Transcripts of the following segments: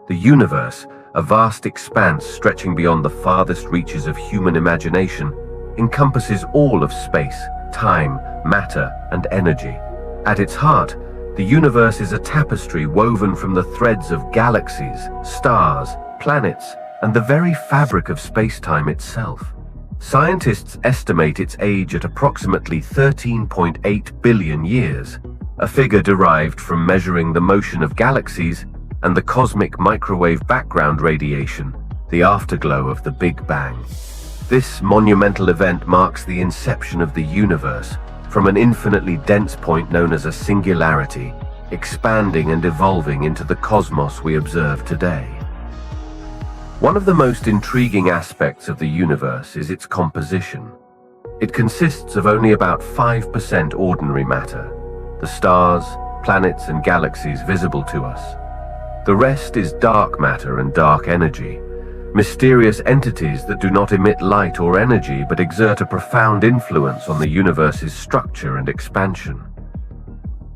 The universe, a vast expanse stretching beyond the farthest reaches of human imagination, encompasses all of space, time, matter, and energy. At its heart, the universe is a tapestry woven from the threads of galaxies, stars, planets, and the very fabric of space-time itself. Scientists estimate its age at approximately 13.8 billion years, a figure derived from measuring the motion of galaxies and the cosmic microwave background radiation, the afterglow of the Big Bang. This monumental event marks the inception of the universe from an infinitely dense point known as a singularity, expanding and evolving into the cosmos we observe today. One of the most intriguing aspects of the universe is its composition. It consists of only about 5% ordinary matter, the stars, planets, and galaxies visible to us. The rest is dark matter and dark energy, mysterious entities that do not emit light or energy but exert a profound influence on the universe's structure and expansion.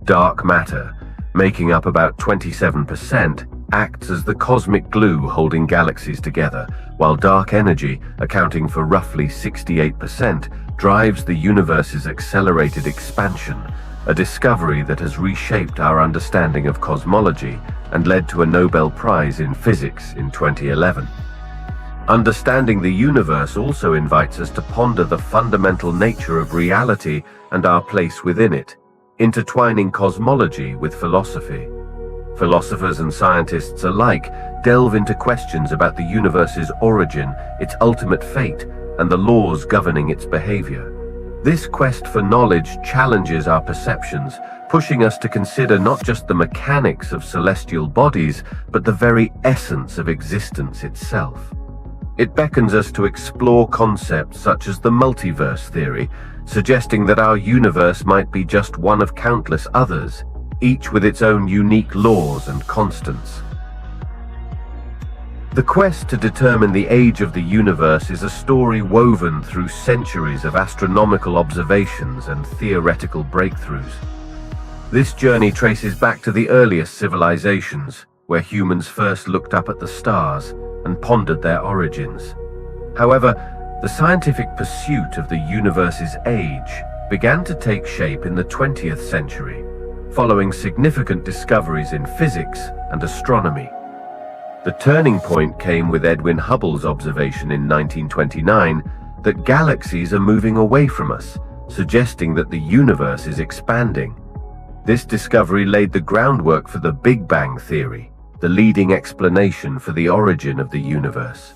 Dark matter, making up about 27%, acts as the cosmic glue holding galaxies together, while dark energy, accounting for roughly 68%, drives the universe's accelerated expansion, a discovery that has reshaped our understanding of cosmology and led to a Nobel Prize in Physics in 2011. Understanding the universe also invites us to ponder the fundamental nature of reality and our place within it, intertwining cosmology with philosophy. Philosophers and scientists alike delve into questions about the universe's origin, its ultimate fate, and the laws governing its behavior. This quest for knowledge challenges our perceptions, pushing us to consider not just the mechanics of celestial bodies, but the very essence of existence itself. It beckons us to explore concepts such as the multiverse theory, suggesting that our universe might be just one of countless others, each with its own unique laws and constants. The quest to determine the age of the universe is a story woven through centuries of astronomical observations and theoretical breakthroughs. This journey traces back to the earliest civilizations, where humans first looked up at the stars and pondered their origins. However, the scientific pursuit of the universe's age began to take shape in the 20th century, following significant discoveries in physics and astronomy. The turning point came with Edwin Hubble's observation in 1929 that galaxies are moving away from us, suggesting that the universe is expanding. This discovery laid the groundwork for the Big Bang theory, the leading explanation for the origin of the universe.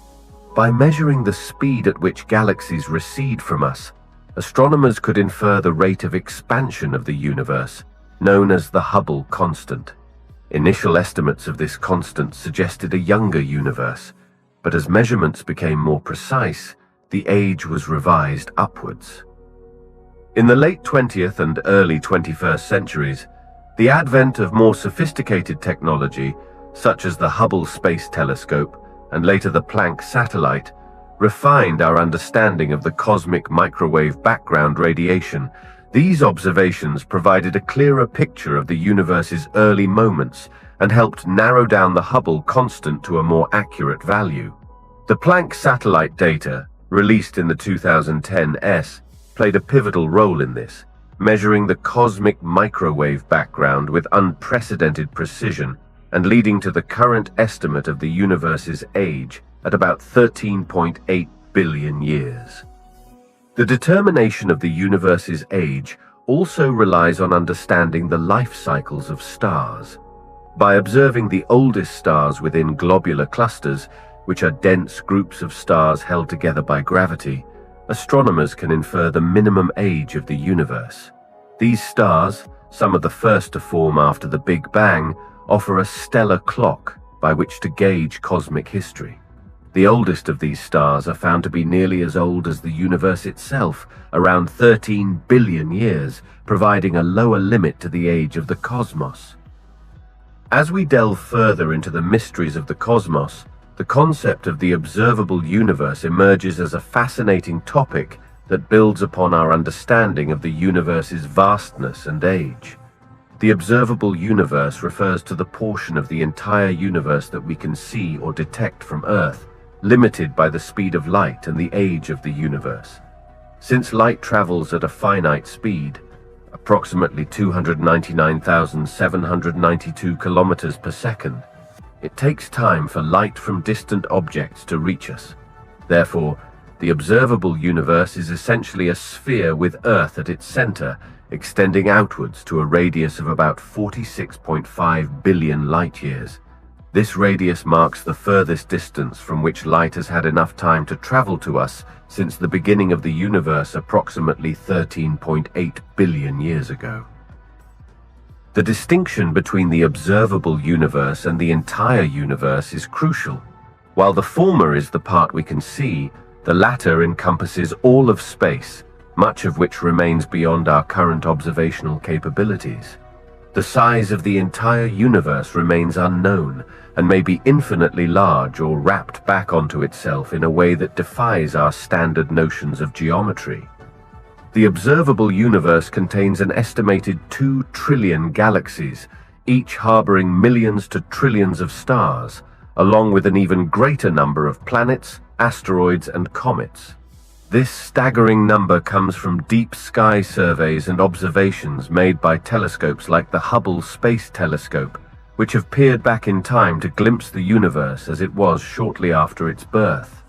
By measuring the speed at which galaxies recede from us, astronomers could infer the rate of expansion of the universe, known as the Hubble constant. Initial estimates of this constant suggested a younger universe, but as measurements became more precise, the age was revised upwards. In the late 20th and early 21st centuries, the advent of more sophisticated technology, such as the Hubble Space Telescope and later the Planck satellite, refined our understanding of the cosmic microwave background radiation. These observations provided a clearer picture of the universe's early moments and helped narrow down the Hubble constant to a more accurate value. The Planck satellite data, released in the 2010 S, played a pivotal role in this, measuring the cosmic microwave background with unprecedented precision and leading to the current estimate of the universe's age at about 13.8 billion years. The determination of the universe's age also relies on understanding the life cycles of stars. By observing the oldest stars within globular clusters, which are dense groups of stars held together by gravity, astronomers can infer the minimum age of the universe. These stars, some of the first to form after the Big Bang, offer a stellar clock by which to gauge cosmic history. The oldest of these stars are found to be nearly as old as the universe itself, around 13 billion years, providing a lower limit to the age of the cosmos. As we delve further into the mysteries of the cosmos, the concept of the observable universe emerges as a fascinating topic that builds upon our understanding of the universe's vastness and age. The observable universe refers to the portion of the entire universe that we can see or detect from Earth, limited by the speed of light and the age of the universe. Since light travels at a finite speed, approximately 299,792 kilometers per second, it takes time for light from distant objects to reach us. Therefore, the observable universe is essentially a sphere with Earth at its center, extending outwards to a radius of about 46.5 billion light-years. This radius marks the furthest distance from which light has had enough time to travel to us since the beginning of the universe approximately 13.8 billion years ago. The distinction between the observable universe and the entire universe is crucial. While the former is the part we can see, the latter encompasses all of space, much of which remains beyond our current observational capabilities. The size of the entire universe remains unknown and may be infinitely large or wrapped back onto itself in a way that defies our standard notions of geometry. The observable universe contains an estimated 2 trillion galaxies, each harboring millions to trillions of stars, along with an even greater number of planets, asteroids, and comets. This staggering number comes from deep sky surveys and observations made by telescopes like the Hubble Space Telescope, which have peered back in time to glimpse the universe as it was shortly after its birth.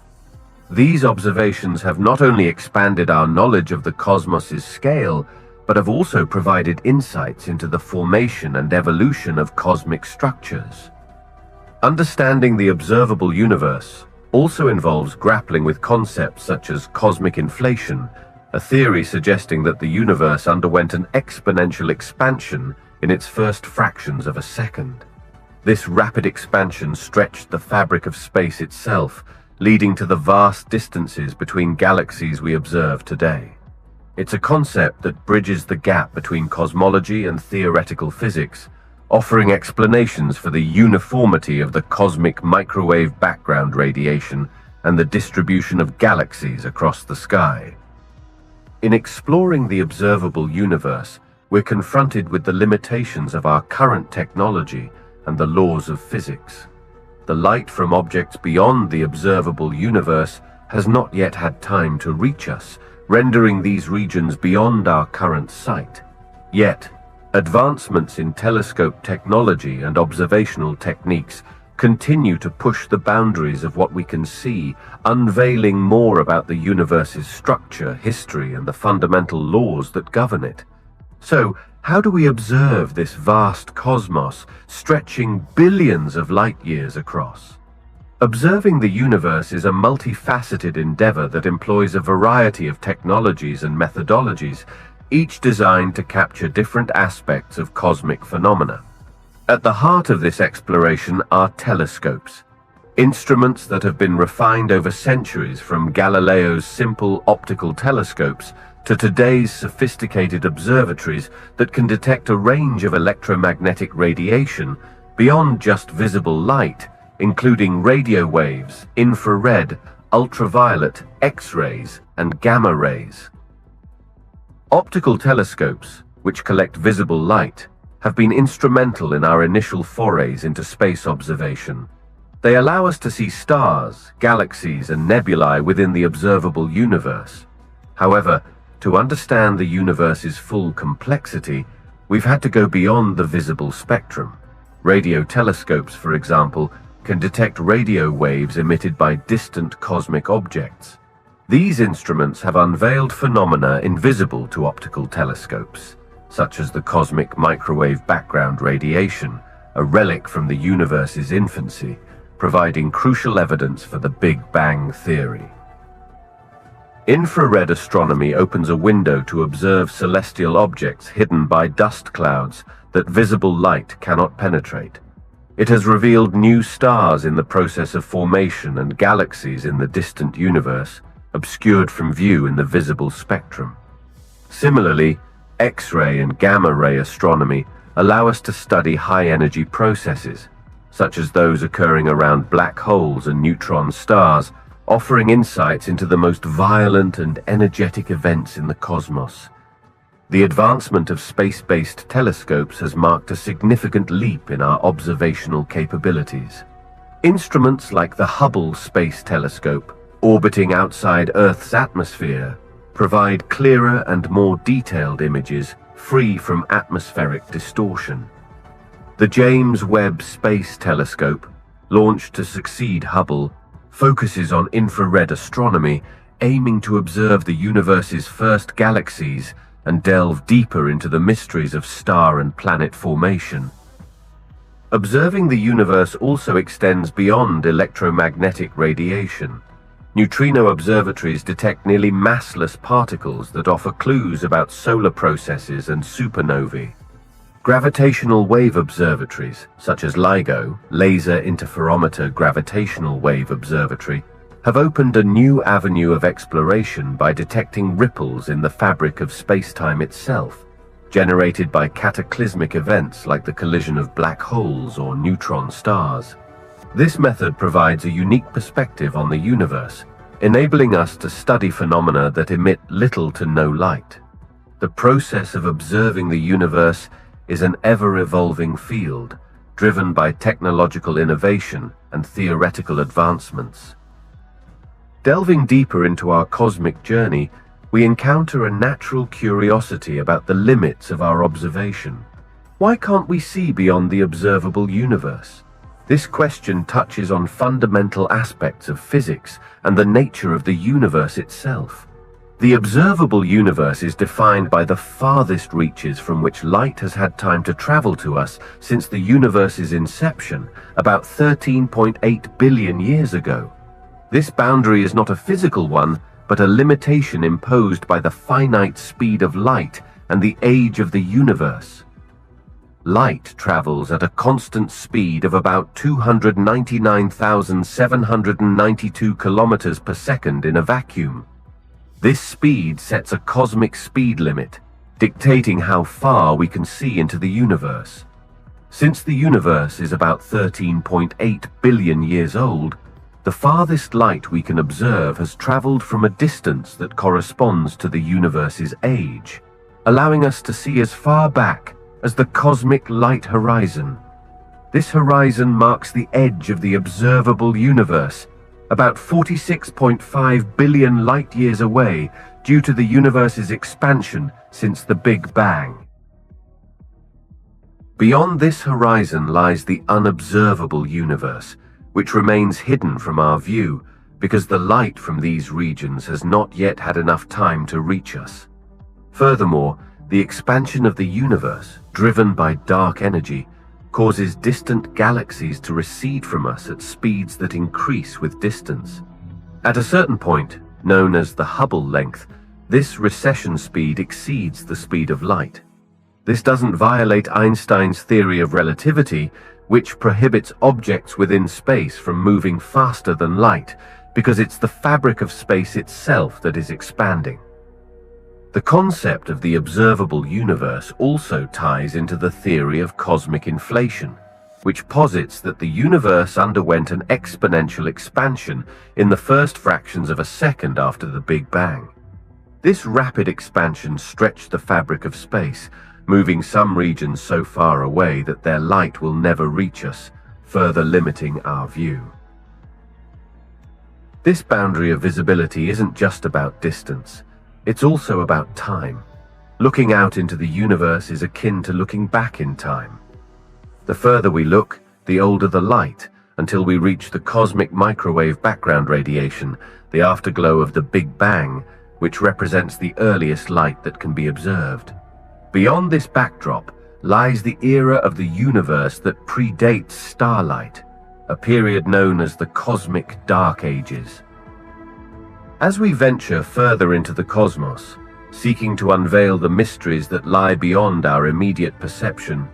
These observations have not only expanded our knowledge of the cosmos's scale, but have also provided insights into the formation and evolution of cosmic structures. Understanding the observable universe also involves grappling with concepts such as cosmic inflation, a theory suggesting that the universe underwent an exponential expansion in its first fractions of a second. This rapid expansion stretched the fabric of space itself, leading to the vast distances between galaxies we observe today. It's a concept that bridges the gap between cosmology and theoretical physics, offering explanations for the uniformity of the cosmic microwave background radiation and the distribution of galaxies across the sky. In exploring the observable universe, we're confronted with the limitations of our current technology and the laws of physics. The light from objects beyond the observable universe has not yet had time to reach us, rendering these regions beyond our current sight. Yet, advancements in telescope technology and observational techniques continue to push the boundaries of what we can see, unveiling more about the universe's structure, history, and the fundamental laws that govern it. So, how do we observe this vast cosmos, stretching billions of light-years across? Observing the universe is a multifaceted endeavor that employs a variety of technologies and methodologies, each designed to capture different aspects of cosmic phenomena. At the heart of this exploration are telescopes, instruments that have been refined over centuries from Galileo's simple optical telescopes to today's sophisticated observatories that can detect a range of electromagnetic radiation beyond just visible light, including radio waves, infrared, ultraviolet, X-rays, and gamma rays. Optical telescopes, which collect visible light, have been instrumental in our initial forays into space observation. They allow us to see stars, galaxies, and nebulae within the observable universe. However, to understand the universe's full complexity, we've had to go beyond the visible spectrum. Radio telescopes, for example, can detect radio waves emitted by distant cosmic objects. These instruments have unveiled phenomena invisible to optical telescopes, such as the cosmic microwave background radiation, a relic from the universe's infancy, providing crucial evidence for the Big Bang theory. Infrared astronomy opens a window to observe celestial objects hidden by dust clouds that visible light cannot penetrate. It has revealed new stars in the process of formation and galaxies in the distant universe, obscured from view in the visible spectrum. Similarly, X-ray and gamma-ray astronomy allow us to study high-energy processes, such as those occurring around black holes and neutron stars, offering insights into the most violent and energetic events in the cosmos. The advancement of space-based telescopes has marked a significant leap in our observational capabilities. Instruments like the Hubble Space Telescope, orbiting outside Earth's atmosphere, provide clearer and more detailed images free from atmospheric distortion. The James Webb Space Telescope, launched to succeed Hubble, focuses on infrared astronomy, aiming to observe the universe's first galaxies and delve deeper into the mysteries of star and planet formation. Observing the universe also extends beyond electromagnetic radiation. Neutrino observatories detect nearly massless particles that offer clues about solar processes and supernovae. Gravitational wave observatories, such as LIGO, Laser Interferometer Gravitational Wave Observatory, have opened a new avenue of exploration by detecting ripples in the fabric of space-time itself, generated by cataclysmic events like the collision of black holes or neutron stars. This method provides a unique perspective on the universe, enabling us to study phenomena that emit little to no light. The process of observing the universe is an ever-evolving field, driven by technological innovation and theoretical advancements. Delving deeper into our cosmic journey, we encounter a natural curiosity about the limits of our observation. Why can't we see beyond the observable universe? This question touches on fundamental aspects of physics and the nature of the universe itself. The observable universe is defined by the farthest reaches from which light has had time to travel to us since the universe's inception, about 13.8 billion years ago. This boundary is not a physical one, but a limitation imposed by the finite speed of light and the age of the universe. Light travels at a constant speed of about 299,792 kilometers per second in a vacuum. This speed sets a cosmic speed limit, dictating how far we can see into the universe. Since the universe is about 13.8 billion years old, the farthest light we can observe has traveled from a distance that corresponds to the universe's age, allowing us to see as far back as the cosmic light horizon. This horizon marks the edge of the observable universe, about 46.5 billion light-years away due to the universe's expansion since the Big Bang. Beyond this horizon lies the unobservable universe, which remains hidden from our view because the light from these regions has not yet had enough time to reach us. Furthermore, the expansion of the universe, driven by dark energy, causes distant galaxies to recede from us at speeds that increase with distance. At a certain point, known as the Hubble length, this recession speed exceeds the speed of light. This doesn't violate Einstein's theory of relativity, which prohibits objects within space from moving faster than light, because it's the fabric of space itself that is expanding. The concept of the observable universe also ties into the theory of cosmic inflation, which posits that the universe underwent an exponential expansion in the first fractions of a second after the Big Bang. This rapid expansion stretched the fabric of space, moving some regions so far away that their light will never reach us, further limiting our view. This boundary of visibility isn't just about distance. It's also about time. Looking out into the universe is akin to looking back in time. The further we look, the older the light, until we reach the cosmic microwave background radiation, the afterglow of the Big Bang, which represents the earliest light that can be observed. Beyond this backdrop lies the era of the universe that predates starlight, a period known as the Cosmic Dark Ages. As we venture further into the cosmos, seeking to unveil the mysteries that lie beyond our immediate perception,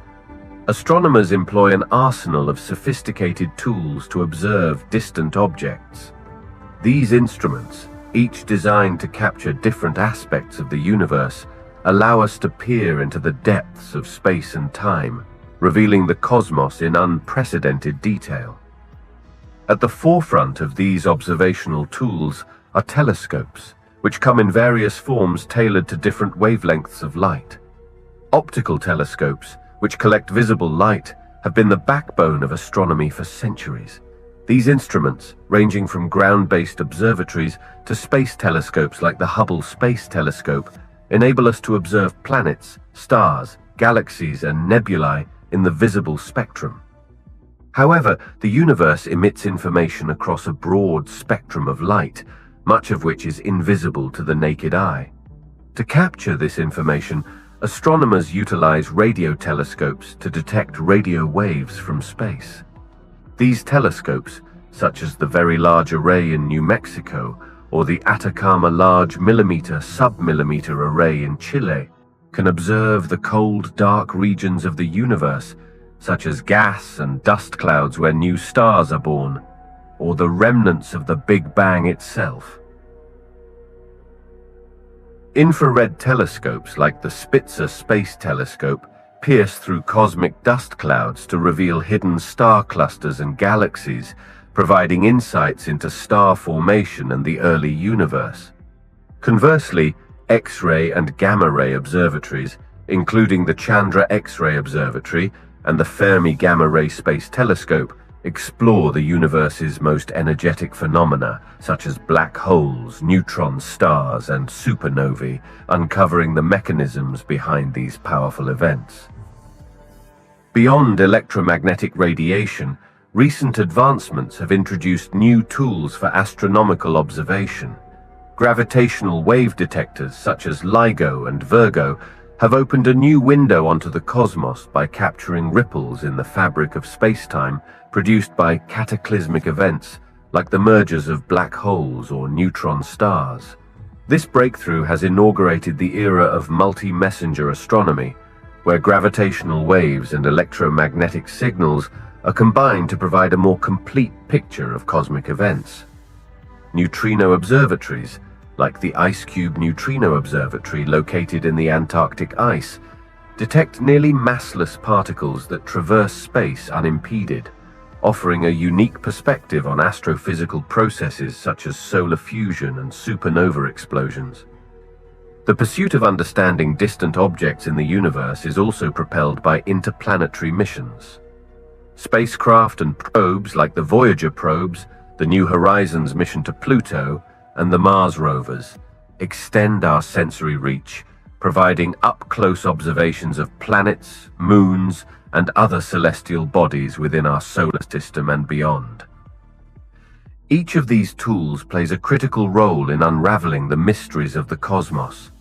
astronomers employ an arsenal of sophisticated tools to observe distant objects. These instruments, each designed to capture different aspects of the universe, allow us to peer into the depths of space and time, revealing the cosmos in unprecedented detail. At the forefront of these observational tools are telescopes, which come in various forms tailored to different wavelengths of light. Optical telescopes, which collect visible light, have been the backbone of astronomy for centuries. These instruments, ranging from ground-based observatories to space telescopes like the Hubble Space Telescope, enable us to observe planets, stars, galaxies, and nebulae in the visible spectrum. However, the universe emits information across a broad spectrum of light, much of which is invisible to the naked eye. To capture this information, astronomers utilize radio telescopes to detect radio waves from space. These telescopes, such as the Very Large Array in New Mexico or the Atacama Large Millimeter Submillimeter Array in Chile, can observe the cold, dark regions of the universe, such as gas and dust clouds where new stars are born, or the remnants of the Big Bang itself. Infrared telescopes like the Spitzer Space Telescope pierce through cosmic dust clouds to reveal hidden star clusters and galaxies, providing insights into star formation and the early universe. Conversely, X-ray and gamma-ray observatories, including the Chandra X-ray Observatory and the Fermi Gamma Ray Space Telescope, explore the universe's most energetic phenomena, such as black holes, neutron stars, and supernovae, uncovering the mechanisms behind these powerful events. Beyond electromagnetic radiation, recent advancements have introduced new tools for astronomical observation. Gravitational wave detectors such as LIGO and Virgo have opened a new window onto the cosmos by capturing ripples in the fabric of space-time produced by cataclysmic events like the mergers of black holes or neutron stars. This breakthrough has inaugurated the era of multi-messenger astronomy, where gravitational waves and electromagnetic signals are combined to provide a more complete picture of cosmic events. Neutrino observatories, like the IceCube Neutrino Observatory located in the Antarctic ice, detect nearly massless particles that traverse space unimpeded, offering a unique perspective on astrophysical processes such as solar fusion and supernova explosions. The pursuit of understanding distant objects in the universe is also propelled by interplanetary missions. Spacecraft and probes like the Voyager probes, the New Horizons mission to Pluto, and the Mars rovers extend our sensory reach, providing up-close observations of planets, moons, and other celestial bodies within our solar system and beyond. Each of these tools plays a critical role in unraveling the mysteries of the cosmos.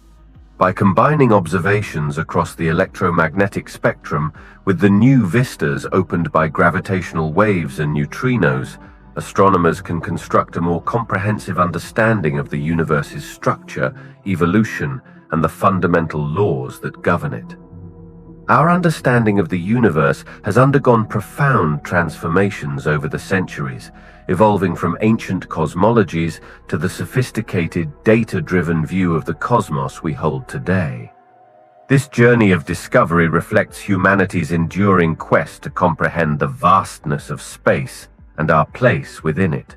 By combining observations across the electromagnetic spectrum with the new vistas opened by gravitational waves and neutrinos, astronomers can construct a more comprehensive understanding of the universe's structure, evolution, and the fundamental laws that govern it. Our understanding of the universe has undergone profound transformations over the centuries, evolving from ancient cosmologies to the sophisticated, data-driven view of the cosmos we hold today. This journey of discovery reflects humanity's enduring quest to comprehend the vastness of space and our place within it.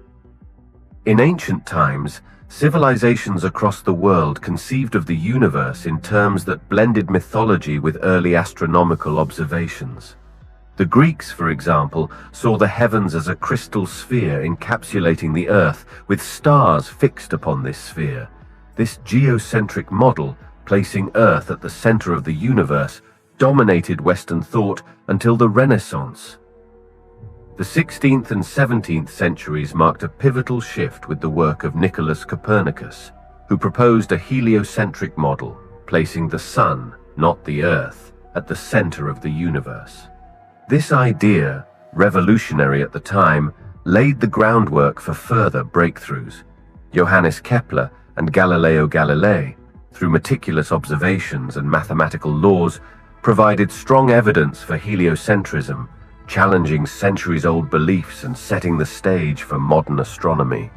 In ancient times, civilizations across the world conceived of the universe in terms that blended mythology with early astronomical observations. The Greeks, for example, saw the heavens as a crystal sphere encapsulating the Earth, with stars fixed upon this sphere. This geocentric model, placing Earth at the center of the universe, dominated Western thought until the Renaissance. The 16th and 17th centuries marked a pivotal shift with the work of Nicholas Copernicus, who proposed a heliocentric model, placing the Sun, not the Earth, at the center of the universe. This idea, revolutionary at the time, laid the groundwork for further breakthroughs. Johannes Kepler and Galileo Galilei, through meticulous observations and mathematical laws, provided strong evidence for heliocentrism, challenging centuries-old beliefs and setting the stage for modern astronomy.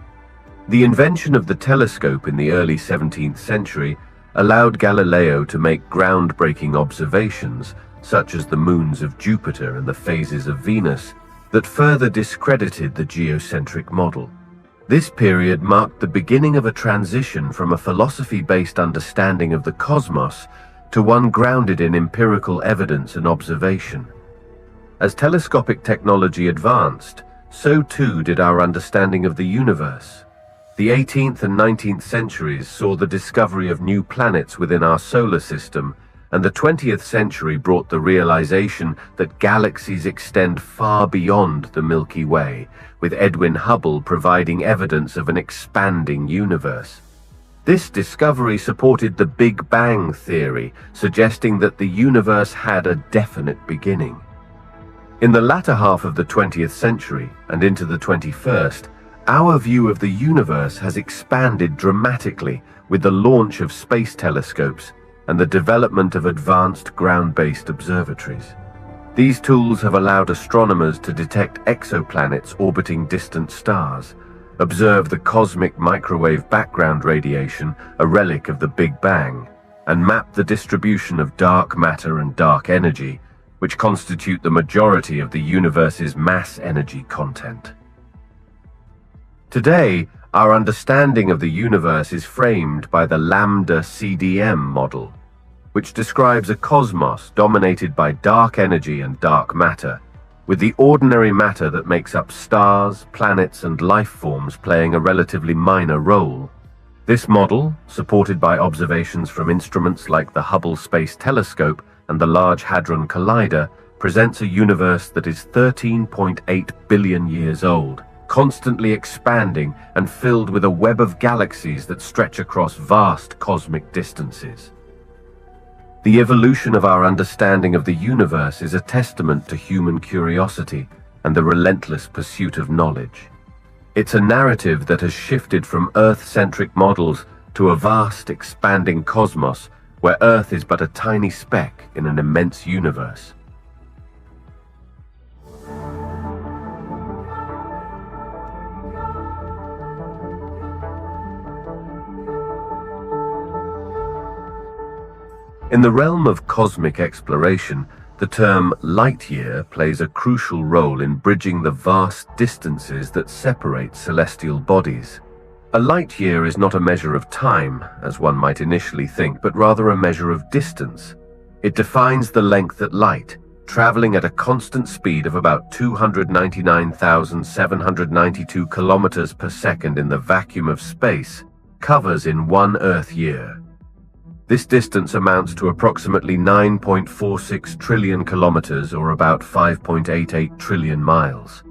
The invention of the telescope in the early 17th century allowed Galileo to make groundbreaking observations, such as the moons of Jupiter and the phases of Venus, that further discredited the geocentric model. This period marked the beginning of a transition from a philosophy-based understanding of the cosmos to one grounded in empirical evidence and observation. As telescopic technology advanced, so too did our understanding of the universe. The 18th and 19th centuries saw the discovery of new planets within our solar system, and the 20th century brought the realization that galaxies extend far beyond the Milky Way, with Edwin Hubble providing evidence of an expanding universe. This discovery supported the Big Bang theory, suggesting that the universe had a definite beginning. In the latter half of the 20th century and into the 21st, our view of the universe has expanded dramatically with the launch of space telescopes and the development of advanced ground-based observatories. These tools have allowed astronomers to detect exoplanets orbiting distant stars, observe the cosmic microwave background radiation, a relic of the Big Bang, and map the distribution of dark matter and dark energy, which constitute the majority of the universe's mass energy content. Today, our understanding of the universe is framed by the Lambda CDM model, which describes a cosmos dominated by dark energy and dark matter, with the ordinary matter that makes up stars, planets, and life forms playing a relatively minor role. This model, supported by observations from instruments like the Hubble Space Telescope and the Large Hadron Collider, presents a universe that is 13.8 billion years old, constantly expanding and filled with a web of galaxies that stretch across vast cosmic distances. The evolution of our understanding of the universe is a testament to human curiosity and the relentless pursuit of knowledge. It's a narrative that has shifted from Earth-centric models to a vast, expanding cosmos where Earth is but a tiny speck in an immense universe. In the realm of cosmic exploration, the term light year plays a crucial role in bridging the vast distances that separate celestial bodies. A light year is not a measure of time, as one might initially think, but rather a measure of distance. It defines the length that light, traveling at a constant speed of about 299,792 kilometers per second in the vacuum of space, covers in one Earth year. This distance amounts to approximately 9.46 trillion kilometers, or about 5.88 trillion miles.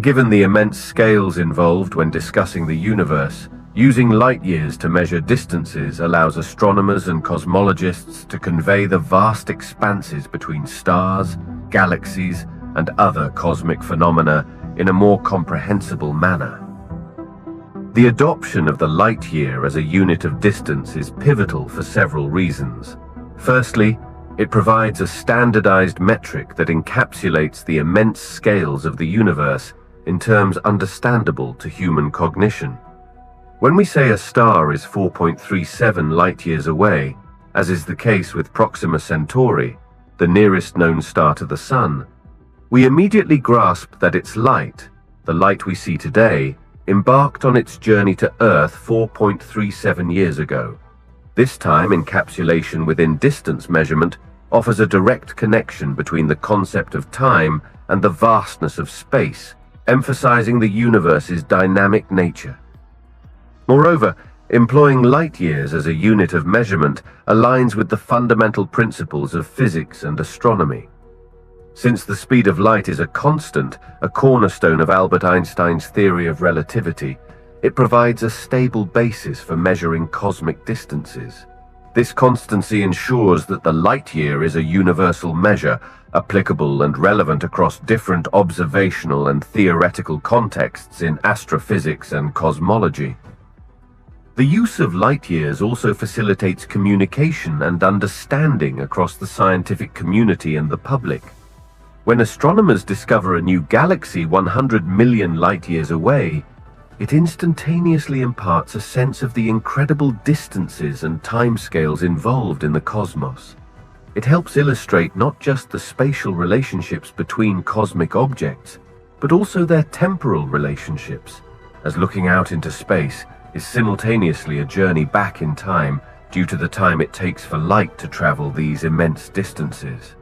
Given the immense scales involved when discussing the universe, using light years to measure distances allows astronomers and cosmologists to convey the vast expanses between stars, galaxies, and other cosmic phenomena in a more comprehensible manner. The adoption of the light year as a unit of distance is pivotal for several reasons. Firstly, it provides a standardized metric that encapsulates the immense scales of the universe in terms understandable to human cognition. When we say a star is 4.37 light-years away, as is the case with Proxima Centauri, the nearest known star to the Sun, we immediately grasp that its light, the light we see today, embarked on its journey to Earth 4.37 years ago. This time, encapsulation within distance measurement offers a direct connection between the concept of time and the vastness of space, emphasizing the universe's dynamic nature. Moreover, employing light years as a unit of measurement aligns with the fundamental principles of physics and astronomy. Since the speed of light is a constant, a cornerstone of Albert Einstein's theory of relativity, it provides a stable basis for measuring cosmic distances. This constancy ensures that the light year is a universal measure, applicable and relevant across different observational and theoretical contexts in astrophysics and cosmology. The use of light years also facilitates communication and understanding across the scientific community and the public. When astronomers discover a new galaxy 100 million light-years away, it instantaneously imparts a sense of the incredible distances and timescales involved in the cosmos. It helps illustrate not just the spatial relationships between cosmic objects, but also their temporal relationships, as looking out into space is simultaneously a journey back in time due to the time it takes for light to travel these immense distances.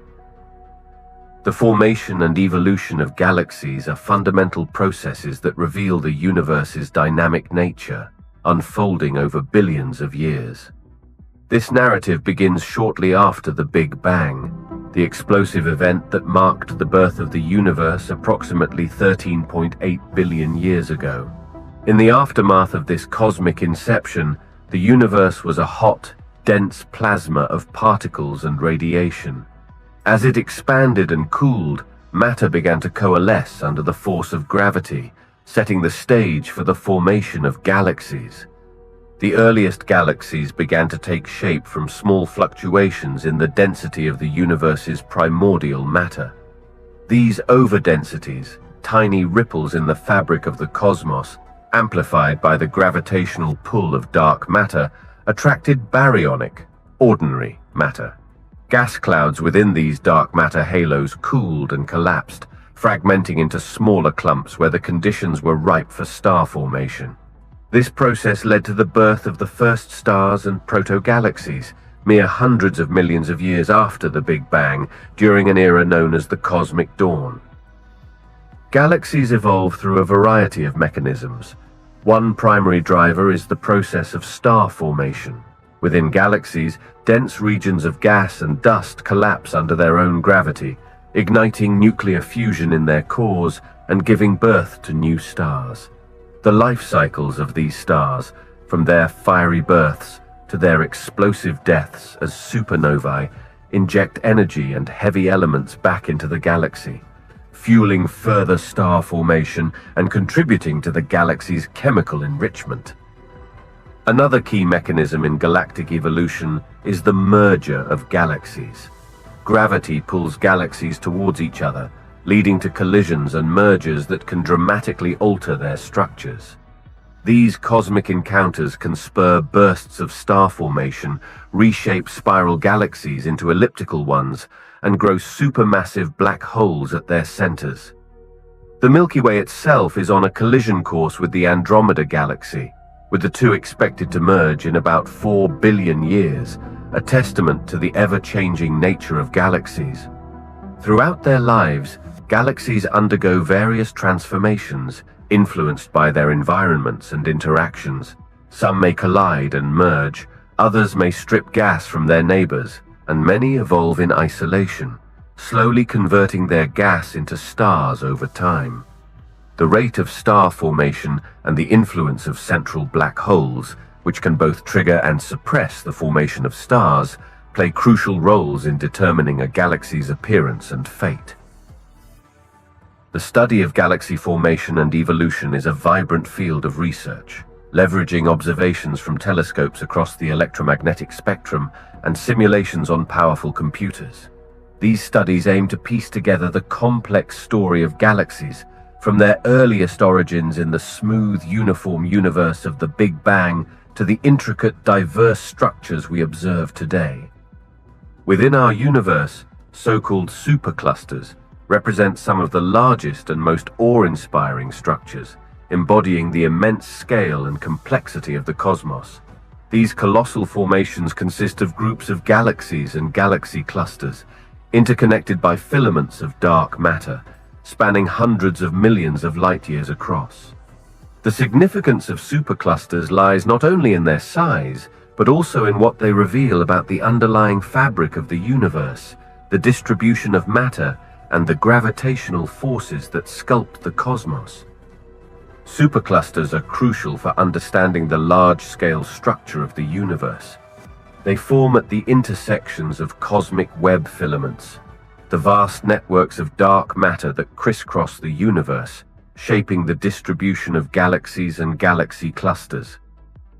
The formation and evolution of galaxies are fundamental processes that reveal the universe's dynamic nature, unfolding over billions of years. This narrative begins shortly after the Big Bang, the explosive event that marked the birth of the universe approximately 13.8 billion years ago. In the aftermath of this cosmic inception, the universe was a hot, dense plasma of particles and radiation. As it expanded and cooled, matter began to coalesce under the force of gravity, setting the stage for the formation of galaxies. The earliest galaxies began to take shape from small fluctuations in the density of the universe's primordial matter. These overdensities, tiny ripples in the fabric of the cosmos, amplified by the gravitational pull of dark matter, attracted baryonic, ordinary matter. Gas clouds within these dark matter halos cooled and collapsed, fragmenting into smaller clumps where the conditions were ripe for star formation. This process led to the birth of the first stars and proto-galaxies, mere hundreds of millions of years after the Big Bang, during an era known as the Cosmic Dawn. Galaxies evolve through a variety of mechanisms. One primary driver is the process of star formation. Within galaxies, dense regions of gas and dust collapse under their own gravity, igniting nuclear fusion in their cores and giving birth to new stars. The life cycles of these stars, from their fiery births to their explosive deaths as supernovae, inject energy and heavy elements back into the galaxy, fueling further star formation and contributing to the galaxy's chemical enrichment. Another key mechanism in galactic evolution is the merger of galaxies. Gravity pulls galaxies towards each other, leading to collisions and mergers that can dramatically alter their structures. These cosmic encounters can spur bursts of star formation, reshape spiral galaxies into elliptical ones, and grow supermassive black holes at their centers. The Milky Way itself is on a collision course with the Andromeda Galaxy, with the two expected to merge in about 4 billion years, a testament to the ever-changing nature of galaxies. Throughout their lives, galaxies undergo various transformations, influenced by their environments and interactions. Some may collide and merge, others may strip gas from their neighbors, and many evolve in isolation, slowly converting their gas into stars over time. The rate of star formation and the influence of central black holes, which can both trigger and suppress the formation of stars, play crucial roles in determining a galaxy's appearance and fate. The study of galaxy formation and evolution is a vibrant field of research, leveraging observations from telescopes across the electromagnetic spectrum and simulations on powerful computers. These studies aim to piece together the complex story of galaxies, from their earliest origins in the smooth, uniform universe of the Big Bang to the intricate, diverse structures we observe today. Within our universe, so-called superclusters represent some of the largest and most awe-inspiring structures, embodying the immense scale and complexity of the cosmos. These colossal formations consist of groups of galaxies and galaxy clusters, interconnected by filaments of dark matter, spanning hundreds of millions of light-years across. The significance of superclusters lies not only in their size, but also in what they reveal about the underlying fabric of the universe, the distribution of matter, and the gravitational forces that sculpt the cosmos. Superclusters are crucial for understanding the large-scale structure of the universe. They form at the intersections of cosmic web filaments, the vast networks of dark matter that crisscross the universe, shaping the distribution of galaxies and galaxy clusters.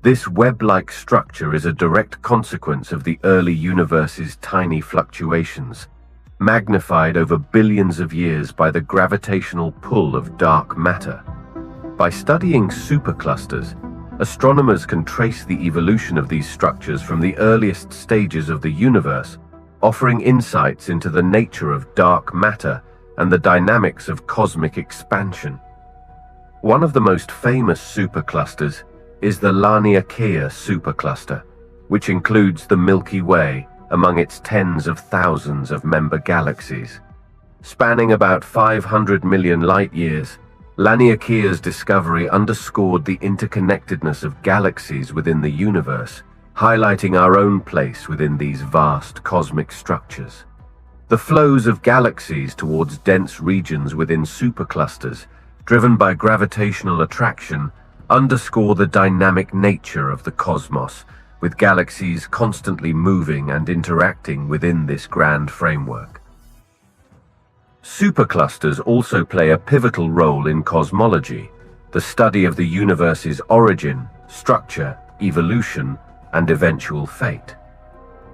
This web-like structure is a direct consequence of the early universe's tiny fluctuations, magnified over billions of years by the gravitational pull of dark matter. By studying superclusters, astronomers can trace the evolution of these structures from the earliest stages of the universe, offering insights into the nature of dark matter and the dynamics of cosmic expansion. One of the most famous superclusters is the Laniakea supercluster, which includes the Milky Way among its tens of thousands of member galaxies. Spanning about 500 million light-years, Laniakea's discovery underscored the interconnectedness of galaxies within the universe, highlighting our own place within these vast cosmic structures. The flows of galaxies towards dense regions within superclusters, driven by gravitational attraction, underscore the dynamic nature of the cosmos, with galaxies constantly moving and interacting within this grand framework. Superclusters also play a pivotal role in cosmology, the study of the universe's origin, structure, evolution, and eventual fate.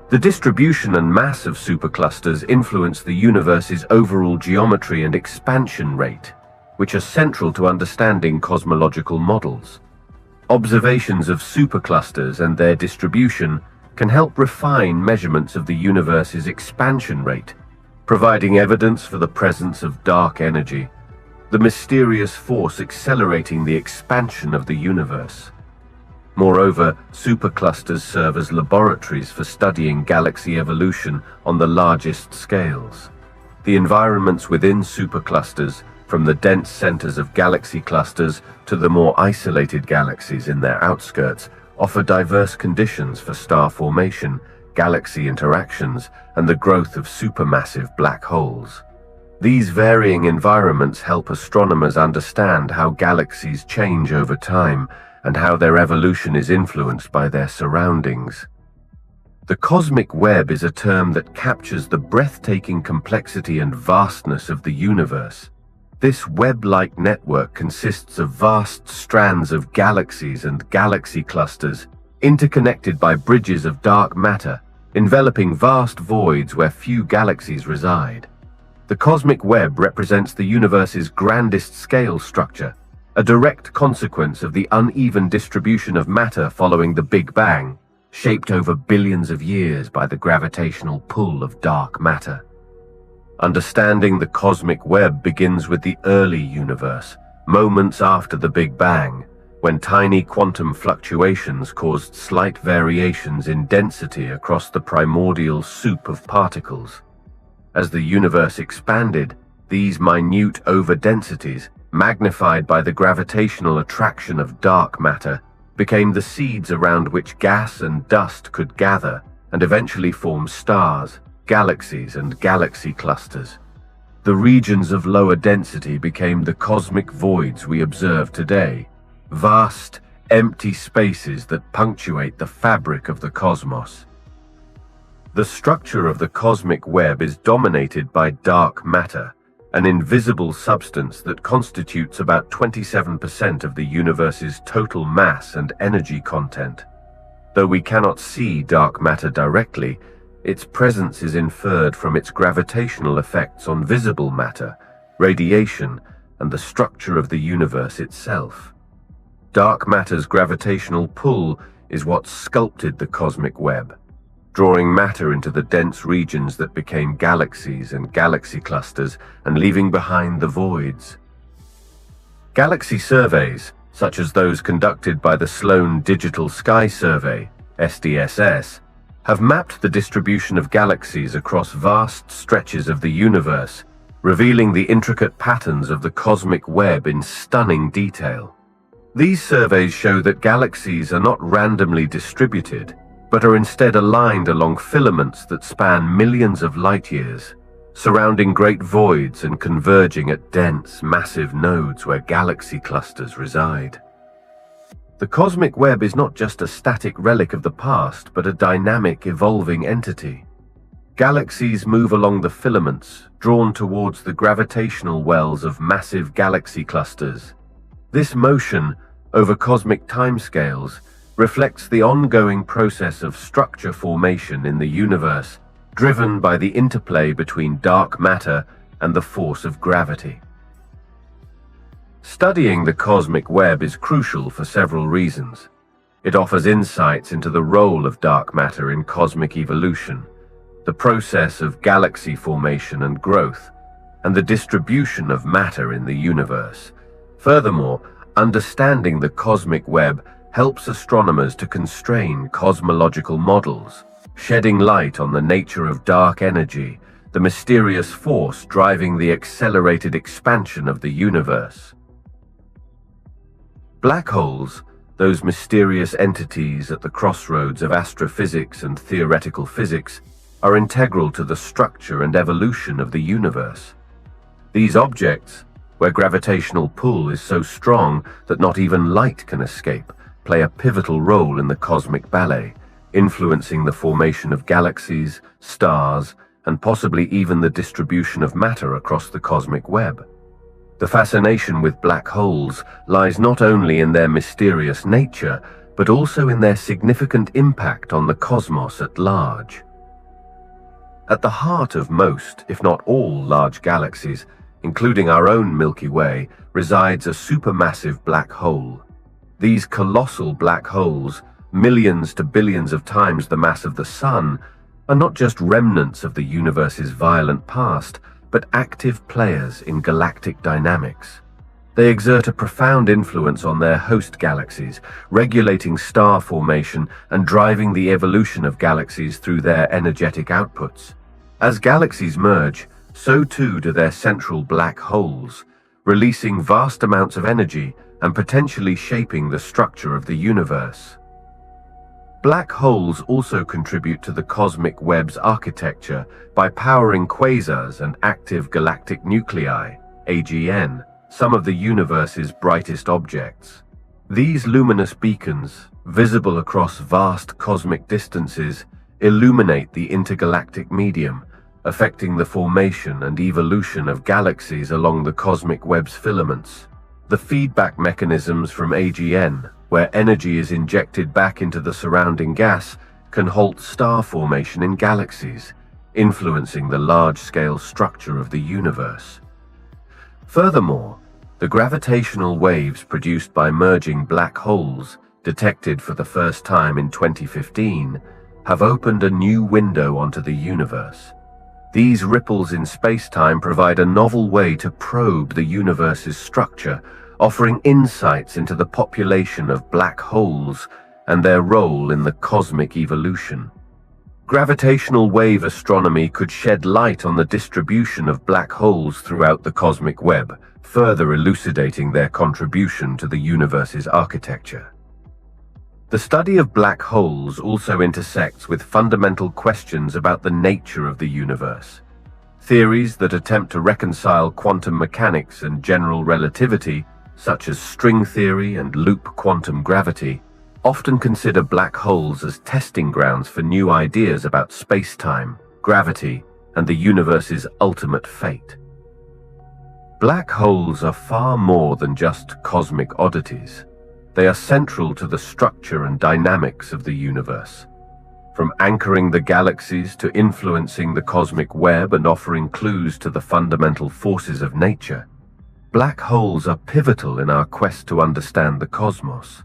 The distribution and mass of superclusters influence the universe's overall geometry and expansion rate, which are central to understanding cosmological models. Observations of superclusters and their distribution can help refine measurements of the universe's expansion rate, providing evidence for the presence of dark energy, the mysterious force accelerating the expansion of the universe. Moreover, superclusters serve as laboratories for studying galaxy evolution on the largest scales. The environments within superclusters, from the dense centers of galaxy clusters to the more isolated galaxies in their outskirts, offer diverse conditions for star formation, galaxy interactions, and the growth of supermassive black holes. These varying environments help astronomers understand how galaxies change over time and how their evolution is influenced by their surroundings. The cosmic web is a term that captures the breathtaking complexity and vastness of the universe. This web-like network consists of vast strands of galaxies and galaxy clusters, interconnected by bridges of dark matter, enveloping vast voids where few galaxies reside. The cosmic web represents the universe's grandest scale structure, a direct consequence of the uneven distribution of matter following the Big Bang, shaped over billions of years by the gravitational pull of dark matter. Understanding the cosmic web begins with the early universe, moments after the Big Bang, when tiny quantum fluctuations caused slight variations in density across the primordial soup of particles. As the universe expanded, these minute overdensities, magnified by the gravitational attraction of dark matter, became the seeds around which gas and dust could gather and eventually form stars, galaxies, and galaxy clusters. The regions of lower density became the cosmic voids we observe today, vast, empty spaces that punctuate the fabric of the cosmos. The structure of the cosmic web is dominated by dark matter, an invisible substance that constitutes about 27% of the universe's total mass and energy content. Though we cannot see dark matter directly, its presence is inferred from its gravitational effects on visible matter, radiation, and the structure of the universe itself. Dark matter's gravitational pull is what sculpted the cosmic web, drawing matter into the dense regions that became galaxies and galaxy clusters and leaving behind the voids. Galaxy surveys, such as those conducted by the Sloan Digital Sky Survey, SDSS, have mapped the distribution of galaxies across vast stretches of the universe, revealing the intricate patterns of the cosmic web in stunning detail. These surveys show that galaxies are not randomly distributed, but are instead aligned along filaments that span millions of light-years, surrounding great voids and converging at dense, massive nodes where galaxy clusters reside. The cosmic web is not just a static relic of the past, but a dynamic, evolving entity. Galaxies move along the filaments, drawn towards the gravitational wells of massive galaxy clusters. This motion, over cosmic timescales, reflects the ongoing process of structure formation in the universe, driven by the interplay between dark matter and the force of gravity. Studying the cosmic web is crucial for several reasons. It offers insights into the role of dark matter in cosmic evolution, the process of galaxy formation and growth, and the distribution of matter in the universe. Furthermore, Understanding the cosmic web helps astronomers to constrain cosmological models, shedding light on the nature of dark energy, the mysterious force driving the accelerated expansion of the universe. Black holes, those mysterious entities at the crossroads of astrophysics and theoretical physics, are integral to the structure and evolution of the universe. These objects, where gravitational pull is so strong that not even light can escape, play a pivotal role in the cosmic ballet, influencing the formation of galaxies, stars, and possibly even the distribution of matter across the cosmic web. The fascination with black holes lies not only in their mysterious nature, but also in their significant impact on the cosmos at large. At the heart of most, if not all, large galaxies, including our own Milky Way, resides a supermassive black hole. These colossal black holes, millions to billions of times the mass of the Sun, are not just remnants of the universe's violent past, but active players in galactic dynamics. They exert a profound influence on their host galaxies, regulating star formation and driving the evolution of galaxies through their energetic outputs. As galaxies merge, so too do their central black holes, releasing vast amounts of energy and potentially shaping the structure of the universe. Black holes also contribute to the cosmic web's architecture by powering quasars and active galactic nuclei, AGN, some of the universe's brightest objects. These luminous beacons, visible across vast cosmic distances, illuminate the intergalactic medium, affecting the formation and evolution of galaxies along the cosmic web's filaments. The feedback mechanisms from AGN, where energy is injected back into the surrounding gas, can halt star formation in galaxies, influencing the large-scale structure of the universe. Furthermore, the gravitational waves produced by merging black holes, detected for the first time in 2015, have opened a new window onto the universe. These ripples in space-time provide a novel way to probe the universe's structure, offering insights into the population of black holes and their role in the cosmic evolution. Gravitational wave astronomy could shed light on the distribution of black holes throughout the cosmic web, further elucidating their contribution to the universe's architecture. The study of black holes also intersects with fundamental questions about the nature of the universe. Theories that attempt to reconcile quantum mechanics and general relativity, such as string theory and loop quantum gravity, often consider black holes as testing grounds for new ideas about space-time, gravity, and the universe's ultimate fate. Black holes are far more than just cosmic oddities. They are central to the structure and dynamics of the universe. From anchoring the galaxies to influencing the cosmic web and offering clues to the fundamental forces of nature, black holes are pivotal in our quest to understand the cosmos.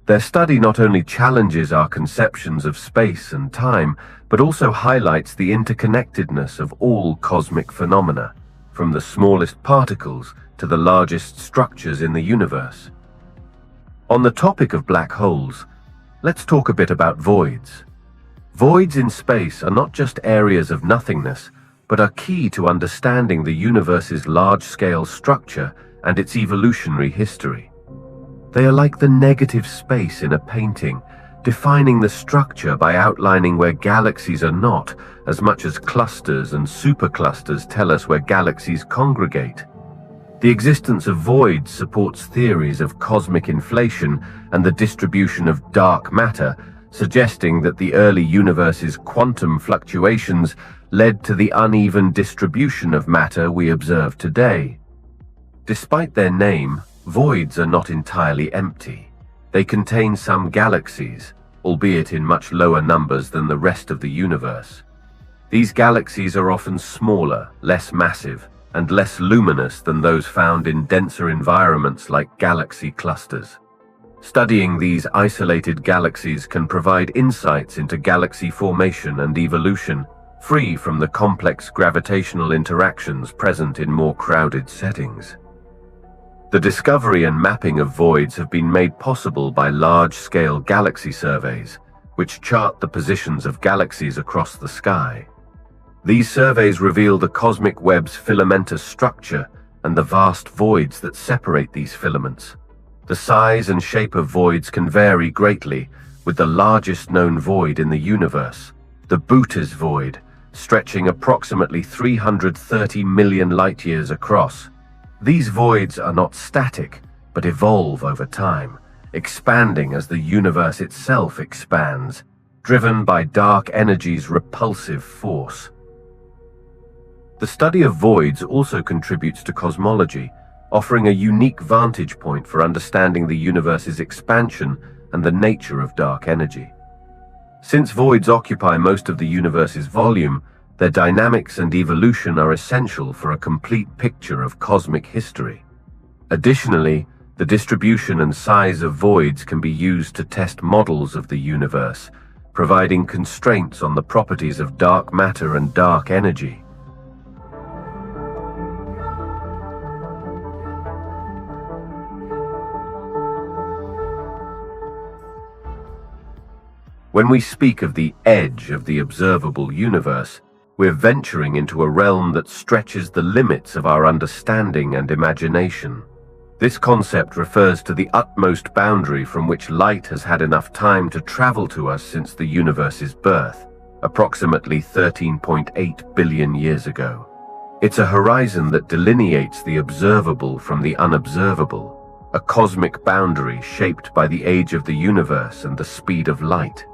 Their study not only challenges our conceptions of space and time, but also highlights the interconnectedness of all cosmic phenomena, from the smallest particles to the largest structures in the universe. On the topic of black holes, let's talk a bit about voids. Voids in space are not just areas of nothingness, but are key to understanding the universe's large-scale structure and its evolutionary history. They are like the negative space in a painting, defining the structure by outlining where galaxies are not, as much as clusters and superclusters tell us where galaxies congregate. The existence of voids supports theories of cosmic inflation and the distribution of dark matter, suggesting that the early universe's quantum fluctuations led to the uneven distribution of matter we observe today. Despite their name, voids are not entirely empty. They contain some galaxies, albeit in much lower numbers than the rest of the universe. These galaxies are often smaller, less massive, and less luminous than those found in denser environments like galaxy clusters. Studying these isolated galaxies can provide insights into galaxy formation and evolution, free from the complex gravitational interactions present in more crowded settings. The discovery and mapping of voids have been made possible by large-scale galaxy surveys, which chart the positions of galaxies across the sky. These surveys reveal the cosmic web's filamentous structure and the vast voids that separate these filaments. The size and shape of voids can vary greatly, with the largest known void in the universe, the Boötes void, stretching approximately 330 million light-years across. These voids are not static, but evolve over time, expanding as the universe itself expands, driven by dark energy's repulsive force. The study of voids also contributes to cosmology, offering a unique vantage point for understanding the universe's expansion and the nature of dark energy. Since voids occupy most of the universe's volume, their dynamics and evolution are essential for a complete picture of cosmic history. Additionally, the distribution and size of voids can be used to test models of the universe, providing constraints on the properties of dark matter and dark energy. When we speak of the edge of the observable universe, we're venturing into a realm that stretches the limits of our understanding and imagination. This concept refers to the utmost boundary from which light has had enough time to travel to us since the universe's birth, approximately 13.8 billion years ago. It's a horizon that delineates the observable from the unobservable, a cosmic boundary shaped by the age of the universe and the speed of light.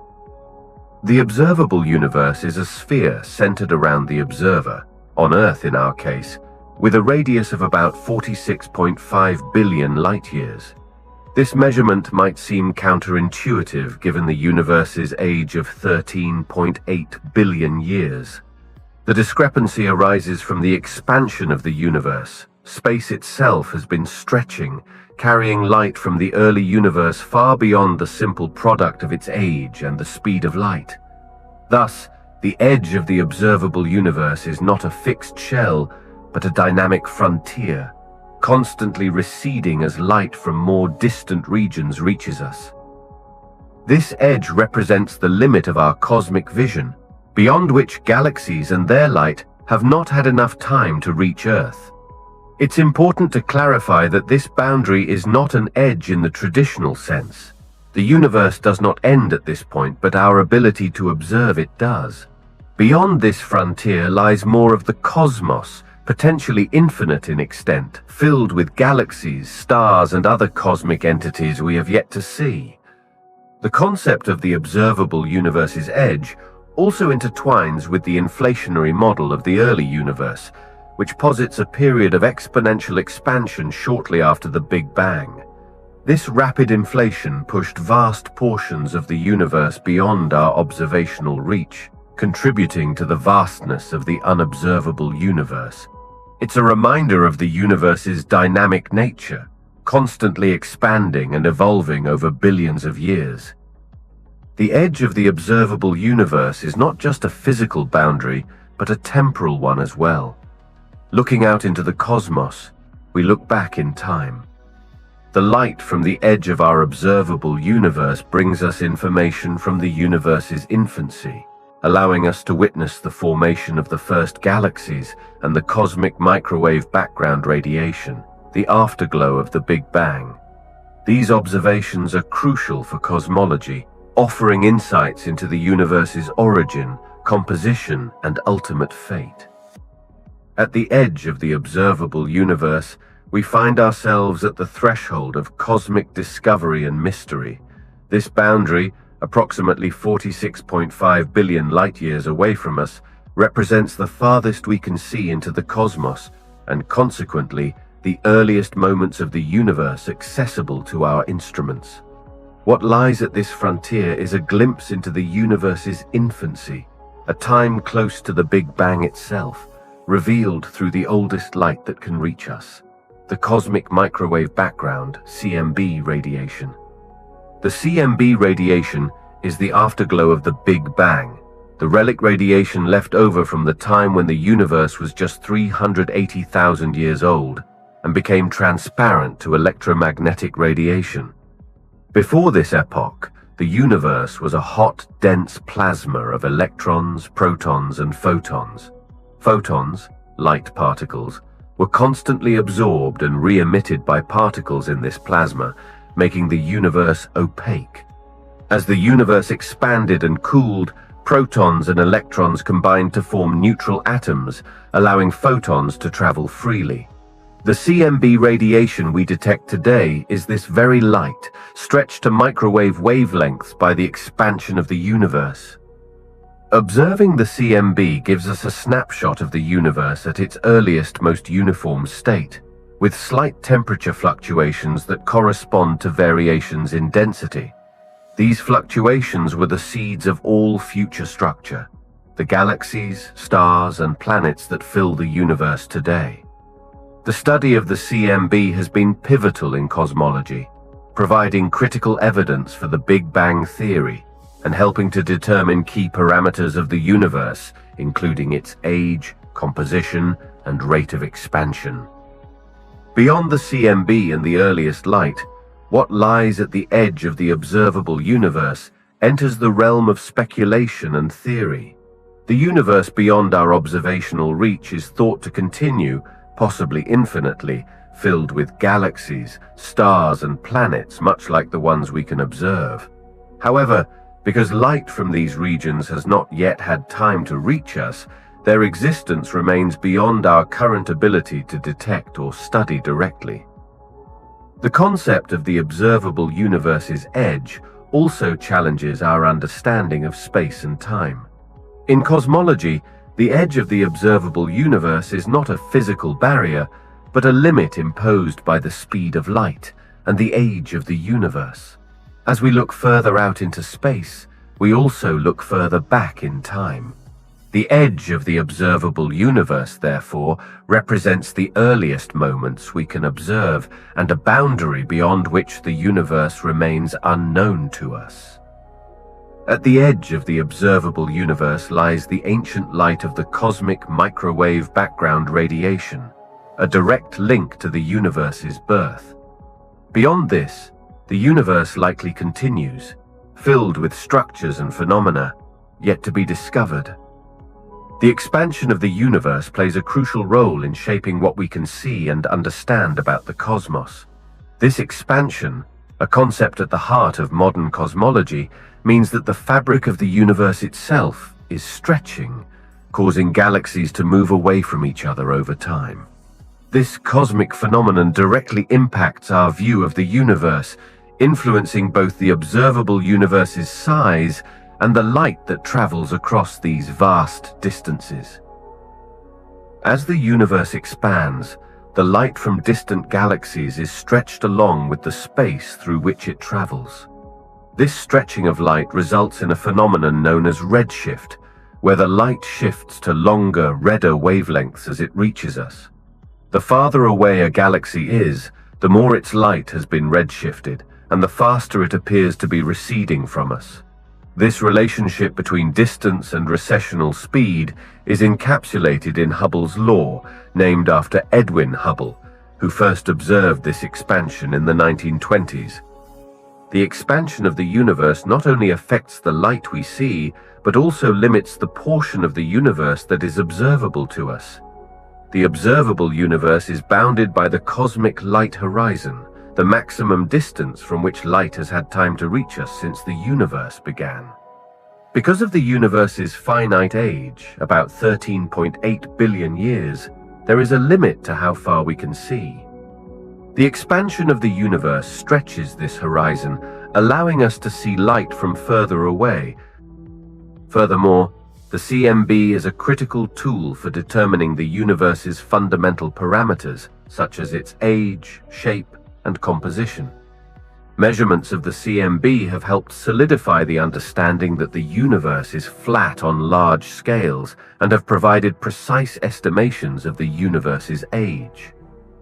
The observable universe is a sphere centered around the observer, on Earth in our case, with a radius of about 46.5 billion light-years. This measurement might seem counterintuitive given the universe's age of 13.8 billion years. The discrepancy arises from the expansion of the universe. Space itself has been stretching, carrying light from the early universe far beyond the simple product of its age and the speed of light. Thus, the edge of the observable universe is not a fixed shell, but a dynamic frontier, constantly receding as light from more distant regions reaches us. This edge represents the limit of our cosmic vision, beyond which galaxies and their light have not had enough time to reach Earth. It's important to clarify that this boundary is not an edge in the traditional sense. The universe does not end at this point, but our ability to observe it does. Beyond this frontier lies more of the cosmos, potentially infinite in extent, filled with galaxies, stars, and other cosmic entities we have yet to see. The concept of the observable universe's edge also intertwines with the inflationary model of the early universe, which posits a period of exponential expansion shortly after the Big Bang. This rapid inflation pushed vast portions of the universe beyond our observational reach, contributing to the vastness of the unobservable universe. It's a reminder of the universe's dynamic nature, constantly expanding and evolving over billions of years. The edge of the observable universe is not just a physical boundary, but a temporal one as well. Looking out into the cosmos, we look back in time. The light from the edge of our observable universe brings us information from the universe's infancy, allowing us to witness the formation of the first galaxies and the cosmic microwave background radiation, the afterglow of the Big Bang. These observations are crucial for cosmology, offering insights into the universe's origin, composition, and ultimate fate. At the edge of the observable universe, we find ourselves at the threshold of cosmic discovery and mystery. This boundary, approximately 46.5 billion light-years away from us, represents the farthest we can see into the cosmos, and consequently, the earliest moments of the universe accessible to our instruments. What lies at this frontier is a glimpse into the universe's infancy, a time close to the Big Bang itself, revealed through the oldest light that can reach us, the cosmic microwave background, CMB radiation. The CMB radiation is the afterglow of the Big Bang, the relic radiation left over from the time when the universe was just 380,000 years old, and became transparent to electromagnetic radiation. Before this epoch, the universe was a hot, dense plasma of electrons, protons, and photons. Photons, light particles, were constantly absorbed and re-emitted by particles in this plasma, making the universe opaque. As the universe expanded and cooled, protons and electrons combined to form neutral atoms, allowing photons to travel freely. The CMB radiation we detect today is this very light, stretched to microwave wavelengths by the expansion of the universe. Observing the CMB gives us a snapshot of the universe at its earliest, most uniform state, with slight temperature fluctuations that correspond to variations in density. These fluctuations were the seeds of all future structure, the galaxies, stars, and planets that fill the universe today. The study of the CMB has been pivotal in cosmology, providing critical evidence for the Big Bang theory and helping to determine key parameters of the universe, including its age, composition, and rate of expansion. Beyond the CMB and the earliest light, what lies at the edge of the observable universe enters the realm of speculation and theory. The universe beyond our observational reach is thought to continue, possibly infinitely, filled with galaxies, stars, and planets much like the ones we can observe. However, because light from these regions has not yet had time to reach us, their existence remains beyond our current ability to detect or study directly. The concept of the observable universe's edge also challenges our understanding of space and time. In cosmology, the edge of the observable universe is not a physical barrier, but a limit imposed by the speed of light and the age of the universe. As we look further out into space, we also look further back in time. The edge of the observable universe, therefore, represents the earliest moments we can observe and a boundary beyond which the universe remains unknown to us. At the edge of the observable universe lies the ancient light of the cosmic microwave background radiation, a direct link to the universe's birth. Beyond this, the universe likely continues, filled with structures and phenomena yet to be discovered. The expansion of the universe plays a crucial role in shaping what we can see and understand about the cosmos. This expansion, a concept at the heart of modern cosmology, means that the fabric of the universe itself is stretching, causing galaxies to move away from each other over time. This cosmic phenomenon directly impacts our view of the universe, influencing both the observable universe's size and the light that travels across these vast distances. As the universe expands, the light from distant galaxies is stretched along with the space through which it travels. This stretching of light results in a phenomenon known as redshift, where the light shifts to longer, redder wavelengths as it reaches us. The farther away a galaxy is, the more its light has been redshifted, and the faster it appears to be receding from us. This relationship between distance and recessional speed is encapsulated in Hubble's law, named after Edwin Hubble, who first observed this expansion in the 1920s. The expansion of the universe not only affects the light we see, but also limits the portion of the universe that is observable to us. The observable universe is bounded by the cosmic light horizon, the maximum distance from which light has had time to reach us since the universe began. Because of the universe's finite age, about 13.8 billion years, there is a limit to how far we can see. The expansion of the universe stretches this horizon, allowing us to see light from further away. Furthermore, the CMB is a critical tool for determining the universe's fundamental parameters, such as its age, shape, and composition. Measurements of the CMB have helped solidify the understanding that the universe is flat on large scales and have provided precise estimations of the universe's age.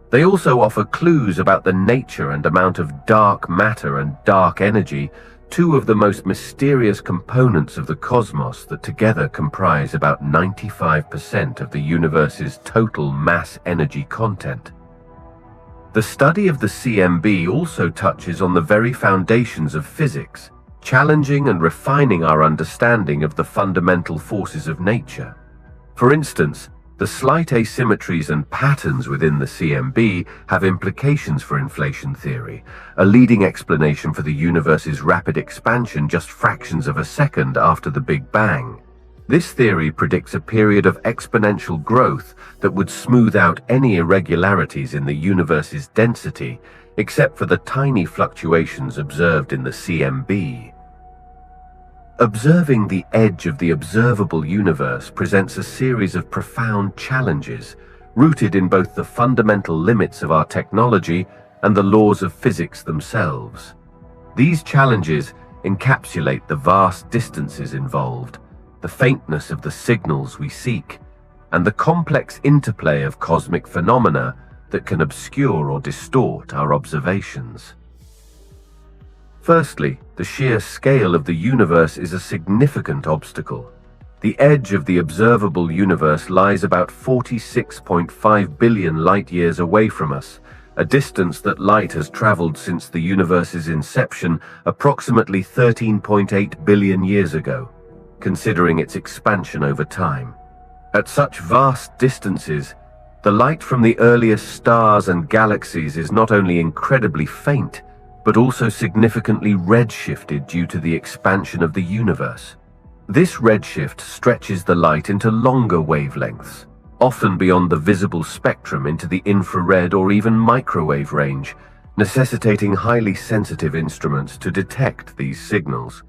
They also offer clues about the nature and amount of dark matter and dark energy, two of the most mysterious components of the cosmos that together comprise about 95% of the universe's total mass energy content. The study of the CMB also touches on the very foundations of physics, challenging and refining our understanding of the fundamental forces of nature. For instance, the slight asymmetries and patterns within the CMB have implications for inflation theory, a leading explanation for the universe's rapid expansion just fractions of a second after the Big Bang. This theory predicts a period of exponential growth that would smooth out any irregularities in the universe's density, except for the tiny fluctuations observed in the CMB. Observing the edge of the observable universe presents a series of profound challenges, rooted in both the fundamental limits of our technology and the laws of physics themselves. These challenges encapsulate the vast distances involved, the faintness of the signals we seek, and the complex interplay of cosmic phenomena that can obscure or distort our observations. Firstly, the sheer scale of the universe is a significant obstacle. The edge of the observable universe lies about 46.5 billion light-years away from us, a distance that light has traveled since the universe's inception approximately 13.8 billion years ago, considering its expansion over time. At such vast distances, the light from the earliest stars and galaxies is not only incredibly faint, but also significantly redshifted due to the expansion of the universe. This redshift stretches the light into longer wavelengths, often beyond the visible spectrum into the infrared or even microwave range, necessitating highly sensitive instruments to detect these signals.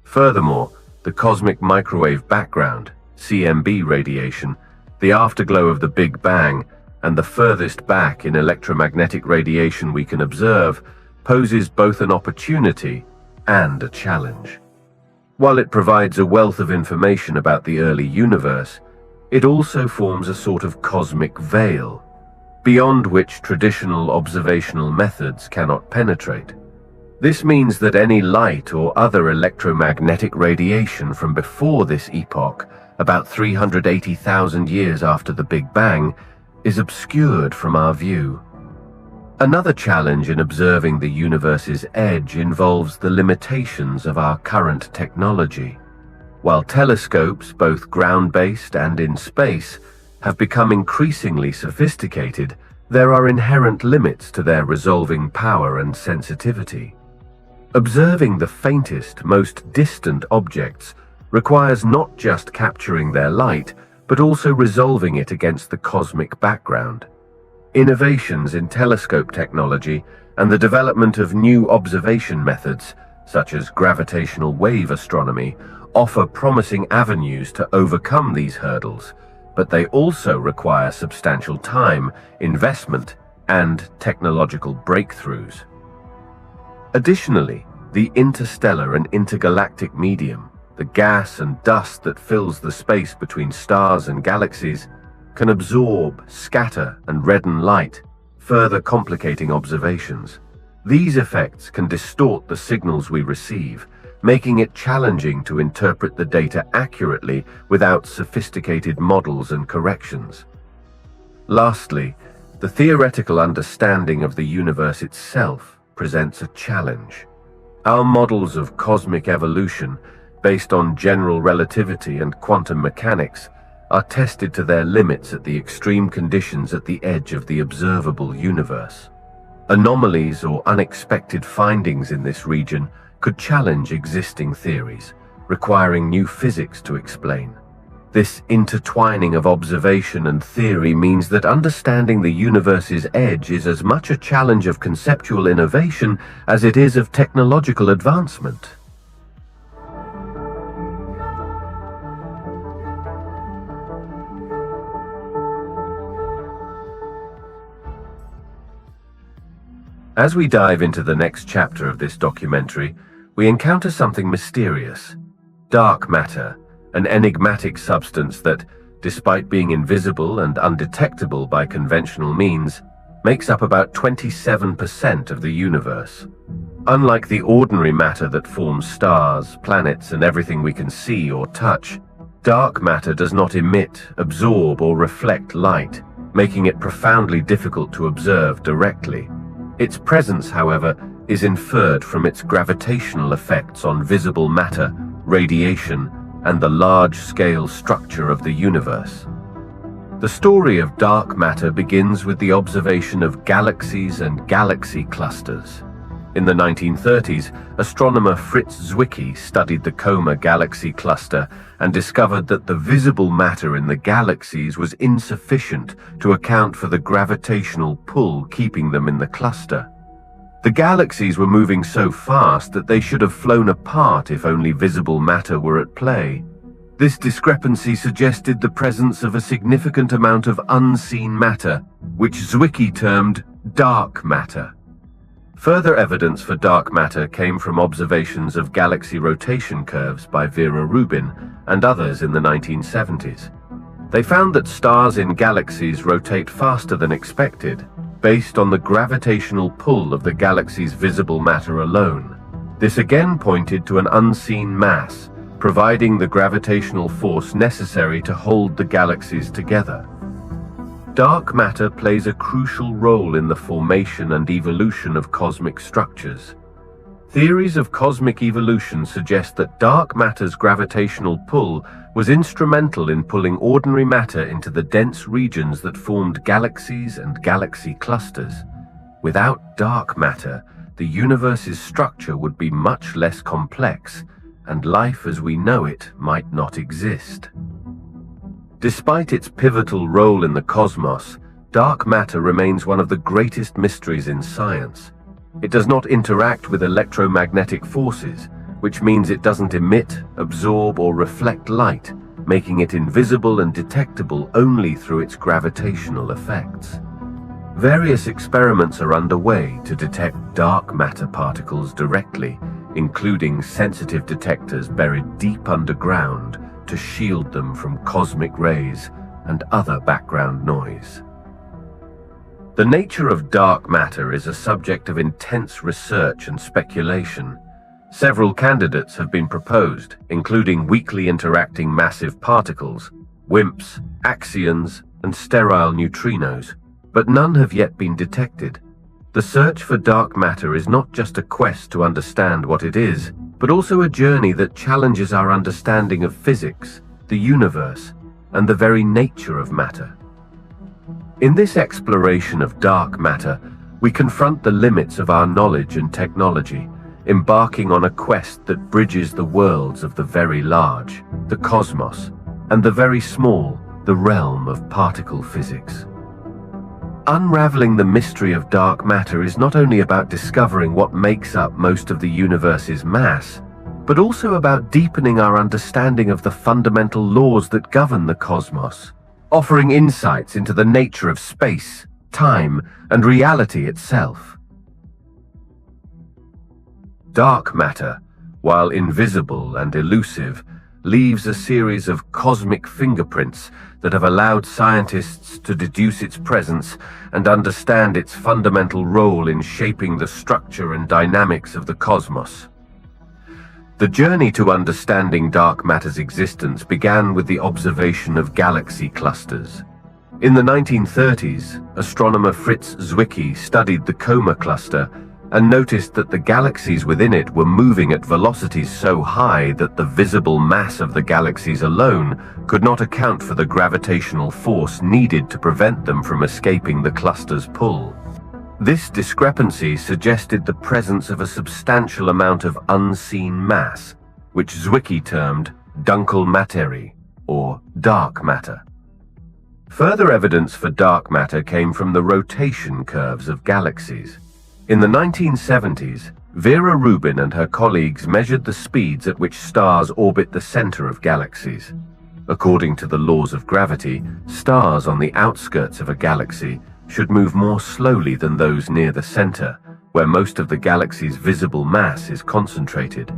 Furthermore, the cosmic microwave background, CMB radiation, the afterglow of the Big Bang, and the furthest back in electromagnetic radiation we can observe, poses both an opportunity and a challenge. While it provides a wealth of information about the early universe, it also forms a sort of cosmic veil, beyond which traditional observational methods cannot penetrate. This means that any light or other electromagnetic radiation from before this epoch, about 380,000 years after the Big Bang, is obscured from our view. Another challenge in observing the universe's edge involves the limitations of our current technology. While telescopes, both ground-based and in space, have become increasingly sophisticated, there are inherent limits to their resolving power and sensitivity. Observing the faintest, most distant objects requires not just capturing their light, but also resolving it against the cosmic background. Innovations in telescope technology and the development of new observation methods, such as gravitational wave astronomy, offer promising avenues to overcome these hurdles, but they also require substantial time, investment, and technological breakthroughs. Additionally, the interstellar and intergalactic medium, the gas and dust that fills the space between stars and galaxies, can absorb, scatter, and redden light, further complicating observations. These effects can distort the signals we receive, making it challenging to interpret the data accurately without sophisticated models and corrections. Lastly, the theoretical understanding of the universe itself presents a challenge. Our models of cosmic evolution, based on general relativity and quantum mechanics, are tested to their limits at the extreme conditions at the edge of the observable universe. Anomalies or unexpected findings in this region could challenge existing theories, requiring new physics to explain. This intertwining of observation and theory means that understanding the universe's edge is as much a challenge of conceptual innovation as it is of technological advancement. As we dive into the next chapter of this documentary, we encounter something mysterious. Dark matter, an enigmatic substance that, despite being invisible and undetectable by conventional means, makes up about 27% of the universe. Unlike the ordinary matter that forms stars, planets, and everything we can see or touch, dark matter does not emit, absorb, or reflect light, making it profoundly difficult to observe directly. Its presence, however, is inferred from its gravitational effects on visible matter, radiation, and the large-scale structure of the universe. The story of dark matter begins with the observation of galaxies and galaxy clusters. In the 1930s, astronomer Fritz Zwicky studied the Coma galaxy cluster and discovered that the visible matter in the galaxies was insufficient to account for the gravitational pull keeping them in the cluster. The galaxies were moving so fast that they should have flown apart if only visible matter were at play. This discrepancy suggested the presence of a significant amount of unseen matter, which Zwicky termed dark matter. Further evidence for dark matter came from observations of galaxy rotation curves by Vera Rubin and others in the 1970s. They found that stars in galaxies rotate faster than expected, based on the gravitational pull of the galaxy's visible matter alone. This again pointed to an unseen mass, providing the gravitational force necessary to hold the galaxies together. Dark matter plays a crucial role in the formation and evolution of cosmic structures. Theories of cosmic evolution suggest that dark matter's gravitational pull was instrumental in pulling ordinary matter into the dense regions that formed galaxies and galaxy clusters. Without dark matter, the universe's structure would be much less complex, and life as we know it might not exist. Despite its pivotal role in the cosmos, dark matter remains one of the greatest mysteries in science. It does not interact with electromagnetic forces, which means it doesn't emit, absorb, or reflect light, making it invisible and detectable only through its gravitational effects. Various experiments are underway to detect dark matter particles directly, including sensitive detectors buried deep underground to shield them from cosmic rays and other background noise. The nature of dark matter is a subject of intense research and speculation. Several candidates have been proposed, including weakly interacting massive particles, WIMPs, axions, and sterile neutrinos, but none have yet been detected. The search for dark matter is not just a quest to understand what it is, but also a journey that challenges our understanding of physics, the universe, and the very nature of matter. In this exploration of dark matter, we confront the limits of our knowledge and technology, embarking on a quest that bridges the worlds of the very large, the cosmos, and the very small, the realm of particle physics. Unraveling the mystery of dark matter is not only about discovering what makes up most of the universe's mass, but also about deepening our understanding of the fundamental laws that govern the cosmos, offering insights into the nature of space, time, and reality itself. Dark matter, while invisible and elusive, leaves a series of cosmic fingerprints that have allowed scientists to deduce its presence and understand its fundamental role in shaping the structure and dynamics of the cosmos. The journey to understanding dark matter's existence began with the observation of galaxy clusters. In the 1930s, astronomer Fritz Zwicky studied the Coma cluster and noticed that the galaxies within it were moving at velocities so high that the visible mass of the galaxies alone could not account for the gravitational force needed to prevent them from escaping the cluster's pull. This discrepancy suggested the presence of a substantial amount of unseen mass, which Zwicky termed Dunkle Materie, or dark matter. Further evidence for dark matter came from the rotation curves of galaxies. In the 1970s, Vera Rubin and her colleagues measured the speeds at which stars orbit the center of galaxies. According to the laws of gravity, stars on the outskirts of a galaxy should move more slowly than those near the center, where most of the galaxy's visible mass is concentrated.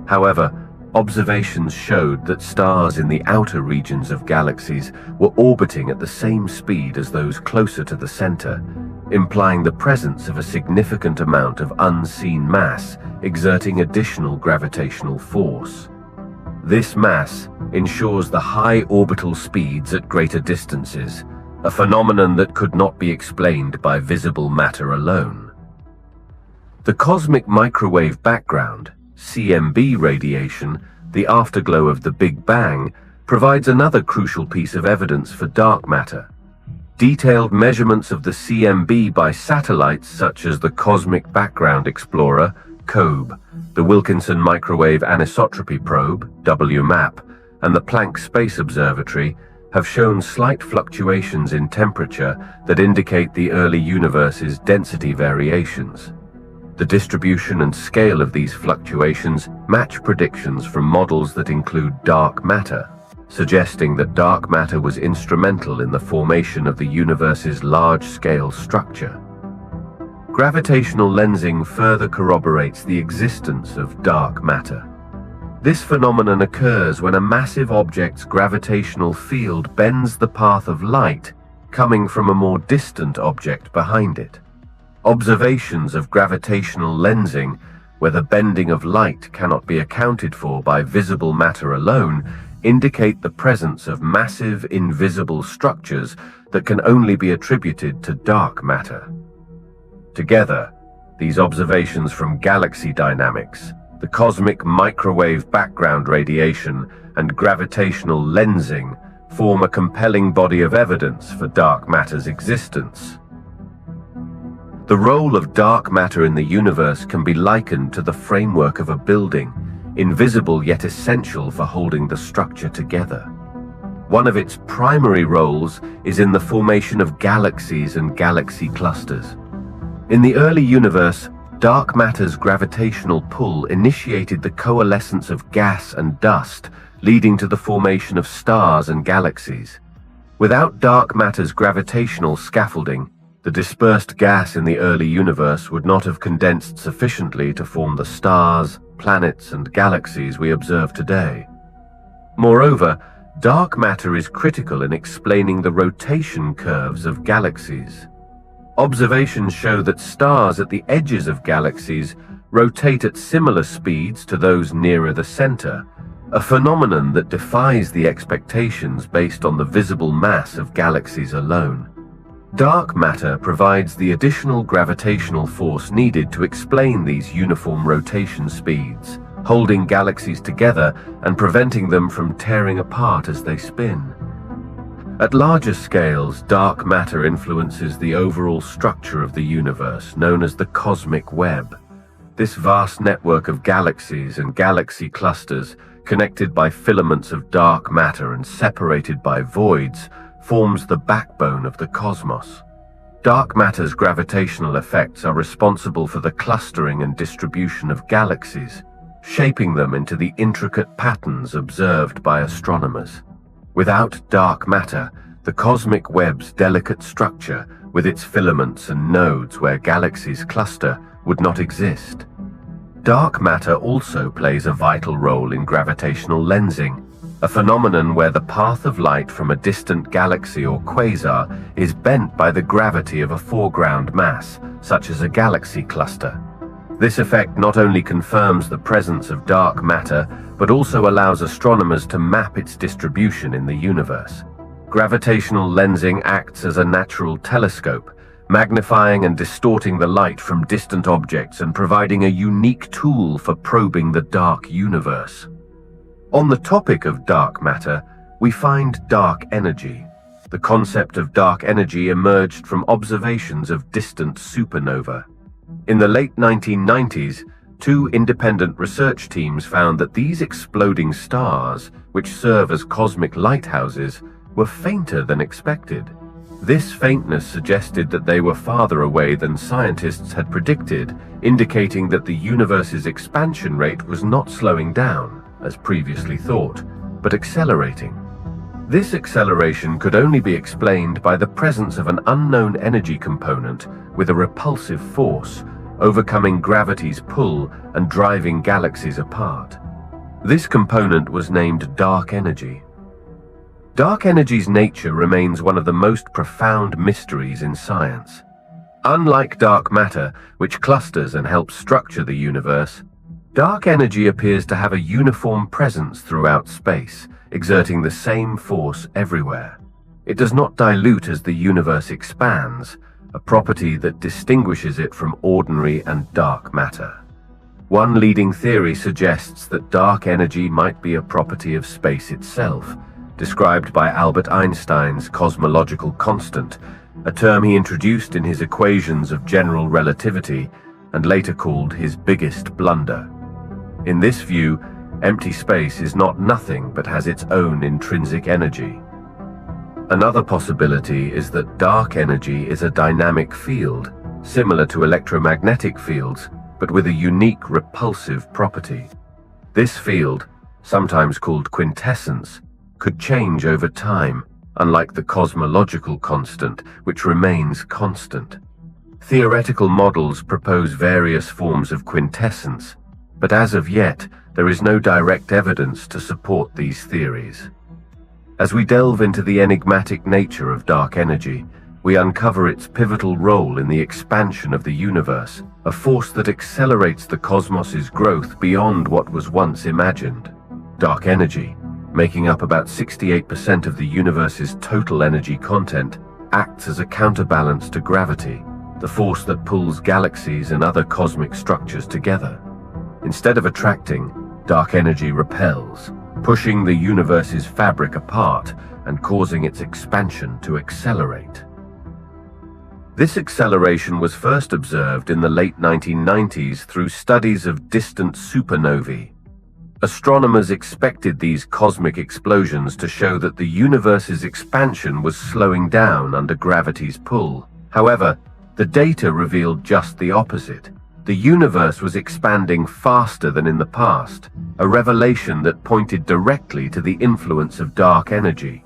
However, observations showed that stars in the outer regions of galaxies were orbiting at the same speed as those closer to the center, implying the presence of a significant amount of unseen mass exerting additional gravitational force. This mass ensures the high orbital speeds at greater distances, a phenomenon that could not be explained by visible matter alone. The cosmic microwave background, CMB radiation, the afterglow of the Big Bang, provides another crucial piece of evidence for dark matter. Detailed measurements of the CMB by satellites such as the Cosmic Background Explorer, COBE, the Wilkinson Microwave Anisotropy Probe, WMAP, and the Planck Space Observatory have shown slight fluctuations in temperature that indicate the early universe's density variations. The distribution and scale of these fluctuations match predictions from models that include dark matter, suggesting that dark matter was instrumental in the formation of the universe's large-scale structure. Gravitational lensing further corroborates the existence of dark matter. This phenomenon occurs when a massive object's gravitational field bends the path of light coming from a more distant object behind it. Observations of gravitational lensing, where the bending of light cannot be accounted for by visible matter alone, indicate the presence of massive invisible structures that can only be attributed to dark matter. Together, these observations from galaxy dynamics, the cosmic microwave background radiation, and gravitational lensing form a compelling body of evidence for dark matter's existence. The role of dark matter in the universe can be likened to the framework of a building, invisible yet essential for holding the structure together. One of its primary roles is in the formation of galaxies and galaxy clusters. In the early universe, dark matter's gravitational pull initiated the coalescence of gas and dust, leading to the formation of stars and galaxies. Without dark matter's gravitational scaffolding, the dispersed gas in the early universe would not have condensed sufficiently to form the stars, planets, and galaxies we observe today. Moreover, dark matter is critical in explaining the rotation curves of galaxies. Observations show that stars at the edges of galaxies rotate at similar speeds to those nearer the center, a phenomenon that defies the expectations based on the visible mass of galaxies alone. Dark matter provides the additional gravitational force needed to explain these uniform rotation speeds, holding galaxies together and preventing them from tearing apart as they spin. At larger scales, dark matter influences the overall structure of the universe, known as the cosmic web. This vast network of galaxies and galaxy clusters, connected by filaments of dark matter and separated by voids, forms the backbone of the cosmos. Dark matter's gravitational effects are responsible for the clustering and distribution of galaxies, shaping them into the intricate patterns observed by astronomers. Without dark matter, the cosmic web's delicate structure, with its filaments and nodes where galaxies cluster, would not exist. Dark matter also plays a vital role in gravitational lensing, a phenomenon where the path of light from a distant galaxy or quasar is bent by the gravity of a foreground mass, such as a galaxy cluster. This effect not only confirms the presence of dark matter, but also allows astronomers to map its distribution in the universe. Gravitational lensing acts as a natural telescope, magnifying and distorting the light from distant objects and providing a unique tool for probing the dark universe. On the topic of dark matter, we find dark energy. The concept of dark energy emerged from observations of distant supernovae. In the late 1990s, two independent research teams found that these exploding stars, which serve as cosmic lighthouses, were fainter than expected. This faintness suggested that they were farther away than scientists had predicted, indicating that the universe's expansion rate was not slowing down, as previously thought, but accelerating. This acceleration could only be explained by the presence of an unknown energy component with a repulsive force, overcoming gravity's pull and driving galaxies apart. This component was named dark energy. Dark energy's nature remains one of the most profound mysteries in science. Unlike dark matter, which clusters and helps structure the universe, dark energy appears to have a uniform presence throughout space, exerting the same force everywhere. It does not dilute as the universe expands, a property that distinguishes it from ordinary and dark matter. One leading theory suggests that dark energy might be a property of space itself, described by Albert Einstein's cosmological constant, a term he introduced in his equations of general relativity and later called his biggest blunder. In this view, empty space is not nothing but has its own intrinsic energy. Another possibility is that dark energy is a dynamic field, similar to electromagnetic fields, but with a unique repulsive property. This field, sometimes called quintessence, could change over time, unlike the cosmological constant, which remains constant. Theoretical models propose various forms of quintessence, but as of yet, there is no direct evidence to support these theories. As we delve into the enigmatic nature of dark energy, we uncover its pivotal role in the expansion of the universe, a force that accelerates the cosmos's growth beyond what was once imagined. Dark energy, making up about 68% of the universe's total energy content, acts as a counterbalance to gravity, the force that pulls galaxies and other cosmic structures together. Instead of attracting, dark energy repels, pushing the universe's fabric apart and causing its expansion to accelerate. This acceleration was first observed in the late 1990s through studies of distant supernovae. Astronomers expected these cosmic explosions to show that the universe's expansion was slowing down under gravity's pull. However, the data revealed just the opposite. The universe was expanding faster than in the past, a revelation that pointed directly to the influence of dark energy.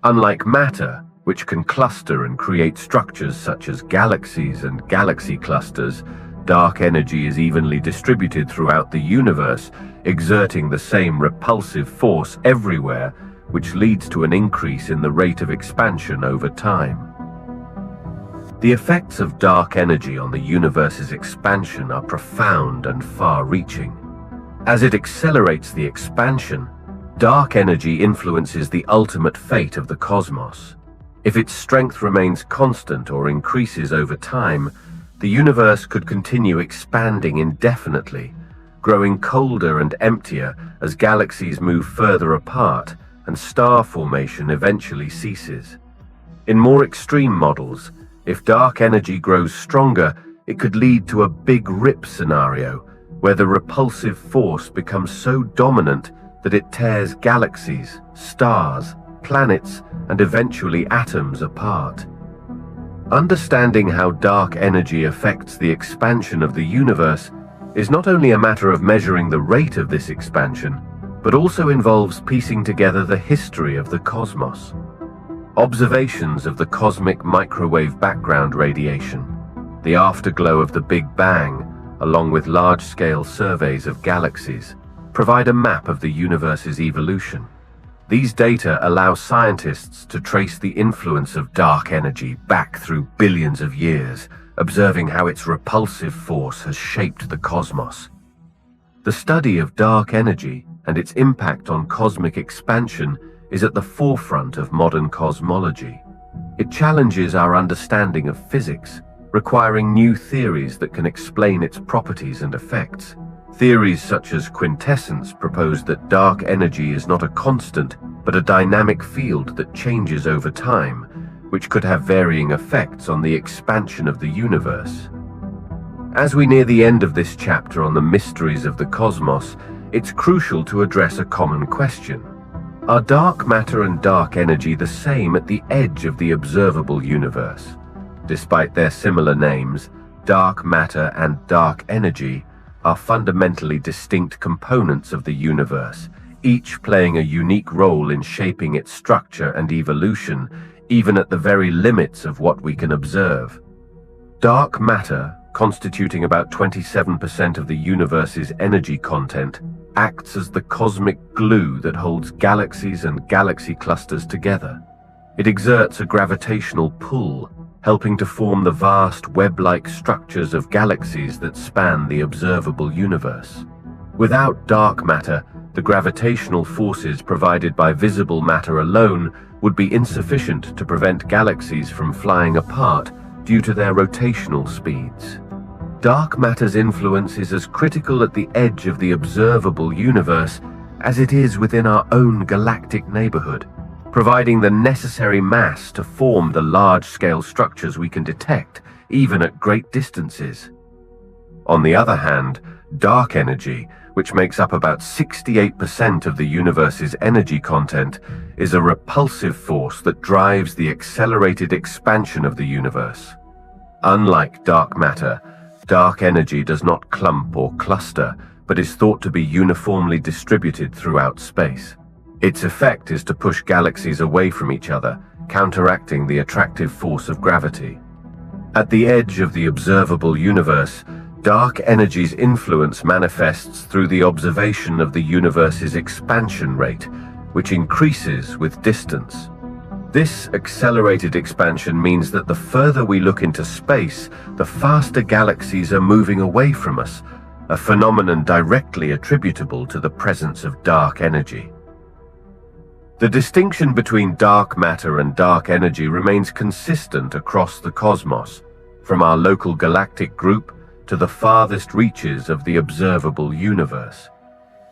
Unlike matter, which can cluster and create structures such as galaxies and galaxy clusters, dark energy is evenly distributed throughout the universe, exerting the same repulsive force everywhere, which leads to an increase in the rate of expansion over time. The effects of dark energy on the universe's expansion are profound and far-reaching. As it accelerates the expansion, dark energy influences the ultimate fate of the cosmos. If its strength remains constant or increases over time, the universe could continue expanding indefinitely, growing colder and emptier as galaxies move further apart and star formation eventually ceases. In more extreme models, if dark energy grows stronger, it could lead to a Big Rip scenario, where the repulsive force becomes so dominant that it tears galaxies, stars, planets, and eventually atoms apart. Understanding how dark energy affects the expansion of the universe is not only a matter of measuring the rate of this expansion, but also involves piecing together the history of the cosmos. Observations of the cosmic microwave background radiation, the afterglow of the Big Bang, along with large-scale surveys of galaxies, provide a map of the universe's evolution. These data allow scientists to trace the influence of dark energy back through billions of years, observing how its repulsive force has shaped the cosmos. The study of dark energy and its impact on cosmic expansion is at the forefront of modern cosmology. It challenges our understanding of physics, requiring new theories that can explain its properties and effects. Theories such as quintessence propose that dark energy is not a constant, but a dynamic field that changes over time, which could have varying effects on the expansion of the universe. As we near the end of this chapter on the mysteries of the cosmos, it's crucial to address a common question. Are dark matter and dark energy the same at the edge of the observable universe? Despite their similar names, dark matter and dark energy are fundamentally distinct components of the universe, each playing a unique role in shaping its structure and evolution, even at the very limits of what we can observe. Dark matter, constituting about 27% of the universe's energy content, acts as the cosmic glue that holds galaxies and galaxy clusters together. It exerts a gravitational pull, helping to form the vast web-like structures of galaxies that span the observable universe. Without dark matter, The gravitational forces provided by visible matter alone would be insufficient to prevent galaxies from flying apart due to their rotational speeds. Dark matter's influence is as critical at the edge of the observable universe as it is within our own galactic neighborhood, providing the necessary mass to form the large-scale structures we can detect, even at great distances. On the other hand, dark energy, which makes up about 68% of the universe's energy content, is a repulsive force that drives the accelerated expansion of the universe. Unlike dark matter, dark energy does not clump or cluster, but is thought to be uniformly distributed throughout space. Its effect is to push galaxies away from each other, counteracting the attractive force of gravity. At the edge of the observable universe, dark energy's influence manifests through the observation of the universe's expansion rate, which increases with distance. This accelerated expansion means that the further we look into space, the faster galaxies are moving away from us, a phenomenon directly attributable to the presence of dark energy. The distinction between dark matter and dark energy remains consistent across the cosmos, from our local galactic group to the farthest reaches of the observable universe.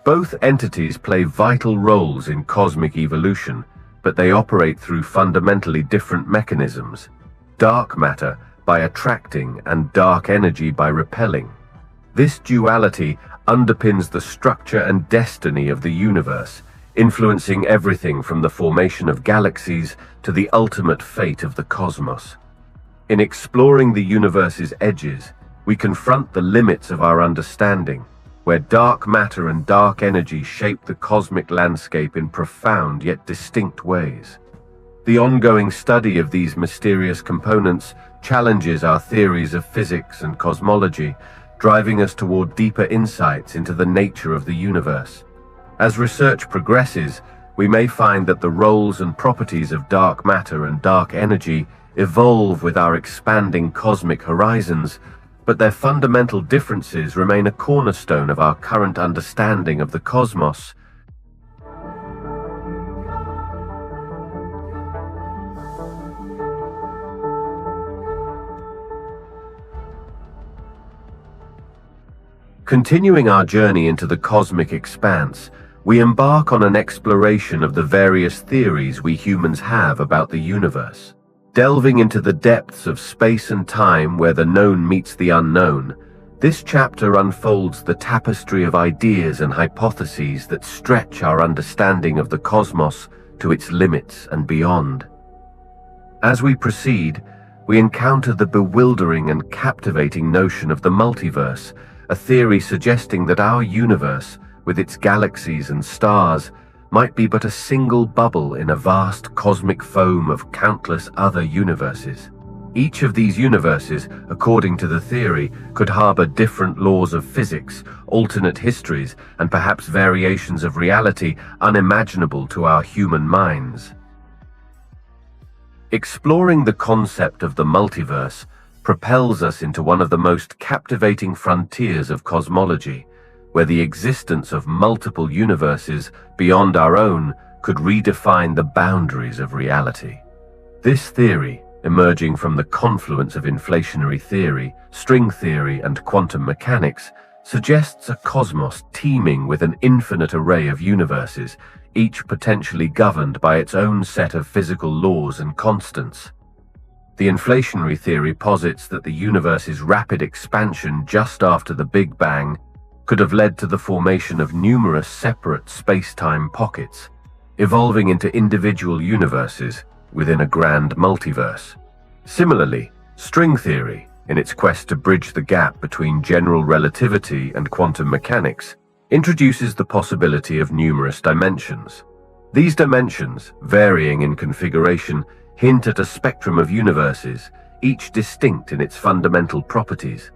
Both entities play vital roles in cosmic evolution, but they operate through fundamentally different mechanisms. Dark matter by attracting and dark energy by repelling. This duality underpins the structure and destiny of the universe, influencing everything from the formation of galaxies to the ultimate fate of the cosmos. In exploring the universe's edges, we confront the limits of our understanding, where dark matter and dark energy shape the cosmic landscape in profound yet distinct ways. The ongoing study of these mysterious components challenges our theories of physics and cosmology, driving us toward deeper insights into the nature of the universe. As research progresses, we may find that the roles and properties of dark matter and dark energy evolve with our expanding cosmic horizons, but their fundamental differences remain a cornerstone of our current understanding of the cosmos. Continuing our journey into the cosmic expanse, we embark on an exploration of the various theories we humans have about the universe. Delving into the depths of space and time where the known meets the unknown, this chapter unfolds the tapestry of ideas and hypotheses that stretch our understanding of the cosmos to its limits and beyond. As we proceed, we encounter the bewildering and captivating notion of the multiverse, a theory suggesting that our universe, with its galaxies and stars, might be but a single bubble in a vast cosmic foam of countless other universes. Each of these universes, according to the theory, could harbor different laws of physics, alternate histories, and perhaps variations of reality unimaginable to our human minds. Exploring the concept of the multiverse propels us into one of the most captivating frontiers of cosmology, where the existence of multiple universes beyond our own could redefine the boundaries of reality. This theory, emerging from the confluence of inflationary theory, string theory, and quantum mechanics, suggests a cosmos teeming with an infinite array of universes, each potentially governed by its own set of physical laws and constants. The inflationary theory posits that the universe's rapid expansion just after the Big Bang could have led to the formation of numerous separate space-time pockets, evolving into individual universes within a grand multiverse. Similarly, string theory, in its quest to bridge the gap between general relativity and quantum mechanics, introduces the possibility of numerous dimensions. These dimensions, varying in configuration, hint at a spectrum of universes, each distinct in its fundamental properties.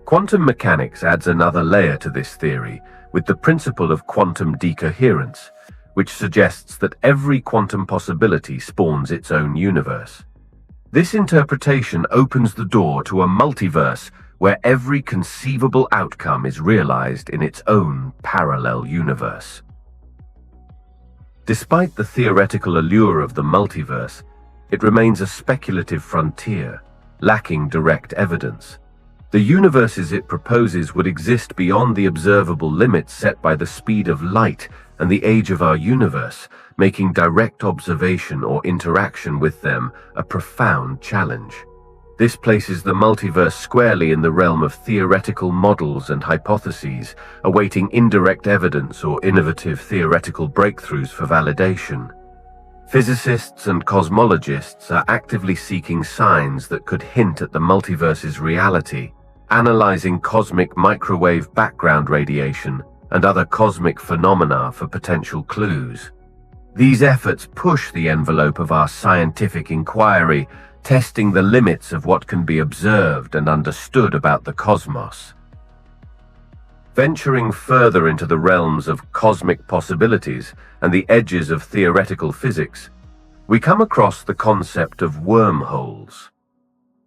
Quantum mechanics adds another layer to this theory with the principle of quantum decoherence, which suggests that every quantum possibility spawns its own universe. This interpretation opens the door to a multiverse where every conceivable outcome is realized in its own parallel universe. Despite the theoretical allure of the multiverse, it remains a speculative frontier, lacking direct evidence. The universes it proposes would exist beyond the observable limits set by the speed of light and the age of our universe, making direct observation or interaction with them a profound challenge. This places the multiverse squarely in the realm of theoretical models and hypotheses, awaiting indirect evidence or innovative theoretical breakthroughs for validation. Physicists and cosmologists are actively seeking signs that could hint at the multiverse's reality, analyzing cosmic microwave background radiation and other cosmic phenomena for potential clues. These efforts push the envelope of our scientific inquiry, testing the limits of what can be observed and understood about the cosmos. Venturing further into the realms of cosmic possibilities and the edges of theoretical physics, we come across the concept of wormholes.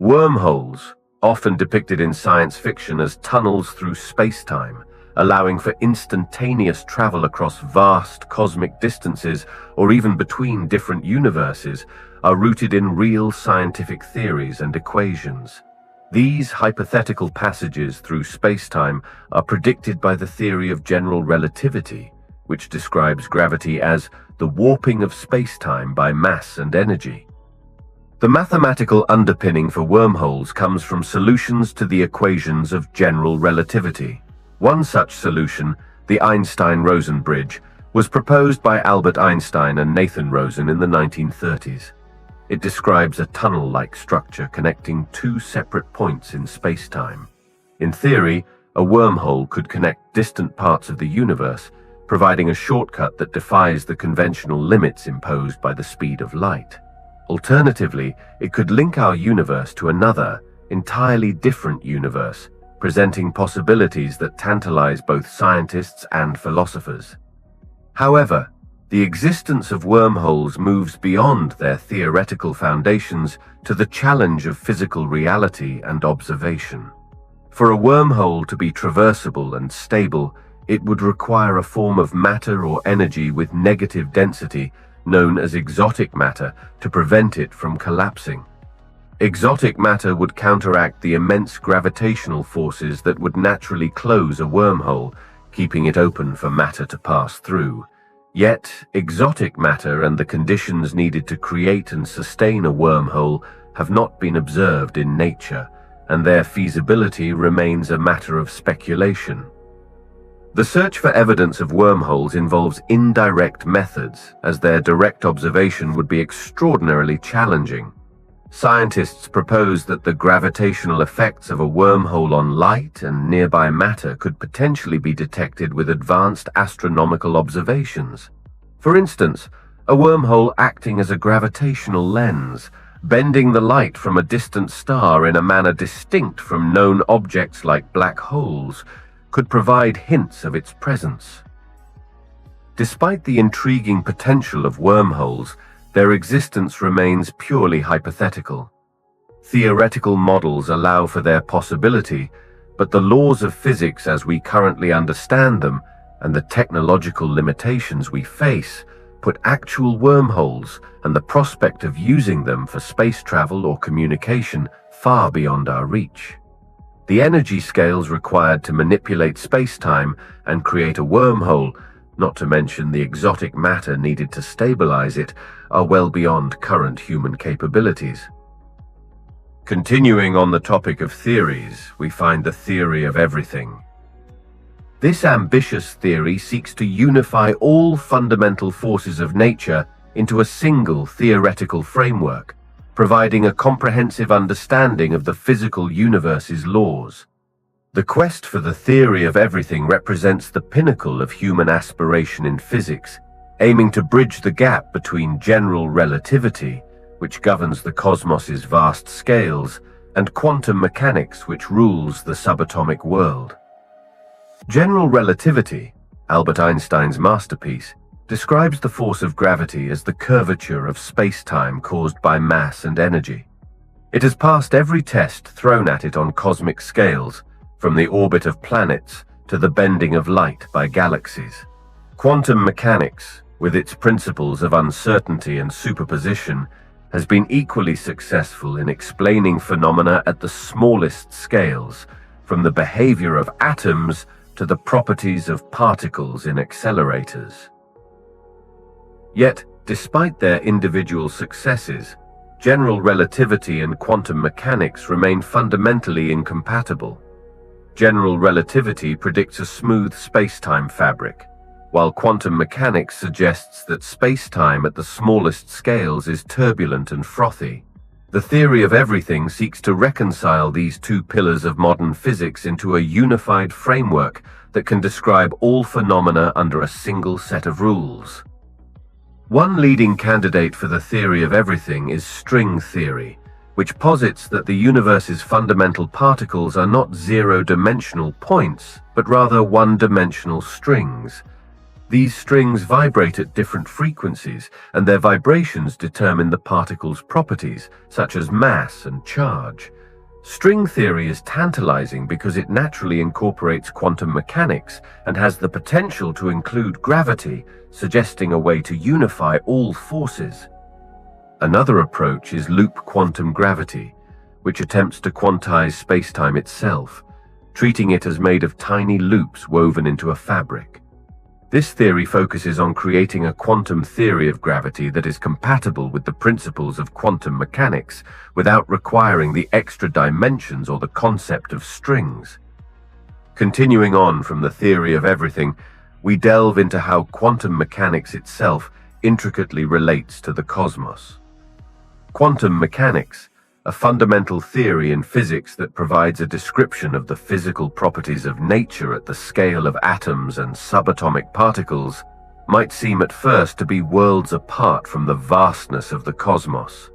Wormholes, often depicted in science fiction as tunnels through space-time, allowing for instantaneous travel across vast cosmic distances or even between different universes, are rooted in real scientific theories and equations. These hypothetical passages through space-time are predicted by the theory of general relativity, which describes gravity as the warping of space-time by mass and energy. The mathematical underpinning for wormholes comes from solutions to the equations of general relativity. One such solution, the Einstein-Rosen bridge, was proposed by Albert Einstein and Nathan Rosen in the 1930s. It describes a tunnel-like structure connecting two separate points in space-time. In theory, a wormhole could connect distant parts of the universe, providing a shortcut that defies the conventional limits imposed by the speed of light. Alternatively, it could link our universe to another, entirely different universe, presenting possibilities that tantalize both scientists and philosophers. However, the existence of wormholes moves beyond their theoretical foundations to the challenge of physical reality and observation. For a wormhole to be traversable and stable, it would require a form of matter or energy with negative density, known as exotic matter, to prevent it from collapsing. Exotic matter would counteract the immense gravitational forces that would naturally close a wormhole, keeping it open for matter to pass through. Yet, exotic matter and the conditions needed to create and sustain a wormhole have not been observed in nature, and their feasibility remains a matter of speculation. The search for evidence of wormholes involves indirect methods, as their direct observation would be extraordinarily challenging. Scientists propose that the gravitational effects of a wormhole on light and nearby matter could potentially be detected with advanced astronomical observations. For instance, a wormhole acting as a gravitational lens, bending the light from a distant star in a manner distinct from known objects like black holes, could provide hints of its presence. Despite the intriguing potential of wormholes, their existence remains purely hypothetical. Theoretical models allow for their possibility, but the laws of physics as we currently understand them and the technological limitations we face put actual wormholes and the prospect of using them for space travel or communication far beyond our reach. The energy scales required to manipulate space-time and create a wormhole, not to mention the exotic matter needed to stabilize it, are well beyond current human capabilities. Continuing on the topic of theories, we find the theory of everything. This ambitious theory seeks to unify all fundamental forces of nature into a single theoretical framework, providing a comprehensive understanding of the physical universe's laws. The quest for the theory of everything represents the pinnacle of human aspiration in physics, aiming to bridge the gap between general relativity, which governs the cosmos's vast scales, and quantum mechanics, which rules the subatomic world. General relativity, Albert Einstein's masterpiece, describes the force of gravity as the curvature of space-time caused by mass and energy. It has passed every test thrown at it on cosmic scales, from the orbit of planets to the bending of light by galaxies. Quantum mechanics, with its principles of uncertainty and superposition, has been equally successful in explaining phenomena at the smallest scales, from the behavior of atoms to the properties of particles in accelerators. Yet, despite their individual successes, general relativity and quantum mechanics remain fundamentally incompatible. General relativity predicts a smooth space-time fabric, while quantum mechanics suggests that space-time at the smallest scales is turbulent and frothy. The theory of everything seeks to reconcile these two pillars of modern physics into a unified framework that can describe all phenomena under a single set of rules. One leading candidate for the theory of everything is string theory, which posits that the universe's fundamental particles are not zero-dimensional points, but rather one-dimensional strings. These strings vibrate at different frequencies, and their vibrations determine the particles' properties, such as mass and charge. String theory is tantalizing because it naturally incorporates quantum mechanics and has the potential to include gravity, suggesting a way to unify all forces. Another approach is loop quantum gravity, which attempts to quantize space-time itself, treating it as made of tiny loops woven into a fabric. This theory focuses on creating a quantum theory of gravity that is compatible with the principles of quantum mechanics without requiring the extra dimensions or the concept of strings. Continuing on from the theory of everything, we delve into how quantum mechanics itself intricately relates to the cosmos. Quantum mechanics, a fundamental theory in physics that provides a description of the physical properties of nature at the scale of atoms and subatomic particles, might seem at first to be worlds apart from the vastness of the cosmos.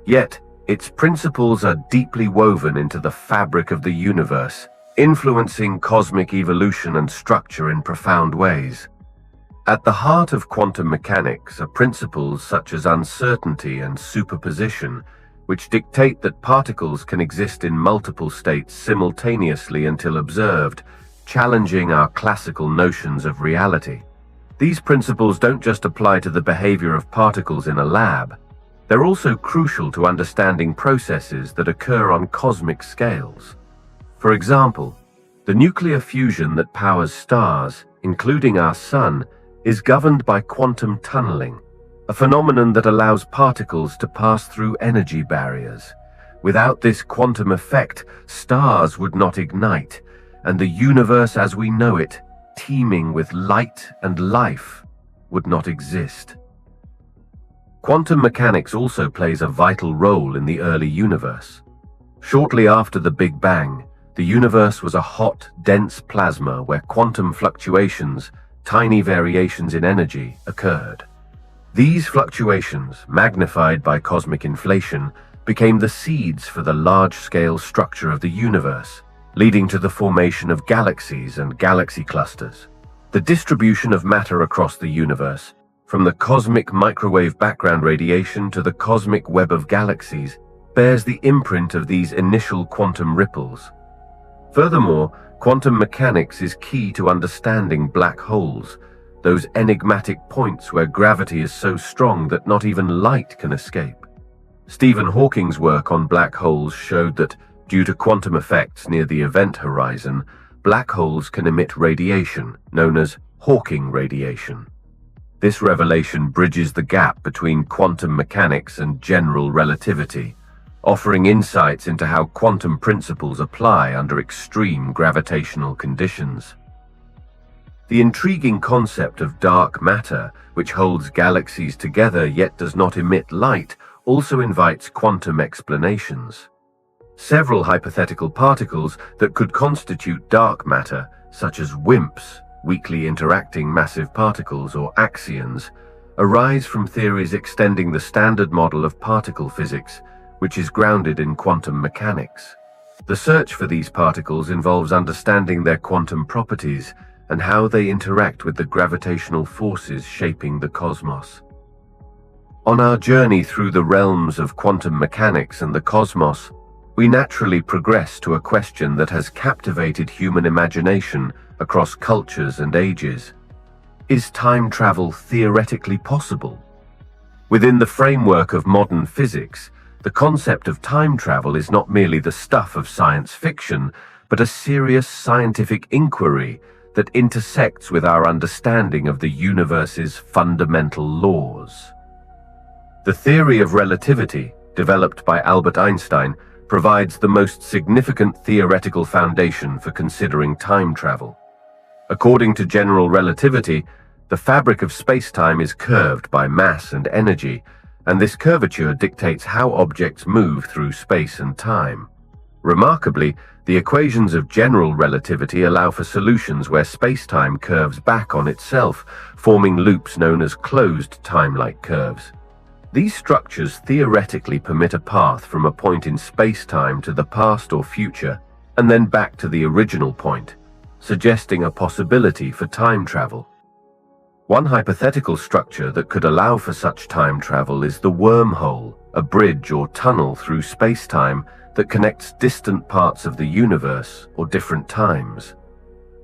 Yet, its principles are deeply woven into the fabric of the universe, influencing cosmic evolution and structure in profound ways. At the heart of quantum mechanics are principles such as uncertainty and superposition, which dictate that particles can exist in multiple states simultaneously until observed, challenging our classical notions of reality. These principles don't just apply to the behavior of particles in a lab. They're also crucial to understanding processes that occur on cosmic scales. For example, the nuclear fusion that powers stars, including our Sun, is governed by quantum tunneling, a phenomenon that allows particles to pass through energy barriers. Without this quantum effect, stars would not ignite, and the universe as we know it, teeming with light and life, would not exist. Quantum mechanics also plays a vital role in the early universe. Shortly after the Big Bang, the universe was a hot, dense plasma where quantum fluctuations, tiny variations in energy, occurred. These fluctuations, magnified by cosmic inflation, became the seeds for the large-scale structure of the universe, leading to the formation of galaxies and galaxy clusters. The distribution of matter across the universe, from the cosmic microwave background radiation to the cosmic web of galaxies, bears the imprint of these initial quantum ripples. Furthermore, quantum mechanics is key to understanding black holes, those enigmatic points where gravity is so strong that not even light can escape. Stephen Hawking's work on black holes showed that, due to quantum effects near the event horizon, black holes can emit radiation, known as Hawking radiation. This revelation bridges the gap between quantum mechanics and general relativity, offering insights into how quantum principles apply under extreme gravitational conditions. The intriguing concept of dark matter, which holds galaxies together yet does not emit light, also invites quantum explanations. Several hypothetical particles that could constitute dark matter, such as WIMPs, weakly interacting massive particles, or axions, arise from theories extending the standard model of particle physics, which is grounded in quantum mechanics. The search for these particles involves understanding their quantum properties and how they interact with the gravitational forces shaping the cosmos. On our journey through the realms of quantum mechanics and the cosmos, we naturally progress to a question that has captivated human imagination across cultures and ages. Is time travel theoretically possible? Within the framework of modern physics, the concept of time travel is not merely the stuff of science fiction, but a serious scientific inquiry that intersects with our understanding of the universe's fundamental laws. The theory of relativity, developed by Albert Einstein, provides the most significant theoretical foundation for considering time travel. According to general relativity, the fabric of space-time is curved by mass and energy, and this curvature dictates how objects move through space and time. Remarkably, the equations of general relativity allow for solutions where space-time curves back on itself, forming loops known as closed time-like curves. These structures theoretically permit a path from a point in space-time to the past or future, and then back to the original point, suggesting a possibility for time travel. One hypothetical structure that could allow for such time travel is the wormhole, a bridge or tunnel through space-time that connects distant parts of the universe or different times.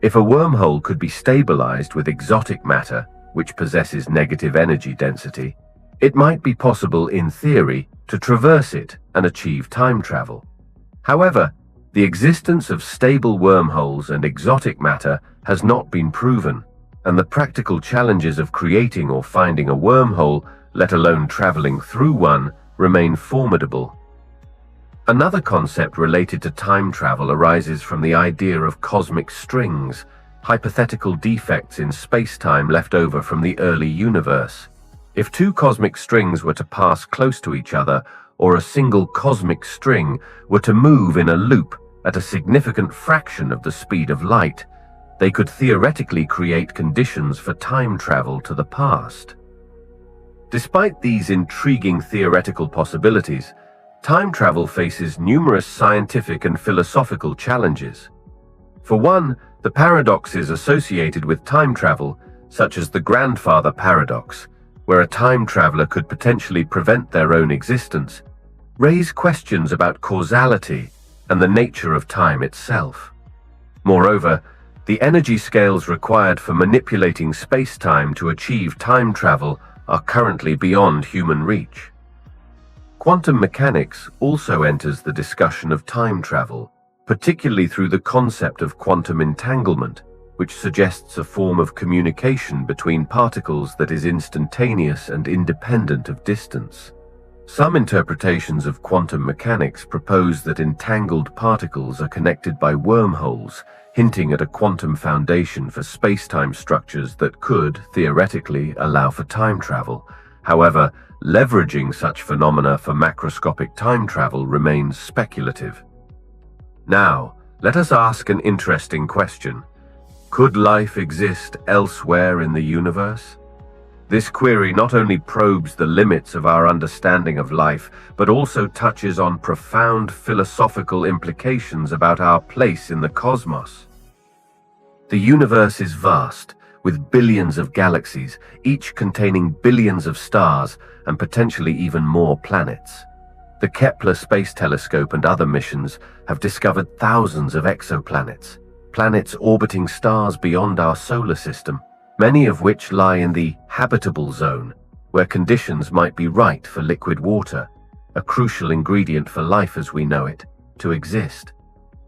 If a wormhole could be stabilized with exotic matter, which possesses negative energy density, it might be possible, in theory, to traverse it and achieve time travel. However, the existence of stable wormholes and exotic matter has not been proven, and the practical challenges of creating or finding a wormhole, let alone traveling through one, remain formidable. Another concept related to time travel arises from the idea of cosmic strings, hypothetical defects in space-time left over from the early universe. If two cosmic strings were to pass close to each other, or a single cosmic string were to move in a loop at a significant fraction of the speed of light, they could theoretically create conditions for time travel to the past. Despite these intriguing theoretical possibilities, time travel faces numerous scientific and philosophical challenges. For one, the paradoxes associated with time travel, such as the grandfather paradox, where a time traveler could potentially prevent their own existence, raise questions about causality and the nature of time itself. Moreover, the energy scales required for manipulating space-time to achieve time travel are currently beyond human reach. Quantum mechanics also enters the discussion of time travel, particularly through the concept of quantum entanglement, which suggests a form of communication between particles that is instantaneous and independent of distance. Some interpretations of quantum mechanics propose that entangled particles are connected by wormholes, hinting at a quantum foundation for space-time structures that could, theoretically, allow for time travel. However, leveraging such phenomena for macroscopic time travel remains speculative. Now, let us ask an interesting question. Could life exist elsewhere in the universe? This query not only probes the limits of our understanding of life, but also touches on profound philosophical implications about our place in the cosmos. The universe is vast, with billions of galaxies, each containing billions of stars and potentially even more planets. The Kepler Space Telescope and other missions have discovered thousands of exoplanets, planets orbiting stars beyond our solar system, many of which lie in the habitable zone, where conditions might be right for liquid water, a crucial ingredient for life as we know it, to exist.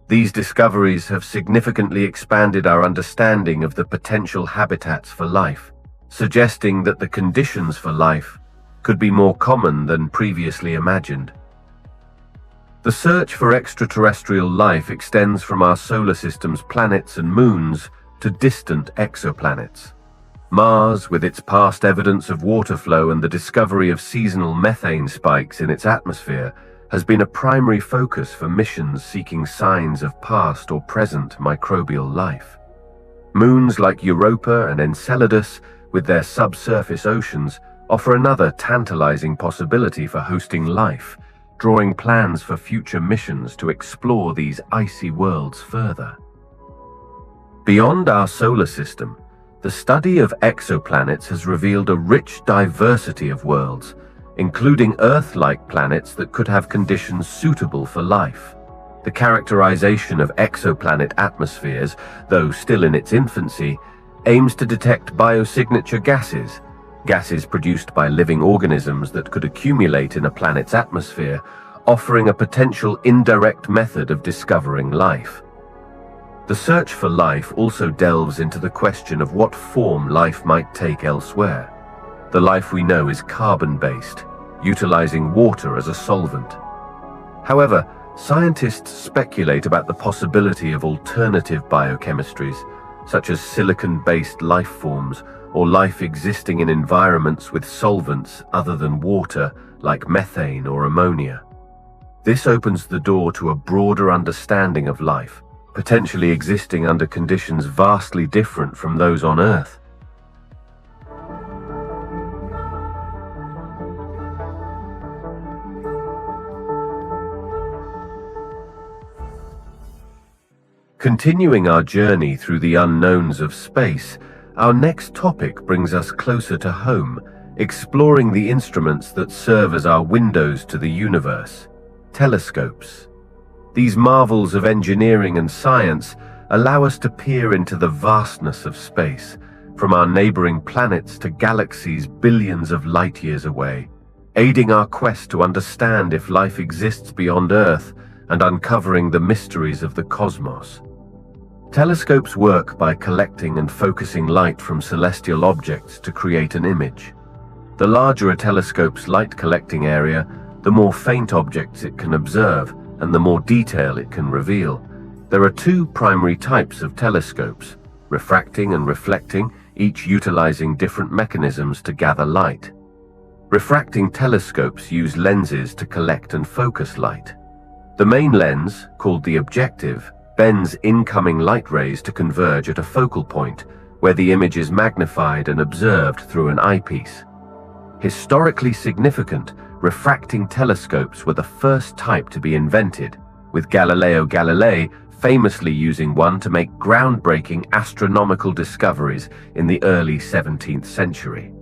These discoveries have significantly expanded our understanding of the potential habitats for life, suggesting that the conditions for life could be more common than previously imagined. The search for extraterrestrial life extends from our solar system's planets and moons to distant exoplanets. Mars, with its past evidence of water flow and the discovery of seasonal methane spikes in its atmosphere, has been a primary focus for missions seeking signs of past or present microbial life. Moons like Europa and Enceladus, with their subsurface oceans, offer another tantalizing possibility for hosting life, drawing plans for future missions to explore these icy worlds further. Beyond our solar system, the study of exoplanets has revealed a rich diversity of worlds, including Earth-like planets that could have conditions suitable for life. The characterization of exoplanet atmospheres, though still in its infancy, aims to detect biosignature gases, gases produced by living organisms that could accumulate in a planet's atmosphere, offering a potential indirect method of discovering life. The search for life also delves into the question of what form life might take elsewhere. The life we know is carbon-based, utilizing water as a solvent. However, scientists speculate about the possibility of alternative biochemistries, such as silicon-based life forms or life existing in environments with solvents other than water, like methane or ammonia. This opens the door to a broader understanding of life, potentially existing under conditions vastly different from those on Earth. Continuing our journey through the unknowns of space, our next topic brings us closer to home, exploring the instruments that serve as our windows to the universe: telescopes. These marvels of engineering and science allow us to peer into the vastness of space, from our neighboring planets to galaxies billions of light years away, aiding our quest to understand if life exists beyond Earth and uncovering the mysteries of the cosmos. Telescopes work by collecting and focusing light from celestial objects to create an image. The larger a telescope's light collecting area, the more faint objects it can observe and the more detail it can reveal. There are two primary types of telescopes: refracting and reflecting, each utilizing different mechanisms to gather light. Refracting telescopes use lenses to collect and focus light. The main lens, called the objective, bends incoming light rays to converge at a focal point, where the image is magnified and observed through an eyepiece. Historically significant, refracting telescopes were the first type to be invented, with Galileo Galilei famously using one to make groundbreaking astronomical discoveries in the early 17th century.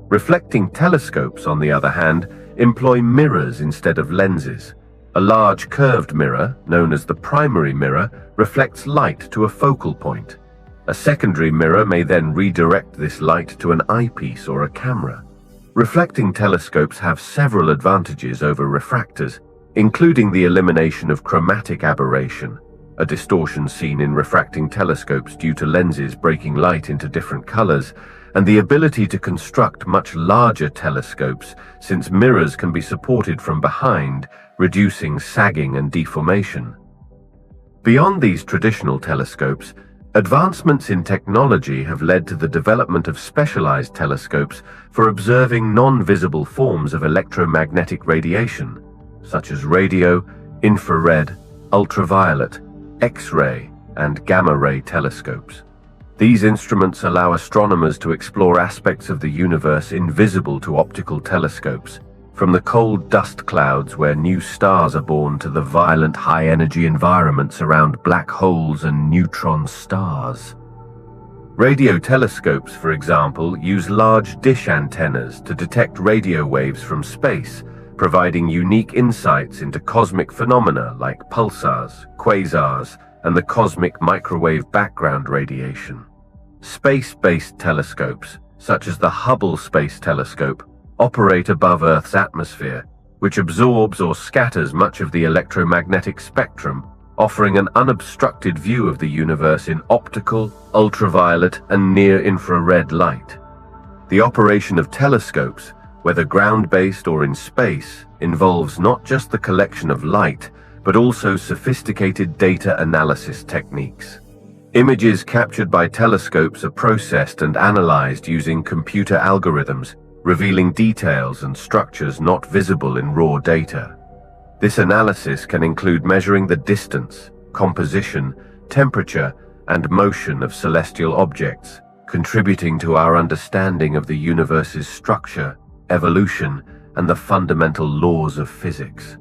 Reflecting telescopes, on the other hand, employ mirrors instead of lenses. A large curved mirror, known as the primary mirror, reflects light to a focal point. A secondary mirror may then redirect this light to an eyepiece or a camera. Reflecting telescopes have several advantages over refractors, including the elimination of chromatic aberration, a distortion seen in refracting telescopes due to lenses breaking light into different colors, and the ability to construct much larger telescopes, since mirrors can be supported from behind, reducing sagging and deformation. Beyond these traditional telescopes, advancements in technology have led to the development of specialized telescopes for observing non-visible forms of electromagnetic radiation, such as radio, infrared, ultraviolet, X-ray, and gamma-ray telescopes. These instruments allow astronomers to explore aspects of the universe invisible to optical telescopes, from the cold dust clouds where new stars are born to the violent high-energy environments around black holes and neutron stars. Radio telescopes, for example, use large dish antennas to detect radio waves from space, providing unique insights into cosmic phenomena like pulsars, quasars, and the cosmic microwave background radiation. Space-based telescopes, such as the Hubble Space Telescope, operate above Earth's atmosphere, which absorbs or scatters much of the electromagnetic spectrum, offering an unobstructed view of the universe in optical, ultraviolet, and near-infrared light. The operation of telescopes, whether ground-based or in space, involves not just the collection of light, but also sophisticated data analysis techniques. Images captured by telescopes are processed and analyzed using computer algorithms, revealing details and structures not visible in raw data. This analysis can include measuring the distance, composition, temperature, and motion of celestial objects, contributing to our understanding of the universe's structure, evolution, and the fundamental laws of physics.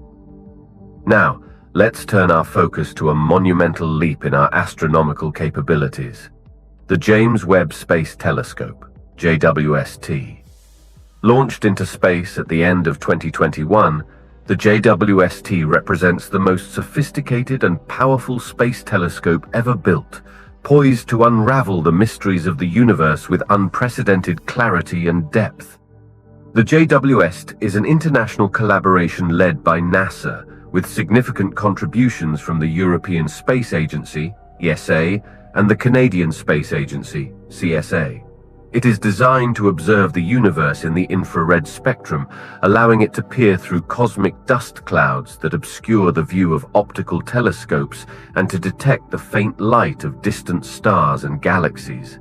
Now, let's turn our focus to a monumental leap in our astronomical capabilities: the James Webb Space Telescope, JWST. Launched into space at the end of 2021, the JWST represents the most sophisticated and powerful space telescope ever built, poised to unravel the mysteries of the universe with unprecedented clarity and depth. The JWST is an international collaboration led by NASA, with significant contributions from the European Space Agency, ESA, and the Canadian Space Agency, CSA. It is designed to observe the universe in the infrared spectrum, allowing it to peer through cosmic dust clouds that obscure the view of optical telescopes and to detect the faint light of distant stars and galaxies.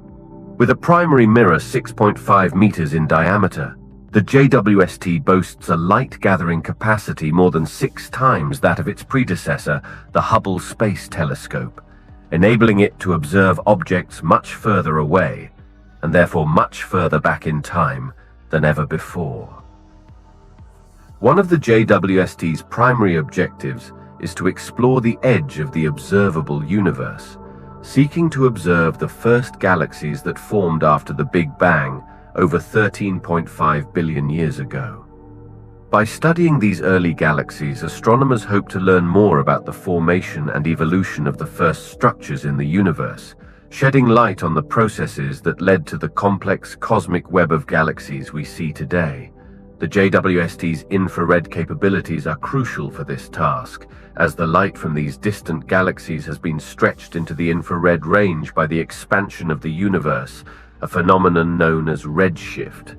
With a primary mirror 6.5 meters in diameter, the JWST boasts a light-gathering capacity more than 6 times that of its predecessor, the Hubble Space Telescope, enabling it to observe objects much further away, and therefore much further back in time than ever before. One of the JWST's primary objectives is to explore the edge of the observable universe, seeking to observe the first galaxies that formed after the Big Bang over 13.5 billion years ago. By studying these early galaxies, astronomers hope to learn more about the formation and evolution of the first structures in the universe, shedding light on the processes that led to the complex cosmic web of galaxies we see today. The JWST's infrared capabilities are crucial for this task, as the light from these distant galaxies has been stretched into the infrared range by the expansion of the universe, a phenomenon known as redshift.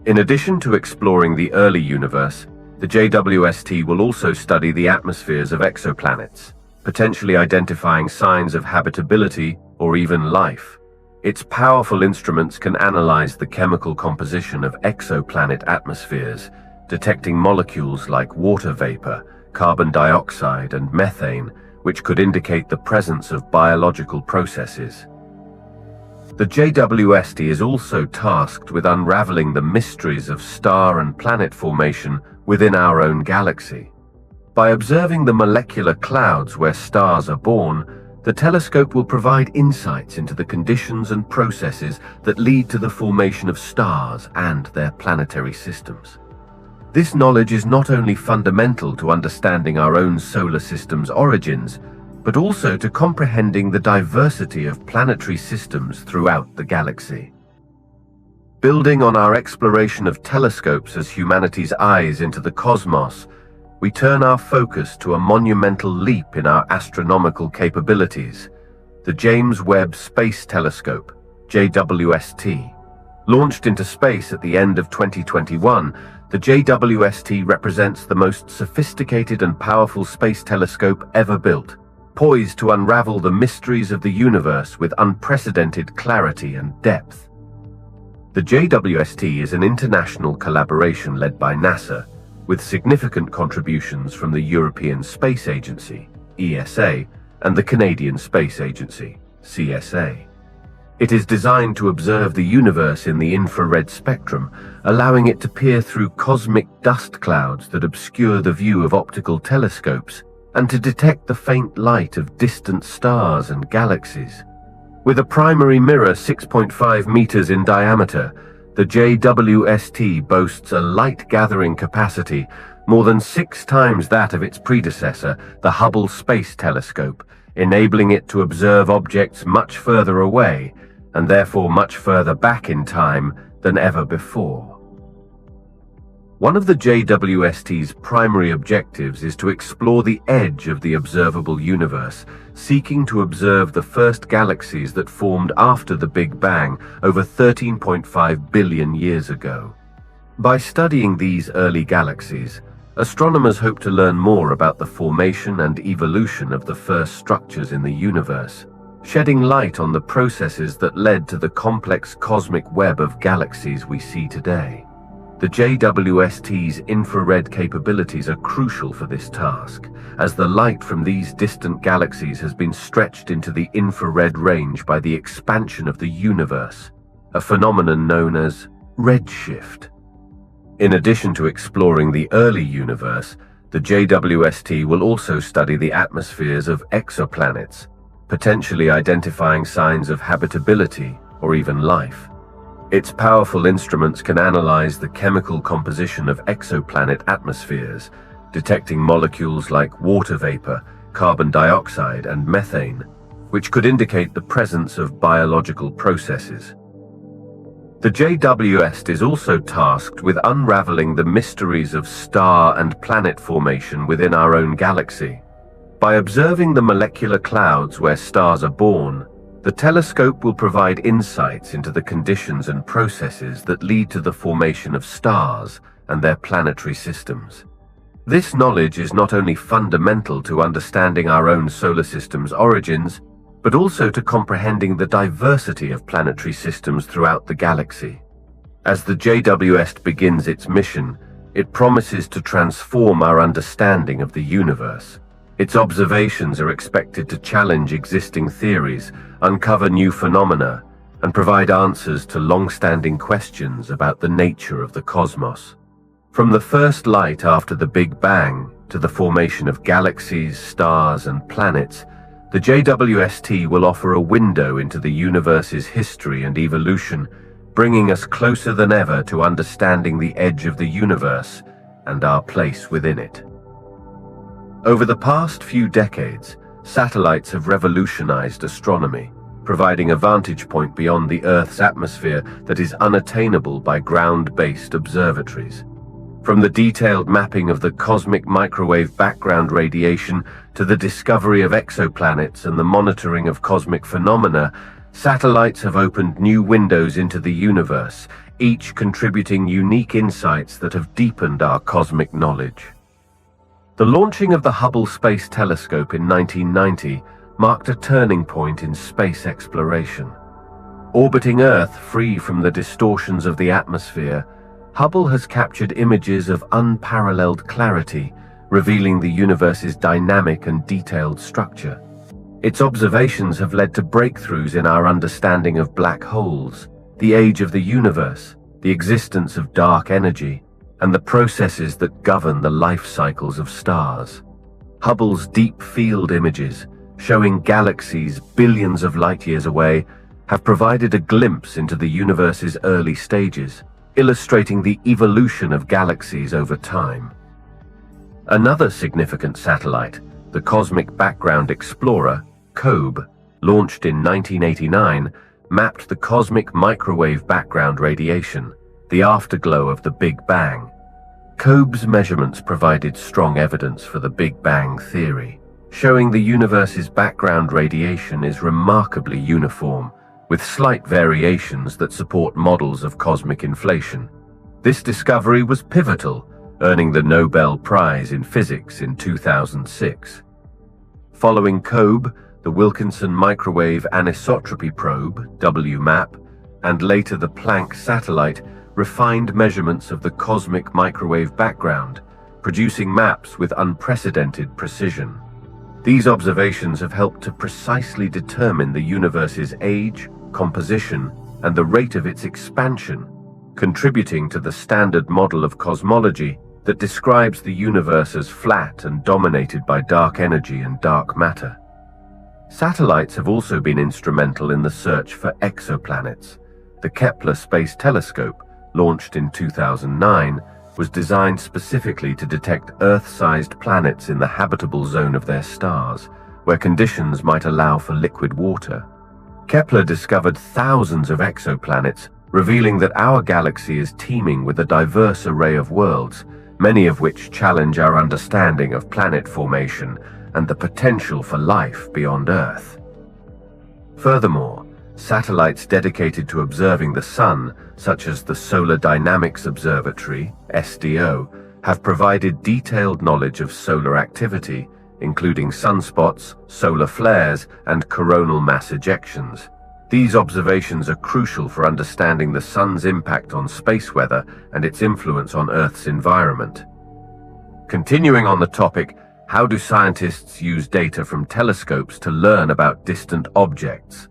In addition to exploring the early universe, the JWST will also study the atmospheres of exoplanets, potentially identifying signs of habitability or even life. Its powerful instruments can analyze the chemical composition of exoplanet atmospheres, detecting molecules like water vapor, carbon dioxide, and methane, which could indicate the presence of biological processes. The JWST is also tasked with unraveling the mysteries of star and planet formation within our own galaxy. By observing the molecular clouds where stars are born, the telescope will provide insights into the conditions and processes that lead to the formation of stars and their planetary systems. This knowledge is not only fundamental to understanding our own solar system's origins, but also to comprehending the diversity of planetary systems throughout the galaxy. Building on our exploration of telescopes as humanity's eyes into the cosmos, we turn our focus to a monumental leap in our astronomical capabilities, the James Webb Space Telescope, JWST. Launched into space at the end of 2021, the JWST represents the most sophisticated and powerful space telescope ever built, poised to unravel the mysteries of the universe with unprecedented clarity and depth. The JWST is an international collaboration led by NASA, with significant contributions from the European Space Agency, ESA, and the Canadian Space Agency, CSA. It is designed to observe the universe in the infrared spectrum, allowing it to peer through cosmic dust clouds that obscure the view of optical telescopes, and to detect the faint light of distant stars and galaxies. With a primary mirror 6.5 meters in diameter, the JWST boasts a light-gathering capacity more than 6 times that of its predecessor, the Hubble Space Telescope, enabling it to observe objects much further away, and therefore much further back in time than ever before. One of the JWST's primary objectives is to explore the edge of the observable universe, seeking to observe the first galaxies that formed after the Big Bang over 13.5 billion years ago. By studying these early galaxies, astronomers hope to learn more about the formation and evolution of the first structures in the universe, shedding light on the processes that led to the complex cosmic web of galaxies we see today. The JWST's infrared capabilities are crucial for this task, as the light from these distant galaxies has been stretched into the infrared range by the expansion of the universe, a phenomenon known as redshift. In addition to exploring the early universe, the JWST will also study the atmospheres of exoplanets, potentially identifying signs of habitability or even life. Its powerful instruments can analyze the chemical composition of exoplanet atmospheres, detecting molecules like water vapor, carbon dioxide, and methane, which could indicate the presence of biological processes. The JWST is also tasked with unraveling the mysteries of star and planet formation within our own galaxy. By observing the molecular clouds where stars are born, the telescope will provide insights into the conditions and processes that lead to the formation of stars and their planetary systems. This knowledge is not only fundamental to understanding our own solar system's origins, but also to comprehending the diversity of planetary systems throughout the galaxy. As the JWST begins its mission, it promises to transform our understanding of the universe. Its observations are expected to challenge existing theories, uncover new phenomena, and provide answers to long-standing questions about the nature of the cosmos. From the first light after the Big Bang to the formation of galaxies, stars, and planets, the JWST will offer a window into the universe's history and evolution, bringing us closer than ever to understanding the edge of the universe and our place within it. Over the past few decades, satellites have revolutionized astronomy, providing a vantage point beyond the Earth's atmosphere that is unattainable by ground-based observatories. From the detailed mapping of the cosmic microwave background radiation to the discovery of exoplanets and the monitoring of cosmic phenomena, satellites have opened new windows into the universe, each contributing unique insights that have deepened our cosmic knowledge. The launching of the Hubble Space Telescope in 1990 marked a turning point in space exploration. Orbiting Earth free from the distortions of the atmosphere, Hubble has captured images of unparalleled clarity, revealing the universe's dynamic and detailed structure. Its observations have led to breakthroughs in our understanding of black holes, the age of the universe, the existence of dark energy, and the processes that govern the life cycles of stars. Hubble's deep field images, showing galaxies billions of light-years away, have provided a glimpse into the universe's early stages, illustrating the evolution of galaxies over time. Another significant satellite, the Cosmic Background Explorer, COBE, launched in 1989, mapped the cosmic microwave background radiation, the afterglow of the Big Bang. COBE's measurements provided strong evidence for the Big Bang theory, showing the universe's background radiation is remarkably uniform, with slight variations that support models of cosmic inflation. This discovery was pivotal, earning the Nobel Prize in Physics in 2006. Following COBE, the Wilkinson Microwave Anisotropy Probe, WMAP, and later the Planck satellite refined measurements of the cosmic microwave background, producing maps with unprecedented precision. These observations have helped to precisely determine the universe's age, composition, and the rate of its expansion, contributing to the standard model of cosmology that describes the universe as flat and dominated by dark energy and dark matter. Satellites have also been instrumental in the search for exoplanets. The Kepler Space Telescope, launched in 2009, was designed specifically to detect Earth-sized planets in the habitable zone of their stars, where conditions might allow for liquid water. Kepler discovered thousands of exoplanets, revealing that our galaxy is teeming with a diverse array of worlds, many of which challenge our understanding of planet formation and the potential for life beyond Earth. Furthermore, satellites dedicated to observing the Sun, such as the Solar Dynamics Observatory, SDO, have provided detailed knowledge of solar activity, including sunspots, solar flares, and coronal mass ejections. These observations are crucial for understanding the Sun's impact on space weather and its influence on Earth's environment. Continuing on the topic, how do scientists use data from telescopes to learn about distant objects?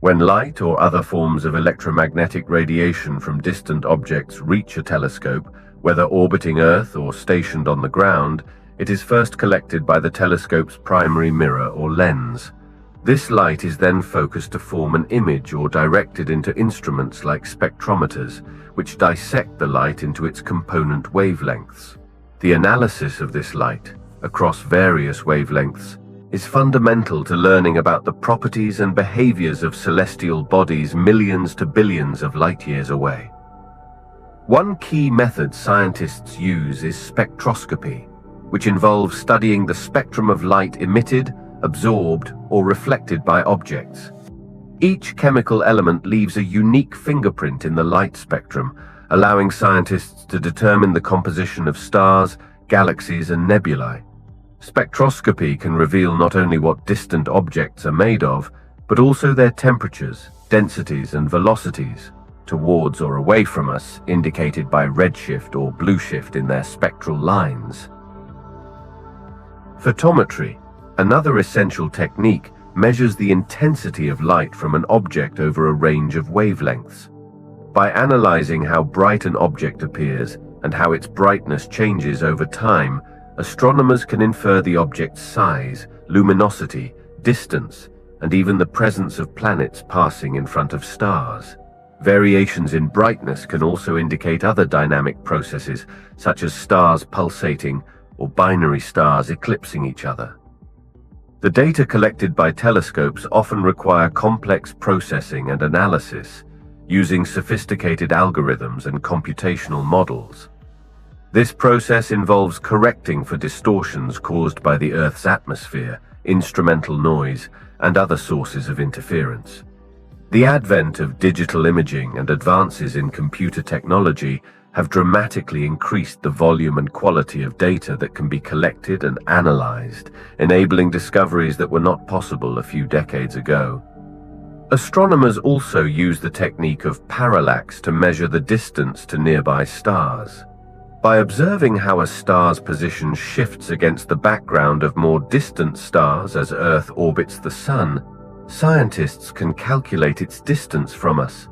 When light or other forms of electromagnetic radiation from distant objects reach a telescope, whether orbiting Earth or stationed on the ground, it is first collected by the telescope's primary mirror or lens. This light is then focused to form an image or directed into instruments like spectrometers, which dissect the light into its component wavelengths. The analysis of this light, across various wavelengths, is fundamental to learning about the properties and behaviors of celestial bodies millions to billions of light years away. One key method scientists use is spectroscopy, which involves studying the spectrum of light emitted, absorbed, or reflected by objects. Each chemical element leaves a unique fingerprint in the light spectrum, allowing scientists to determine the composition of stars, galaxies, and nebulae. Spectroscopy can reveal not only what distant objects are made of, but also their temperatures, densities, and velocities, towards or away from us, indicated by redshift or blueshift in their spectral lines. Photometry, another essential technique, measures the intensity of light from an object over a range of wavelengths. By analyzing how bright an object appears and how its brightness changes over time, astronomers can infer the object's size, luminosity, distance, and even the presence of planets passing in front of stars. Variations in brightness can also indicate other dynamic processes, such as stars pulsating or binary stars eclipsing each other. The data collected by telescopes often require complex processing and analysis, using sophisticated algorithms and computational models. This process involves correcting for distortions caused by the Earth's atmosphere, instrumental noise, and other sources of interference. The advent of digital imaging and advances in computer technology have dramatically increased the volume and quality of data that can be collected and analyzed, enabling discoveries that were not possible a few decades ago. Astronomers also use the technique of parallax to measure the distance to nearby stars. By observing how a star's position shifts against the background of more distant stars as Earth orbits the Sun, scientists can calculate its distance from us.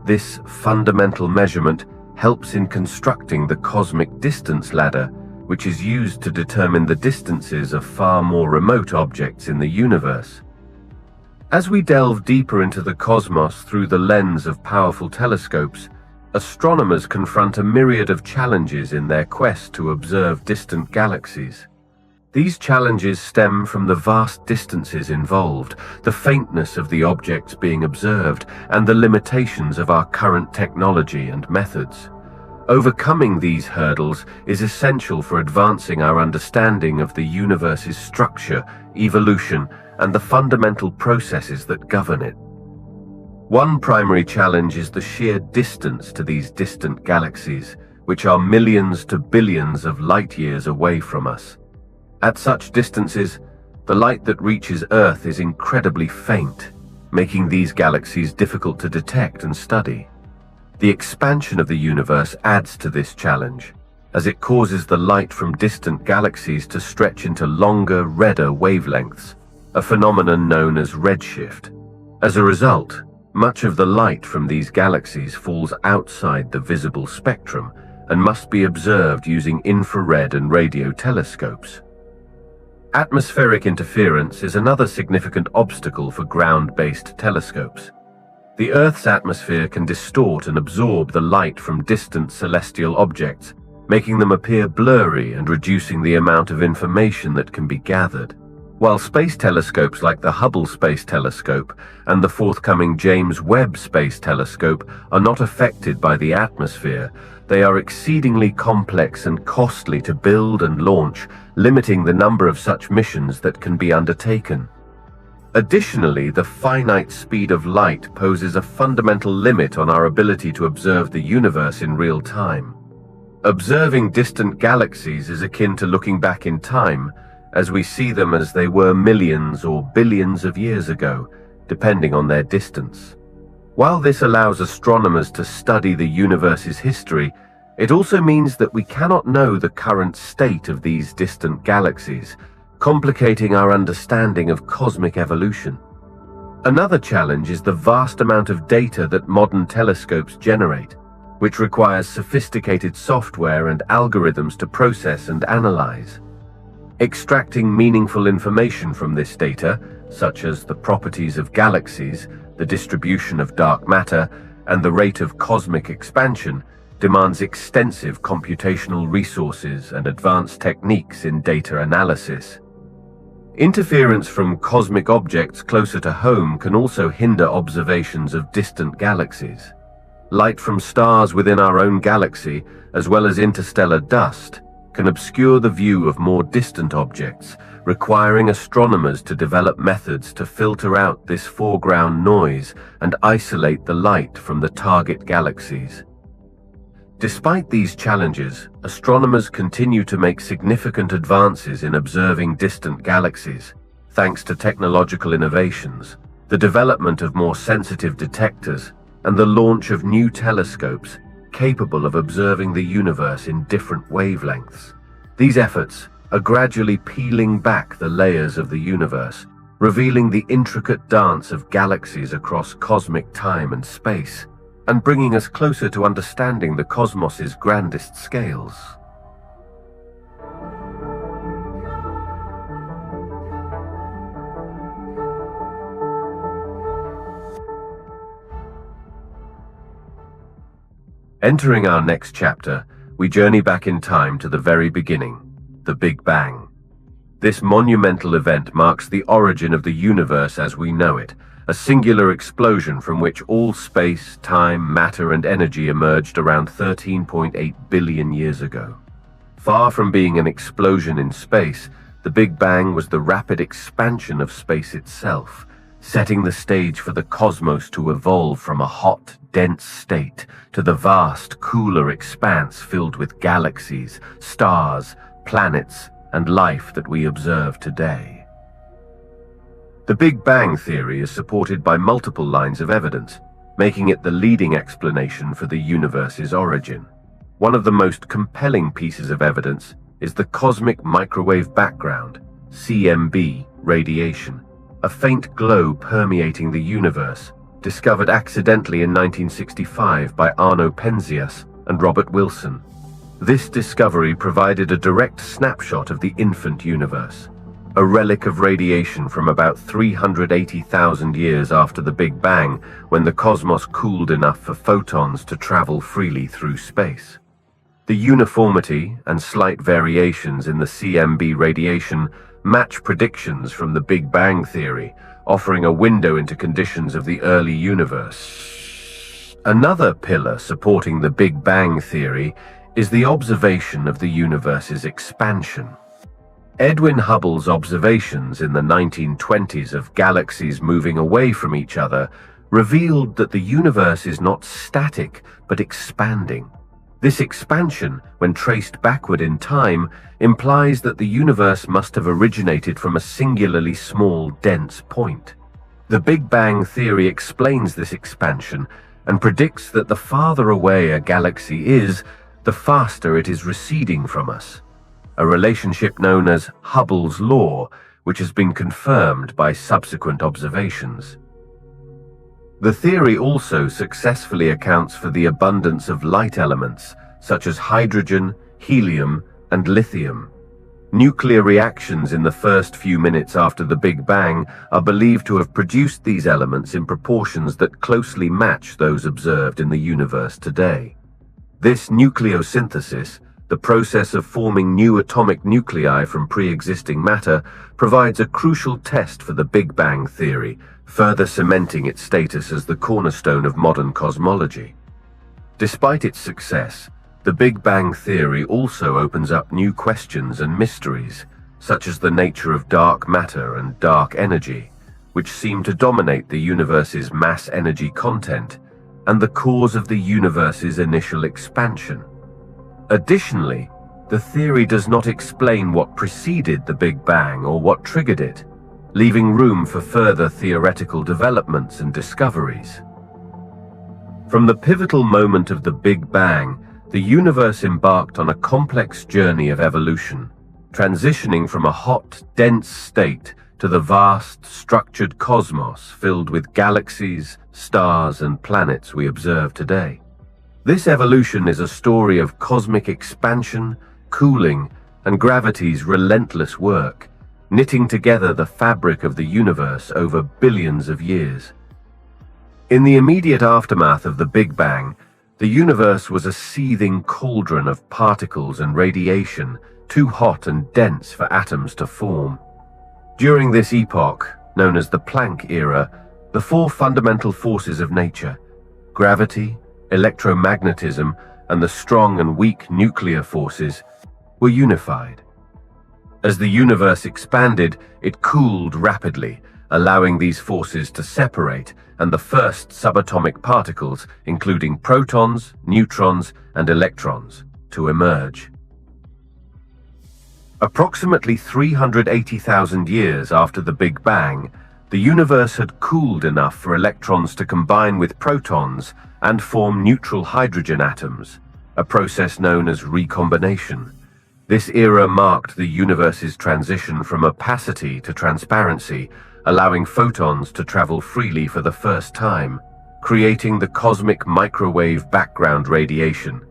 This fundamental measurement helps in constructing the cosmic distance ladder, which is used to determine the distances of far more remote objects in the universe. As we delve deeper into the cosmos through the lens of powerful telescopes, astronomers confront a myriad of challenges in their quest to observe distant galaxies. These challenges stem from the vast distances involved, the faintness of the objects being observed, and the limitations of our current technology and methods. Overcoming these hurdles is essential for advancing our understanding of the universe's structure, evolution, and the fundamental processes that govern it. One primary challenge is the sheer distance to these distant galaxies, which are millions to billions of light years away from us. At such distances, the light that reaches Earth is incredibly faint, making these galaxies difficult to detect and study. The expansion of the universe adds to this challenge, as it causes the light from distant galaxies to stretch into longer, redder wavelengths, a phenomenon known as redshift. As a result, much of the light from these galaxies falls outside the visible spectrum and must be observed using infrared and radio telescopes. Atmospheric interference is another significant obstacle for ground-based telescopes. The Earth's atmosphere can distort and absorb the light from distant celestial objects, making them appear blurry and reducing the amount of information that can be gathered. While space telescopes like the Hubble Space Telescope and the forthcoming James Webb Space Telescope are not affected by the atmosphere, they are exceedingly complex and costly to build and launch, limiting the number of such missions that can be undertaken. Additionally, the finite speed of light poses a fundamental limit on our ability to observe the universe in real time. Observing distant galaxies is akin to looking back in time, as we see them as they were millions or billions of years ago, depending on their distance. While this allows astronomers to study the universe's history, it also means that we cannot know the current state of these distant galaxies, complicating our understanding of cosmic evolution. Another challenge is the vast amount of data that modern telescopes generate, which requires sophisticated software and algorithms to process and analyze. Extracting meaningful information from this data, such as the properties of galaxies, the distribution of dark matter, and the rate of cosmic expansion, demands extensive computational resources and advanced techniques in data analysis. Interference from cosmic objects closer to home can also hinder observations of distant galaxies. Light from stars within our own galaxy, as well as interstellar dust, can obscure the view of more distant objects, requiring astronomers to develop methods to filter out this foreground noise and isolate the light from the target galaxies. Despite these challenges, astronomers continue to make significant advances in observing distant galaxies, thanks to technological innovations, the development of more sensitive detectors, and the launch of new telescopes capable of observing the universe in different wavelengths. These efforts are gradually peeling back the layers of the universe, revealing the intricate dance of galaxies across cosmic time and space, and bringing us closer to understanding the cosmos's grandest scales. Entering our next chapter, we journey back in time to the very beginning, the Big Bang. This monumental event marks the origin of the universe as we know it, a singular explosion from which all space, time, matter, and energy emerged around 13.8 billion years ago. Far from being an explosion in space, the Big Bang was the rapid expansion of space itself, setting the stage for the cosmos to evolve from a hot, dense state to the vast, cooler expanse filled with galaxies, stars, planets, and life that we observe today. The Big Bang theory is supported by multiple lines of evidence, making it the leading explanation for the universe's origin. One of the most compelling pieces of evidence is the cosmic microwave background, CMB radiation, a faint glow permeating the universe, discovered accidentally in 1965 by Arno Penzias and Robert Wilson. This discovery provided a direct snapshot of the infant universe, a relic of radiation from about 380,000 years after the Big Bang, when the cosmos cooled enough for photons to travel freely through space. The uniformity and slight variations in the CMB radiation match predictions from the Big Bang theory, offering a window into conditions of the early universe. Another pillar supporting the Big Bang theory is the observation of the universe's expansion. Edwin Hubble's observations in the 1920s of galaxies moving away from each other revealed that the universe is not static but expanding. This expansion, when traced backward in time, implies that the universe must have originated from a singularly small, dense point. The Big Bang theory explains this expansion and predicts that the farther away a galaxy is, the faster it is receding from us, a relationship known as Hubble's law, which has been confirmed by subsequent observations. The theory also successfully accounts for the abundance of light elements, such as hydrogen, helium, and lithium. Nuclear reactions in the first few minutes after the Big Bang are believed to have produced these elements in proportions that closely match those observed in the universe today. This nucleosynthesis, the process of forming new atomic nuclei from pre-existing matter, provides a crucial test for the Big Bang theory, further cementing its status as the cornerstone of modern cosmology. Despite its success, the Big Bang theory also opens up new questions and mysteries, such as the nature of dark matter and dark energy, which seem to dominate the universe's mass-energy content, and the cause of the universe's initial expansion. Additionally, the theory does not explain what preceded the Big Bang or what triggered it, leaving room for further theoretical developments and discoveries. From the pivotal moment of the Big Bang, the universe embarked on a complex journey of evolution, transitioning from a hot, dense state to the vast, structured cosmos filled with galaxies, stars, and planets we observe today. This evolution is a story of cosmic expansion, cooling, and gravity's relentless work, knitting together the fabric of the universe over billions of years. In the immediate aftermath of the Big Bang, the universe was a seething cauldron of particles and radiation, too hot and dense for atoms to form. During this epoch, known as the Planck era, the four fundamental forces of nature, gravity, electromagnetism, and the strong and weak nuclear forces, were unified. As the universe expanded, it cooled rapidly, allowing these forces to separate and the first subatomic particles, including protons, neutrons, and electrons, to emerge. Approximately 380,000 years after the Big Bang, the universe had cooled enough for electrons to combine with protons and form neutral hydrogen atoms, a process known as recombination. This era marked the universe's transition from opacity to transparency, allowing photons to travel freely for the first time, creating the cosmic microwave background radiation,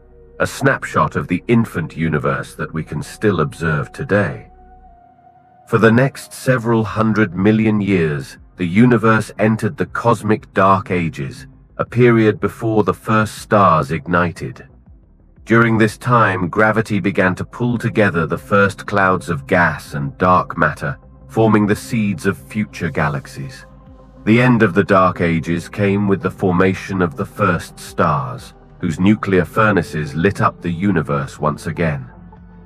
a snapshot of the infant universe that we can still observe today. For the next several 100 million years, the universe entered the cosmic dark ages, a period before the first stars ignited. During this time, gravity began to pull together the first clouds of gas and dark matter, forming the seeds of future galaxies. The end of the Dark Ages came with the formation of the first stars, whose nuclear furnaces lit up the universe once again.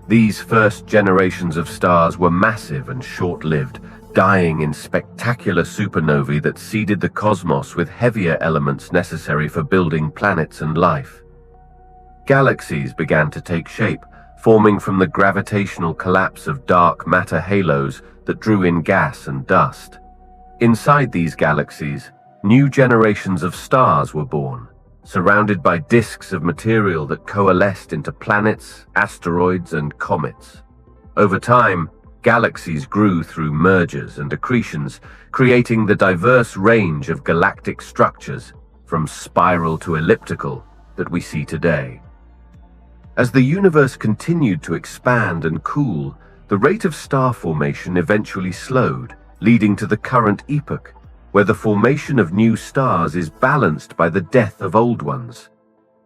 These first generations of stars were massive and short-lived, dying in spectacular supernovae that seeded the cosmos with heavier elements necessary for building planets and life. Galaxies began to take shape, forming from the gravitational collapse of dark matter halos that drew in gas and dust. Inside these galaxies, new generations of stars were born, surrounded by disks of material that coalesced into planets, asteroids, and comets. Over time, galaxies grew through mergers and accretions, creating the diverse range of galactic structures, from spiral to elliptical, that we see today. As the universe continued to expand and cool, the rate of star formation eventually slowed, leading to the current epoch, where the formation of new stars is balanced by the death of old ones.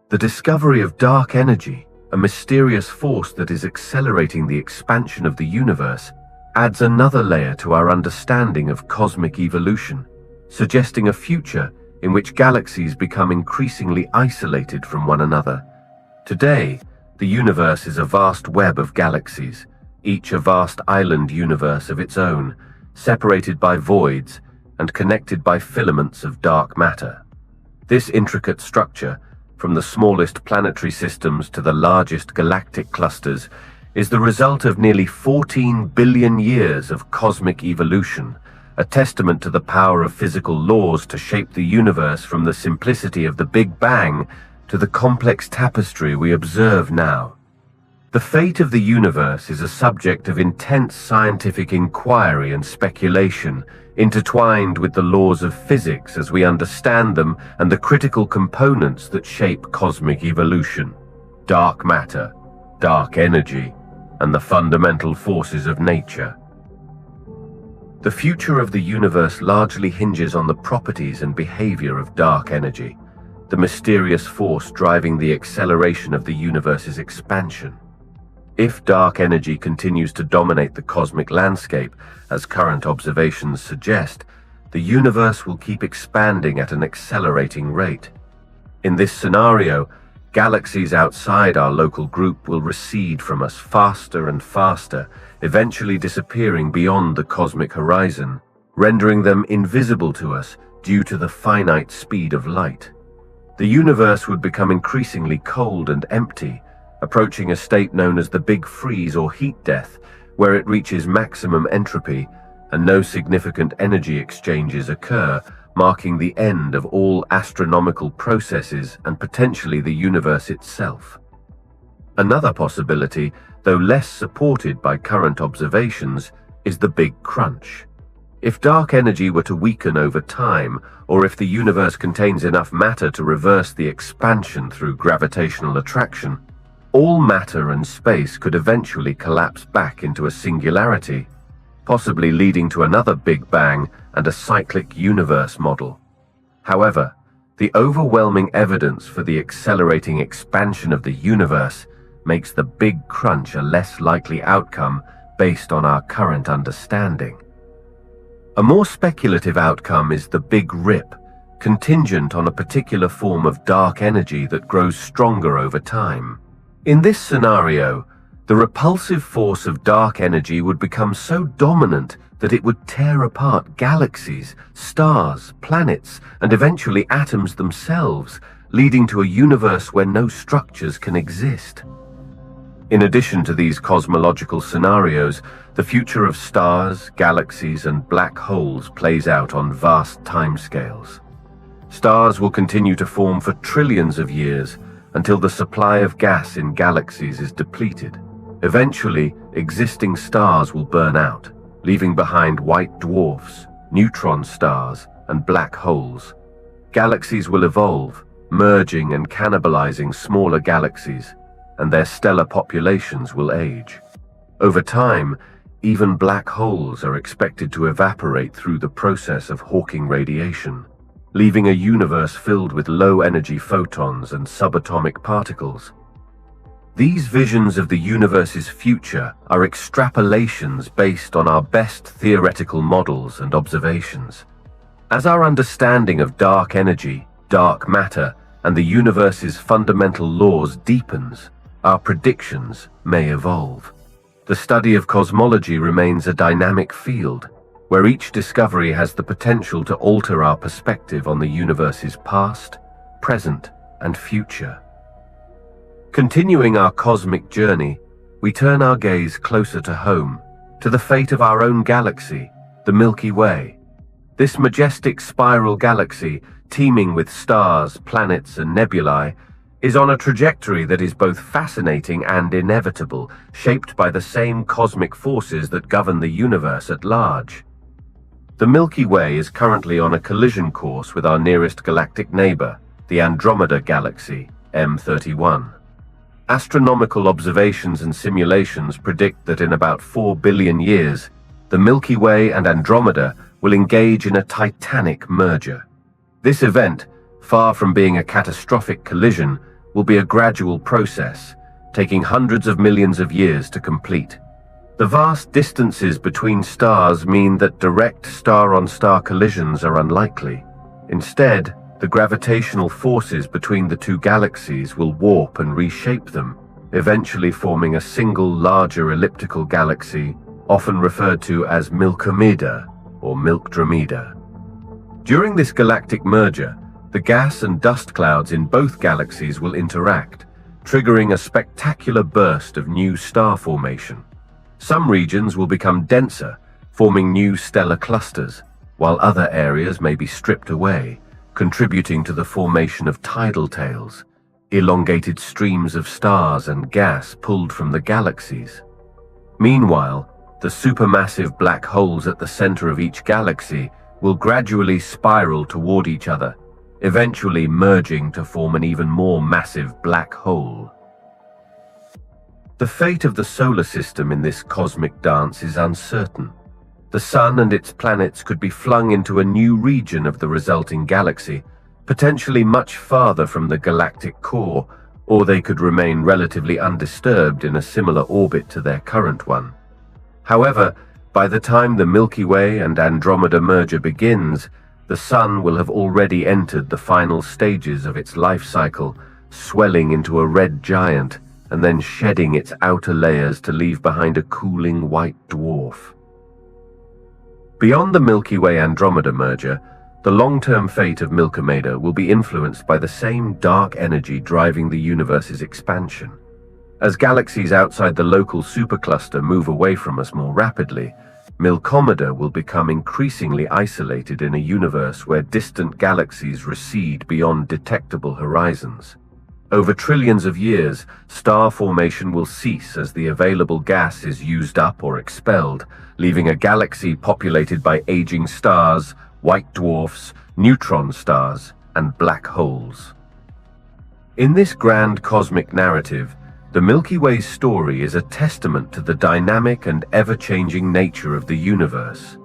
The discovery of dark energy, a mysterious force that is accelerating the expansion of the universe, adds another layer to our understanding of cosmic evolution, suggesting a future in which galaxies become increasingly isolated from one another. Today, the universe is a vast web of galaxies, each a vast island universe of its own, separated by voids and connected by filaments of dark matter. This intricate structure, from the smallest planetary systems to the largest galactic clusters, is the result of nearly 14 billion years of cosmic evolution, a testament to the power of physical laws to shape the universe from the simplicity of the Big Bang to the complex tapestry we observe now. The fate of the universe is a subject of intense scientific inquiry and speculation, intertwined with the laws of physics as we understand them and the critical components that shape cosmic evolution: dark matter, dark energy, and the fundamental forces of nature. The future of the universe largely hinges on the properties and behavior of dark energy, the mysterious force driving the acceleration of the universe's expansion. If dark energy continues to dominate the cosmic landscape, as current observations suggest, the universe will keep expanding at an accelerating rate. In this scenario, galaxies outside our local group will recede from us faster and faster, eventually disappearing beyond the cosmic horizon, rendering them invisible to us due to the finite speed of light. The universe would become increasingly cold and empty, approaching a state known as the Big Freeze or heat death, where it reaches maximum entropy and no significant energy exchanges occur, marking the end of all astronomical processes and potentially the universe itself. Another possibility, though less supported by current observations, is the Big Crunch. If dark energy were to weaken over time, or if the universe contains enough matter to reverse the expansion through gravitational attraction, all matter and space could eventually collapse back into a singularity. possibly leading to another Big Bang and a cyclic universe model. However, the overwhelming evidence for the accelerating expansion of the universe makes the Big Crunch a less likely outcome based on our current understanding. A more speculative outcome is the Big Rip, contingent on a particular form of dark energy that grows stronger over time. In this scenario, the repulsive force of dark energy would become so dominant that it would tear apart galaxies, stars, planets, and eventually atoms themselves, leading to a universe where no structures can exist. In addition to these cosmological scenarios, the future of stars, galaxies, and black holes plays out on vast timescales. Stars will continue to form for trillions of years until the supply of gas in galaxies is depleted. Eventually, existing stars will burn out, leaving behind white dwarfs, neutron stars, and black holes. Galaxies will evolve, merging and cannibalizing smaller galaxies, and their stellar populations will age. Over time, even black holes are expected to evaporate through the process of Hawking radiation, leaving a universe filled with low-energy photons and subatomic particles. These visions of the universe's future are extrapolations based on our best theoretical models and observations. As our understanding of dark energy, dark matter, and the universe's fundamental laws deepens, our predictions may evolve. The study of cosmology remains a dynamic field, where each discovery has the potential to alter our perspective on the universe's past, present, and future. Continuing our cosmic journey, we turn our gaze closer to home, to the fate of our own galaxy, the Milky Way. This majestic spiral galaxy, teeming with stars, planets, and nebulae, is on a trajectory that is both fascinating and inevitable, shaped by the same cosmic forces that govern the universe at large. The Milky Way is currently on a collision course with our nearest galactic neighbor, the Andromeda Galaxy, M31. Astronomical observations and simulations predict that in about 4 billion years, the Milky Way and Andromeda will engage in a titanic merger. This event, far from being a catastrophic collision, will be a gradual process, taking hundreds of millions of years to complete. The vast distances between stars mean that direct star-on-star collisions are unlikely. Instead, the gravitational forces between the two galaxies will warp and reshape them, eventually forming a single larger elliptical galaxy, often referred to as Milkomeda or Milkdromeda. During this galactic merger, the gas and dust clouds in both galaxies will interact, triggering a spectacular burst of new star formation. Some regions will become denser, forming new stellar clusters, while other areas may be stripped away, contributing to the formation of tidal tails, elongated streams of stars and gas pulled from the galaxies. Meanwhile, the supermassive black holes at the center of each galaxy will gradually spiral toward each other, eventually merging to form an even more massive black hole. The fate of the solar system in this cosmic dance is uncertain. The Sun and its planets could be flung into a new region of the resulting galaxy, potentially much farther from the galactic core, or they could remain relatively undisturbed in a similar orbit to their current one. However, by the time the Milky Way and Andromeda merger begins, the Sun will have already entered the final stages of its life cycle, swelling into a red giant and then shedding its outer layers to leave behind a cooling white dwarf. Beyond the Milky Way-Andromeda merger, the long-term fate of Milkomeda will be influenced by the same dark energy driving the universe's expansion. As galaxies outside the local supercluster move away from us more rapidly, Milkomeda will become increasingly isolated in a universe where distant galaxies recede beyond detectable horizons. Over trillions of years, star formation will cease as the available gas is used up or expelled, leaving a galaxy populated by aging stars, white dwarfs, neutron stars, and black holes. In this grand cosmic narrative, The Milky Way's story is a testament to the dynamic and ever-changing nature of the universe.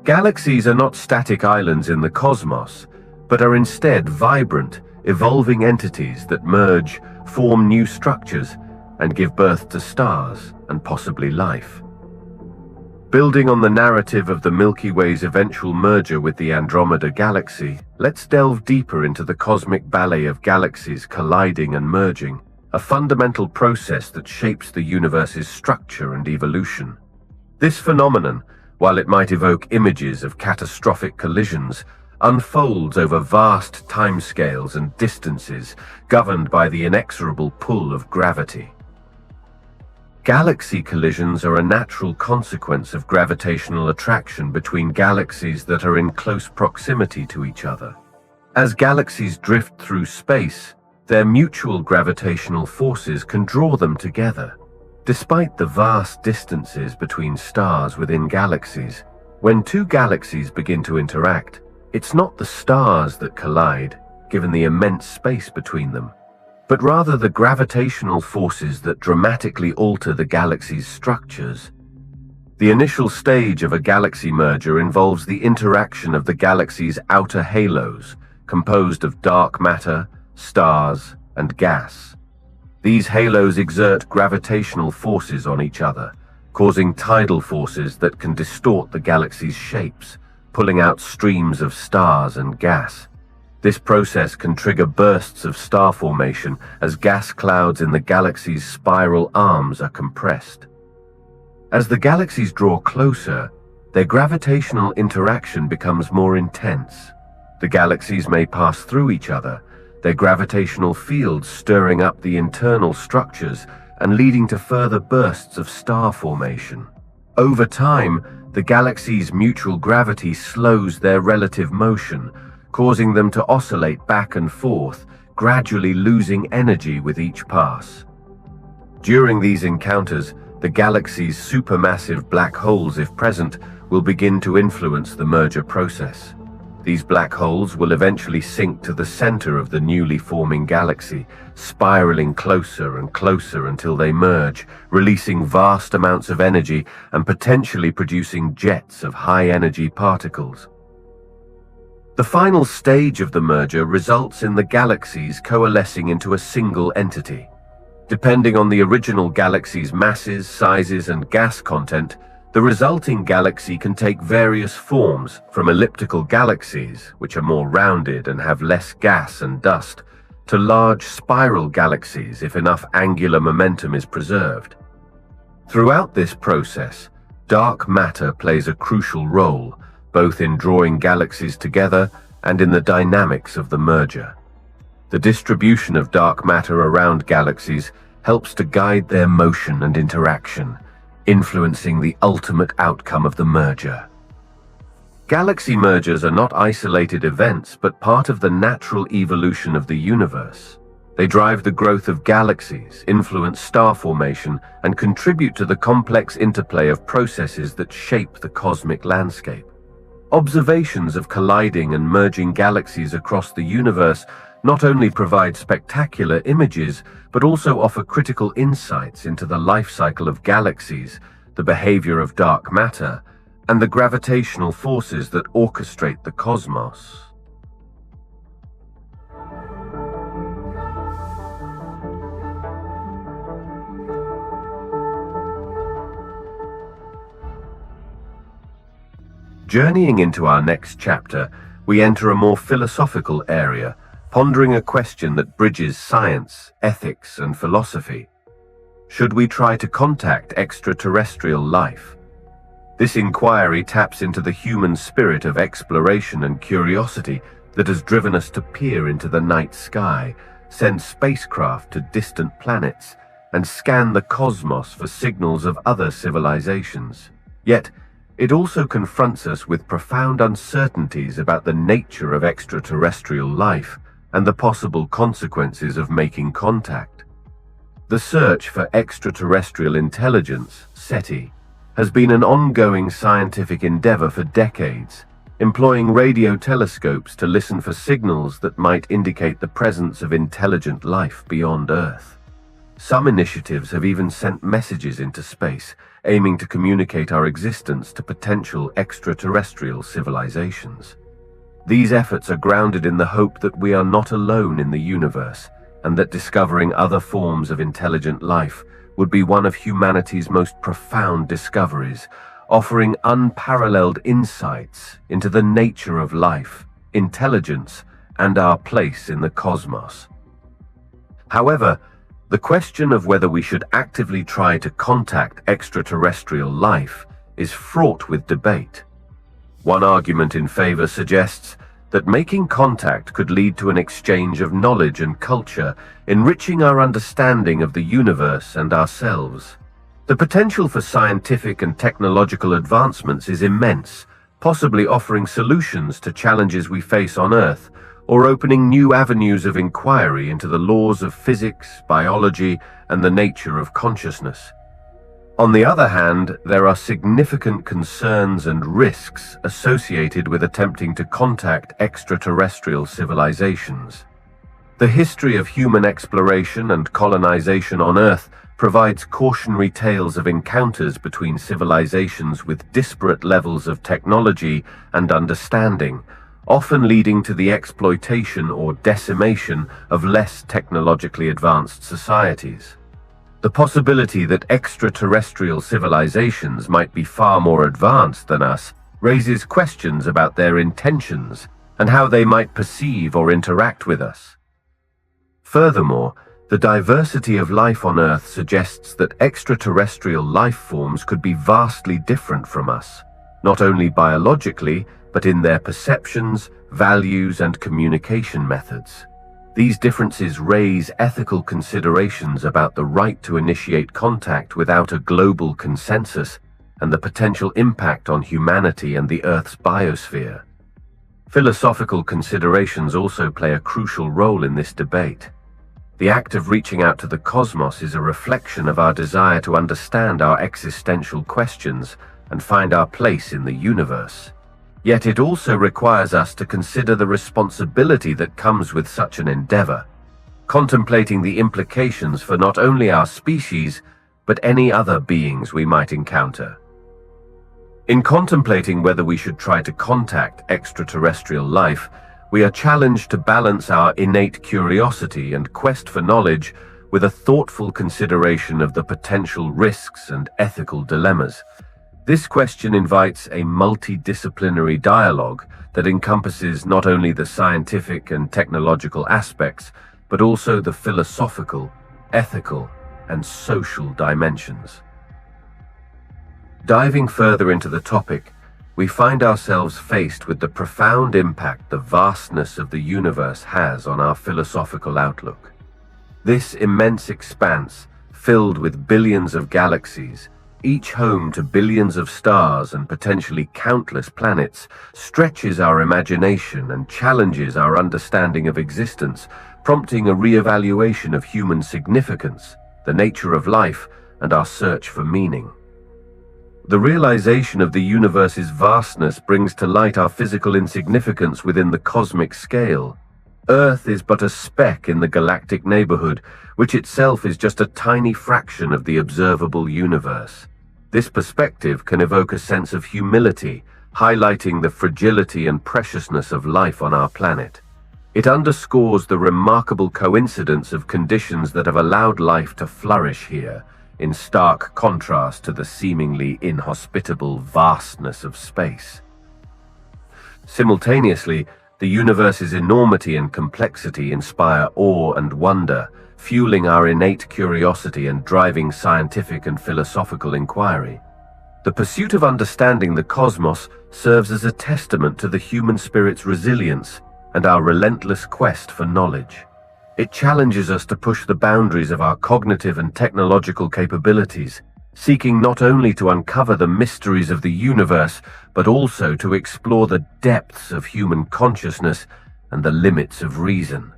Galaxies are not static islands in the cosmos, but are instead vibrant, evolving entities that merge, form new structures, and give birth to stars and possibly life. Building on the narrative of the Milky Way's eventual merger with the Andromeda Galaxy, let's delve deeper into the cosmic ballet of galaxies colliding and merging, a fundamental process that shapes the universe's structure and evolution. This phenomenon, while it might evoke images of catastrophic collisions, unfolds over vast timescales and distances governed by the inexorable pull of gravity. Galaxy collisions are a natural consequence of gravitational attraction between galaxies that are in close proximity to each other. As galaxies drift through space, their mutual gravitational forces can draw them together. Despite the vast distances between stars within galaxies, when two galaxies begin to interact, it's not the stars that collide, given the immense space between them, but rather the gravitational forces that dramatically alter the galaxy's structures. The initial stage of a galaxy merger involves the interaction of the galaxy's outer halos, composed of dark matter, stars, and gas. These halos exert gravitational forces on each other, causing tidal forces that can distort the galaxy's shapes, pulling out streams of stars and gas. This process can trigger bursts of star formation as gas clouds in the galaxy's spiral arms are compressed. As the galaxies draw closer, their gravitational interaction becomes more intense. The galaxies may pass through each other, their gravitational fields stirring up the internal structures and leading to further bursts of star formation. Over time, the galaxies' mutual gravity slows their relative motion, causing them to oscillate back and forth, gradually losing energy with each pass. During these encounters, the galaxy's supermassive black holes, if present, will begin to influence the merger process. These black holes will eventually sink to the center of the newly forming galaxy, spiraling closer and closer until they merge, releasing vast amounts of energy and potentially producing jets of high-energy particles. The final stage of the merger results in the galaxies coalescing into a single entity. Depending on the original galaxy's masses, sizes, and gas content, the resulting galaxy can take various forms, from elliptical galaxies, which are more rounded and have less gas and dust, to large spiral galaxies if enough angular momentum is preserved. Throughout this process, dark matter plays a crucial role, both in drawing galaxies together and in the dynamics of the merger. The distribution of dark matter around galaxies helps to guide their motion and interaction, influencing the ultimate outcome of the merger. Galaxy mergers are not isolated events, but part of the natural evolution of the universe. They drive the growth of galaxies, influence star formation, and contribute to the complex interplay of processes that shape the cosmic landscape. Observations of colliding and merging galaxies across the universe not only provide spectacular images, but also offer critical insights into the life cycle of galaxies, the behavior of dark matter, and the gravitational forces that orchestrate the cosmos. Journeying into our next chapter, we enter a more philosophical area, pondering a question that bridges science, ethics, and philosophy. Should we try to contact extraterrestrial life? This inquiry taps into the human spirit of exploration and curiosity that has driven us to peer into the night sky, send spacecraft to distant planets, and scan the cosmos for signals of other civilizations. Yet, it also confronts us with profound uncertainties about the nature of extraterrestrial life and the possible consequences of making contact. The search for extraterrestrial intelligence, SETI, has been an ongoing scientific endeavor for decades, employing radio telescopes to listen for signals that might indicate the presence of intelligent life beyond Earth. Some initiatives have even sent messages into space, aiming to communicate our existence to potential extraterrestrial civilizations. These efforts are grounded in the hope that we are not alone in the universe, and that discovering other forms of intelligent life would be one of humanity's most profound discoveries, offering unparalleled insights into the nature of life, intelligence, and our place in the cosmos. However, the question of whether we should actively try to contact extraterrestrial life is fraught with debate. One argument in favor suggests that making contact could lead to an exchange of knowledge and culture, enriching our understanding of the universe and ourselves. The potential for scientific and technological advancements is immense, possibly offering solutions to challenges we face on Earth, or opening new avenues of inquiry into the laws of physics, biology, and the nature of consciousness. On the other hand, there are significant concerns and risks associated with attempting to contact extraterrestrial civilizations. The history of human exploration and colonization on Earth provides cautionary tales of encounters between civilizations with disparate levels of technology and understanding, often leading to the exploitation or decimation of less technologically advanced societies. The possibility that extraterrestrial civilizations might be far more advanced than us raises questions about their intentions and how they might perceive or interact with us. Furthermore, the diversity of life on Earth suggests that extraterrestrial life forms could be vastly different from us, not only biologically, but in their perceptions, values, and communication methods. These differences raise ethical considerations about the right to initiate contact without a global consensus and the potential impact on humanity and the Earth's biosphere. Philosophical considerations also play a crucial role in this debate. The act of reaching out to the cosmos is a reflection of our desire to understand our existential questions and find our place in the universe. Yet it also requires us to consider the responsibility that comes with such an endeavor, contemplating the implications for not only our species, but any other beings we might encounter. In contemplating whether we should try to contact extraterrestrial life, we are challenged to balance our innate curiosity and quest for knowledge with a thoughtful consideration of the potential risks and ethical dilemmas. This question invites a multidisciplinary dialogue that encompasses not only the scientific and technological aspects, but also the philosophical, ethical, and social dimensions. Diving further into the topic, we find ourselves faced with the profound impact the vastness of the universe has on our philosophical outlook. This immense expanse, filled with billions of galaxies, each home to billions of stars and potentially countless planets, stretches our imagination and challenges our understanding of existence, prompting a re-evaluation of human significance, the nature of life, and our search for meaning. The realization of the universe's vastness brings to light our physical insignificance within the cosmic scale. Earth is but a speck in the galactic neighborhood, which itself is just a tiny fraction of the observable universe. This perspective can evoke a sense of humility, highlighting the fragility and preciousness of life on our planet. It underscores the remarkable coincidence of conditions that have allowed life to flourish here, in stark contrast to the seemingly inhospitable vastness of space. Simultaneously, the universe's enormity and complexity inspire awe and wonder, fueling our innate curiosity and driving scientific and philosophical inquiry. The pursuit of understanding the cosmos serves as a testament to the human spirit's resilience and our relentless quest for knowledge. It challenges us to push the boundaries of our cognitive and technological capabilities, seeking not only to uncover the mysteries of the universe, but also to explore the depths of human consciousness and the limits of reason.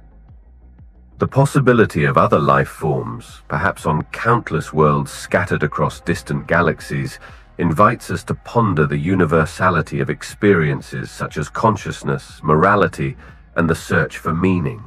The possibility of other life forms, perhaps on countless worlds scattered across distant galaxies, invites us to ponder the universality of experiences such as consciousness, morality, and the search for meaning.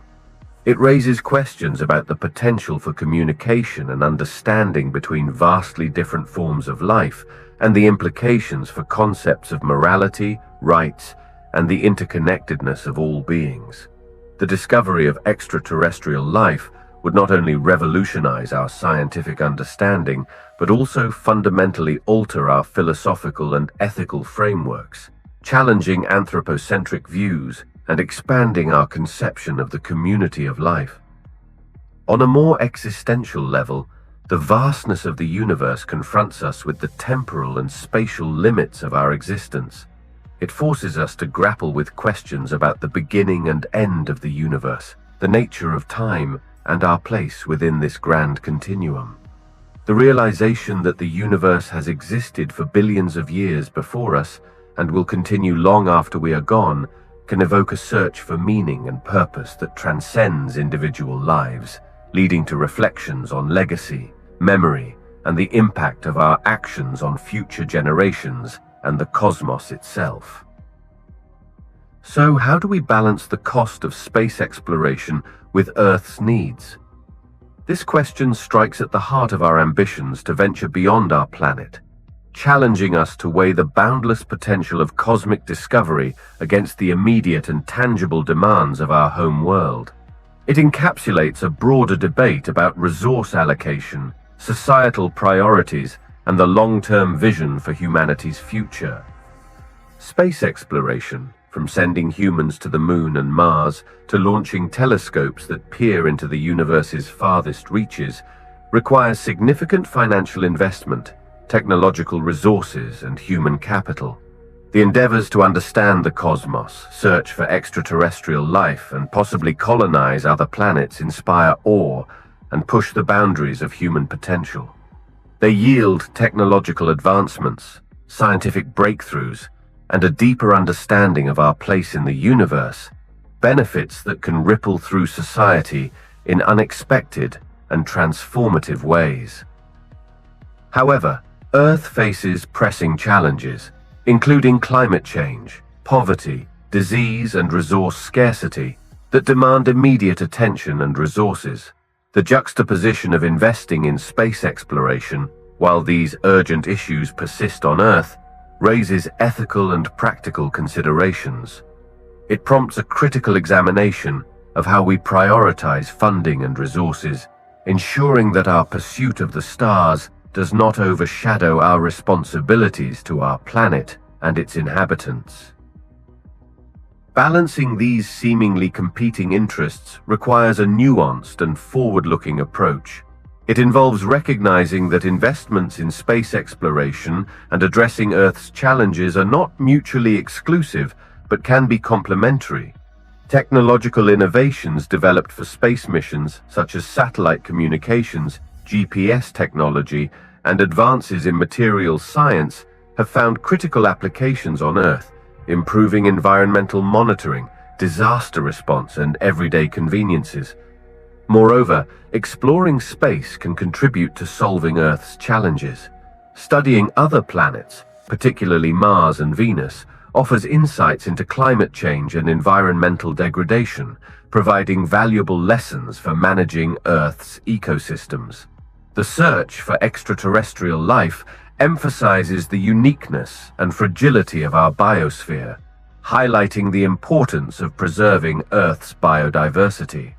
It raises questions about the potential for communication and understanding between vastly different forms of life and the implications for concepts of morality, rights, and the interconnectedness of all beings. The discovery of extraterrestrial life would not only revolutionize our scientific understanding, but also fundamentally alter our philosophical and ethical frameworks, challenging anthropocentric views and expanding our conception of the community of life. On a more existential level, the vastness of the universe confronts us with the temporal and spatial limits of our existence. It forces us to grapple with questions about the beginning and end of the universe, the nature of time, and our place within this grand continuum. The realization that the universe has existed for billions of years before us and will continue long after we are gone can evoke a search for meaning and purpose that transcends individual lives, leading to reflections on legacy, memory, and the impact of our actions on future generations and the cosmos itself. So, how do we balance the cost of space exploration with Earth's needs? This question strikes at the heart of our ambitions to venture beyond our planet, challenging us to weigh the boundless potential of cosmic discovery against the immediate and tangible demands of our home world. It encapsulates a broader debate about resource allocation, societal priorities, and the long-term vision for humanity's future. Space exploration, from sending humans to the Moon and Mars to launching telescopes that peer into the universe's farthest reaches, requires significant financial investment, technological resources, and human capital. The endeavors to understand the cosmos, search for extraterrestrial life, and possibly colonize other planets inspire awe and push the boundaries of human potential. They yield technological advancements, scientific breakthroughs, and a deeper understanding of our place in the universe, benefits that can ripple through society in unexpected and transformative ways. However, Earth faces pressing challenges, including climate change, poverty, disease, and resource scarcity, that demand immediate attention and resources. The juxtaposition of investing in space exploration, while these urgent issues persist on Earth, raises ethical and practical considerations. It prompts a critical examination of how we prioritize funding and resources, ensuring that our pursuit of the stars does not overshadow our responsibilities to our planet and its inhabitants. Balancing these seemingly competing interests requires a nuanced and forward-looking approach. It involves recognizing that investments in space exploration and addressing Earth's challenges are not mutually exclusive, but can be complementary. Technological innovations developed for space missions, such as satellite communications, GPS technology, and advances in materials science, have found critical applications on Earth, improving environmental monitoring, disaster response, and everyday conveniences. Moreover, exploring space can contribute to solving Earth's challenges. Studying other planets, particularly Mars and Venus, offers insights into climate change and environmental degradation, providing valuable lessons for managing Earth's ecosystems. The search for extraterrestrial life emphasizes the uniqueness and fragility of our biosphere, highlighting the importance of preserving Earth's biodiversity.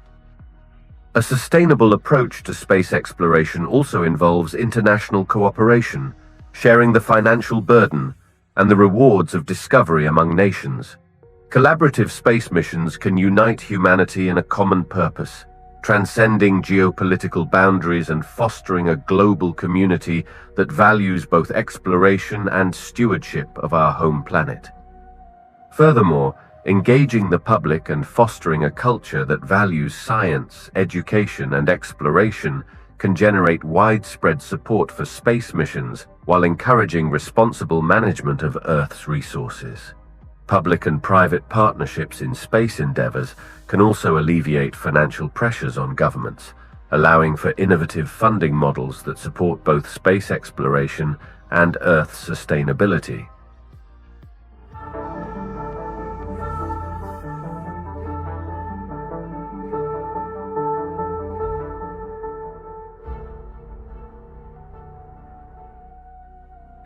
A sustainable approach to space exploration also involves international cooperation, sharing the financial burden and the rewards of discovery among nations. Collaborative space missions can unite humanity in a common purpose, transcending geopolitical boundaries and fostering a global community that values both exploration and stewardship of our home planet. Furthermore, engaging the public and fostering a culture that values science, education, and exploration can generate widespread support for space missions while encouraging responsible management of Earth's resources. Public and private partnerships in space endeavors can also alleviate financial pressures on governments, allowing for innovative funding models that support both space exploration and Earth's sustainability.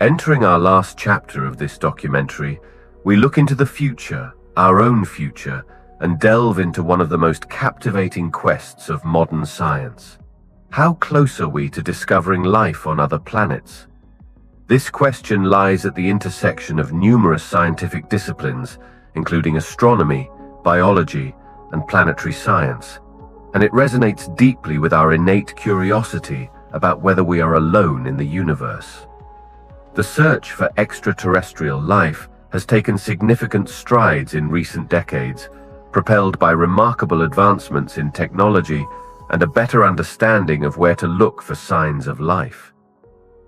Entering our last chapter of this documentary, we look into the future, our own future, and delve into one of the most captivating quests of modern science. How close are we to discovering life on other planets? This question lies at the intersection of numerous scientific disciplines, including astronomy, biology, and planetary science, and it resonates deeply with our innate curiosity about whether we are alone in the universe. The search for extraterrestrial life has taken significant strides in recent decades, propelled by remarkable advancements in technology and a better understanding of where to look for signs of life.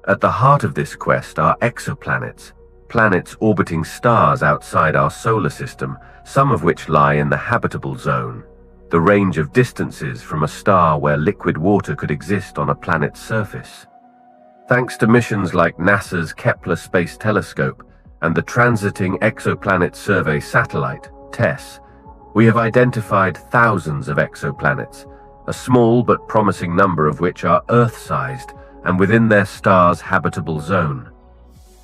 At the heart of this quest are exoplanets, planets orbiting stars outside our solar system, some of which lie in the habitable zone, the range of distances from a star where liquid water could exist on a planet's surface. Thanks to missions like NASA's Kepler Space Telescope and the Transiting Exoplanet Survey Satellite, TESS, we have identified thousands of exoplanets, a small but promising number of which are Earth-sized and within their star's habitable zone.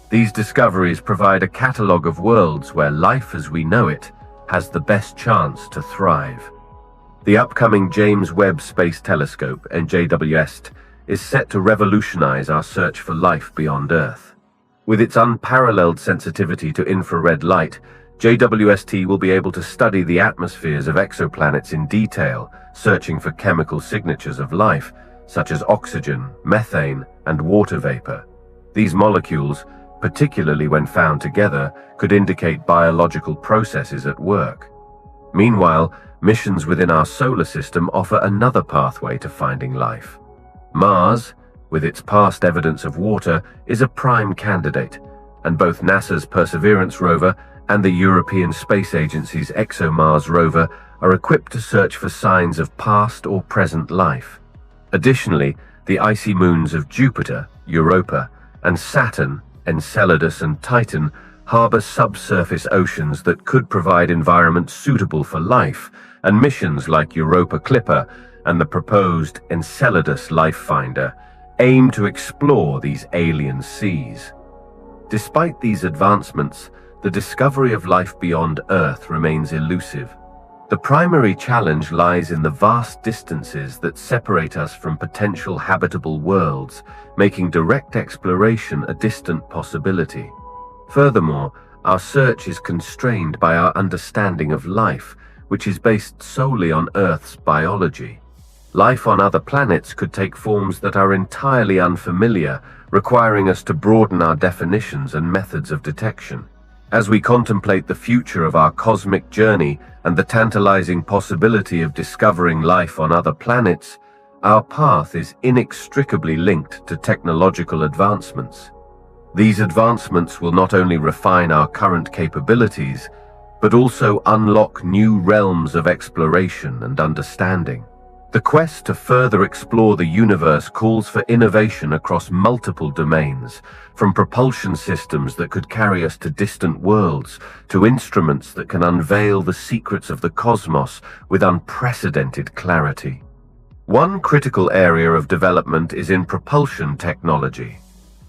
These discoveries provide a catalogue of worlds where life as we know it has the best chance to thrive. The upcoming James Webb Space Telescope, JWST, is set to revolutionize our search for life beyond Earth. With its unparalleled sensitivity to infrared light, JWST will be able to study the atmospheres of exoplanets in detail, searching for chemical signatures of life, such as oxygen, methane, and water vapor. These molecules, particularly when found together, could indicate biological processes at work. Meanwhile, missions within our solar system offer another pathway to finding life. Mars, with its past evidence of water, is a prime candidate, and both NASA's Perseverance rover and the European Space Agency's ExoMars rover are equipped to search for signs of past or present life. Additionally, the icy moons of Jupiter, Europa, and Saturn, Enceladus and Titan harbor subsurface oceans that could provide environments suitable for life, and missions like Europa Clipper and the proposed Enceladus Life Finder aim to explore these alien seas. Despite these advancements, the discovery of life beyond Earth remains elusive. The primary challenge lies in the vast distances that separate us from potential habitable worlds, making direct exploration a distant possibility. Furthermore, our search is constrained by our understanding of life, which is based solely on Earth's biology. Life on other planets could take forms that are entirely unfamiliar, requiring us to broaden our definitions and methods of detection. As we contemplate the future of our cosmic journey and the tantalizing possibility of discovering life on other planets, our path is inextricably linked to technological advancements. These advancements will not only refine our current capabilities, but also unlock new realms of exploration and understanding. The quest to further explore the universe calls for innovation across multiple domains, from propulsion systems that could carry us to distant worlds, to instruments that can unveil the secrets of the cosmos with unprecedented clarity. One critical area of development is in propulsion technology.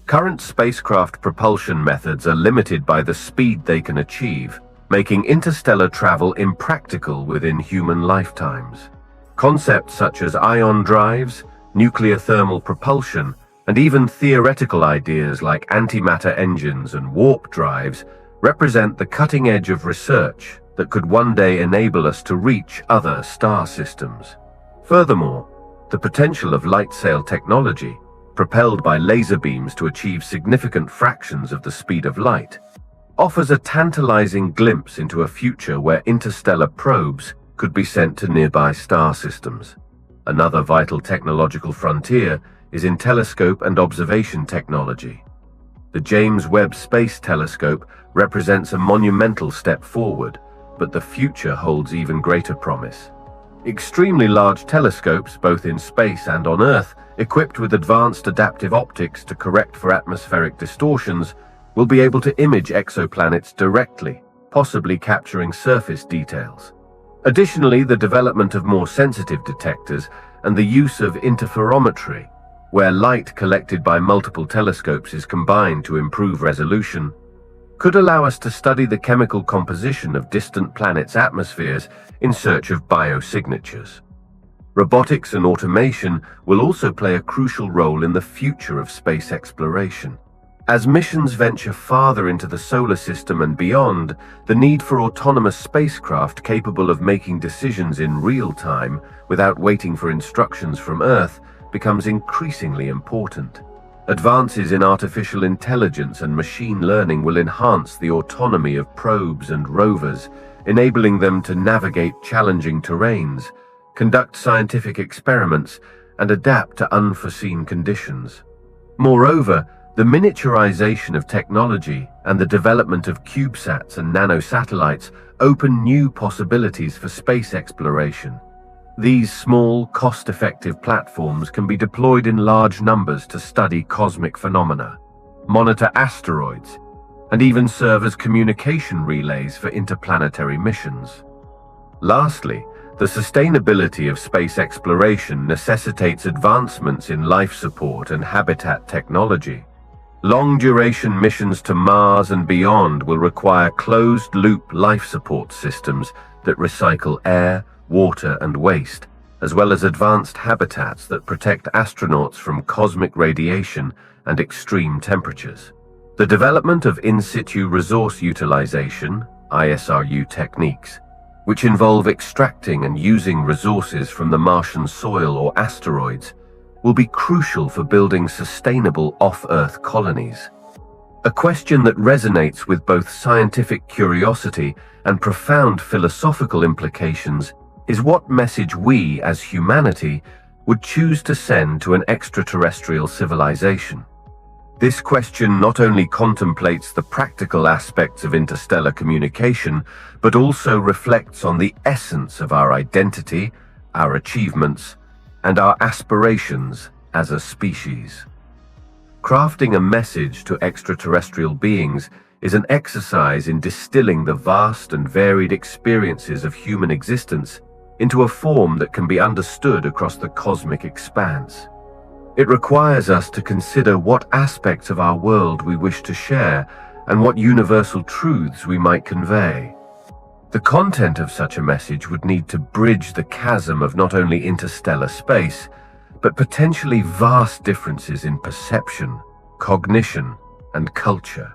Current spacecraft propulsion methods are limited by the speed they can achieve, making interstellar travel impractical within human lifetimes. Concepts such as ion drives, nuclear thermal propulsion, and even theoretical ideas like antimatter engines and warp drives represent the cutting edge of research that could one day enable us to reach other star systems. Furthermore, the potential of light sail technology, propelled by laser beams to achieve significant fractions of the speed of light, offers a tantalizing glimpse into a future where interstellar probes could be sent to nearby star systems. Another vital technological frontier is in telescope and observation technology. The James Webb Space Telescope represents a monumental step forward, but the future holds even greater promise. Extremely large telescopes, both in space and on Earth, equipped with advanced adaptive optics to correct for atmospheric distortions, will be able to image exoplanets directly, possibly capturing surface details. Additionally, the development of more sensitive detectors and the use of interferometry where light collected by multiple telescopes is combined to improve resolution, could allow us to study the chemical composition of distant planets' atmospheres in search of biosignatures. Robotics and automation will also play a crucial role in the future of space exploration. As missions venture farther into the solar system and beyond, the need for autonomous spacecraft capable of making decisions in real time without waiting for instructions from Earth becomes increasingly important. Advances in artificial intelligence and machine learning will enhance the autonomy of probes and rovers, enabling them to navigate challenging terrains, conduct scientific experiments, and adapt to unforeseen conditions. Moreover, the miniaturization of technology and the development of CubeSats and nanosatellites open new possibilities for space exploration. These small, cost-effective platforms can be deployed in large numbers to study cosmic phenomena, monitor asteroids, and even serve as communication relays for interplanetary missions. Lastly, the sustainability of space exploration necessitates advancements in life support and habitat technology. Long-duration missions to Mars and beyond will require closed-loop life support systems that recycle air, water, and waste, as well as advanced habitats that protect astronauts from cosmic radiation and extreme temperatures. The development of in-situ resource utilization, ISRU techniques, which involve extracting and using resources from the Martian soil or asteroids, will be crucial for building sustainable off-Earth colonies. A question that resonates with both scientific curiosity and profound philosophical implications is what message we, as humanity, would choose to send to an extraterrestrial civilization. This question not only contemplates the practical aspects of interstellar communication, but also reflects on the essence of our identity, our achievements, and our aspirations as a species. Crafting a message to extraterrestrial beings is an exercise in distilling the vast and varied experiences of human existence into a form that can be understood across the cosmic expanse. It requires us to consider what aspects of our world we wish to share and what universal truths we might convey. The content of such a message would need to bridge the chasm of not only interstellar space, but potentially vast differences in perception, cognition, and culture.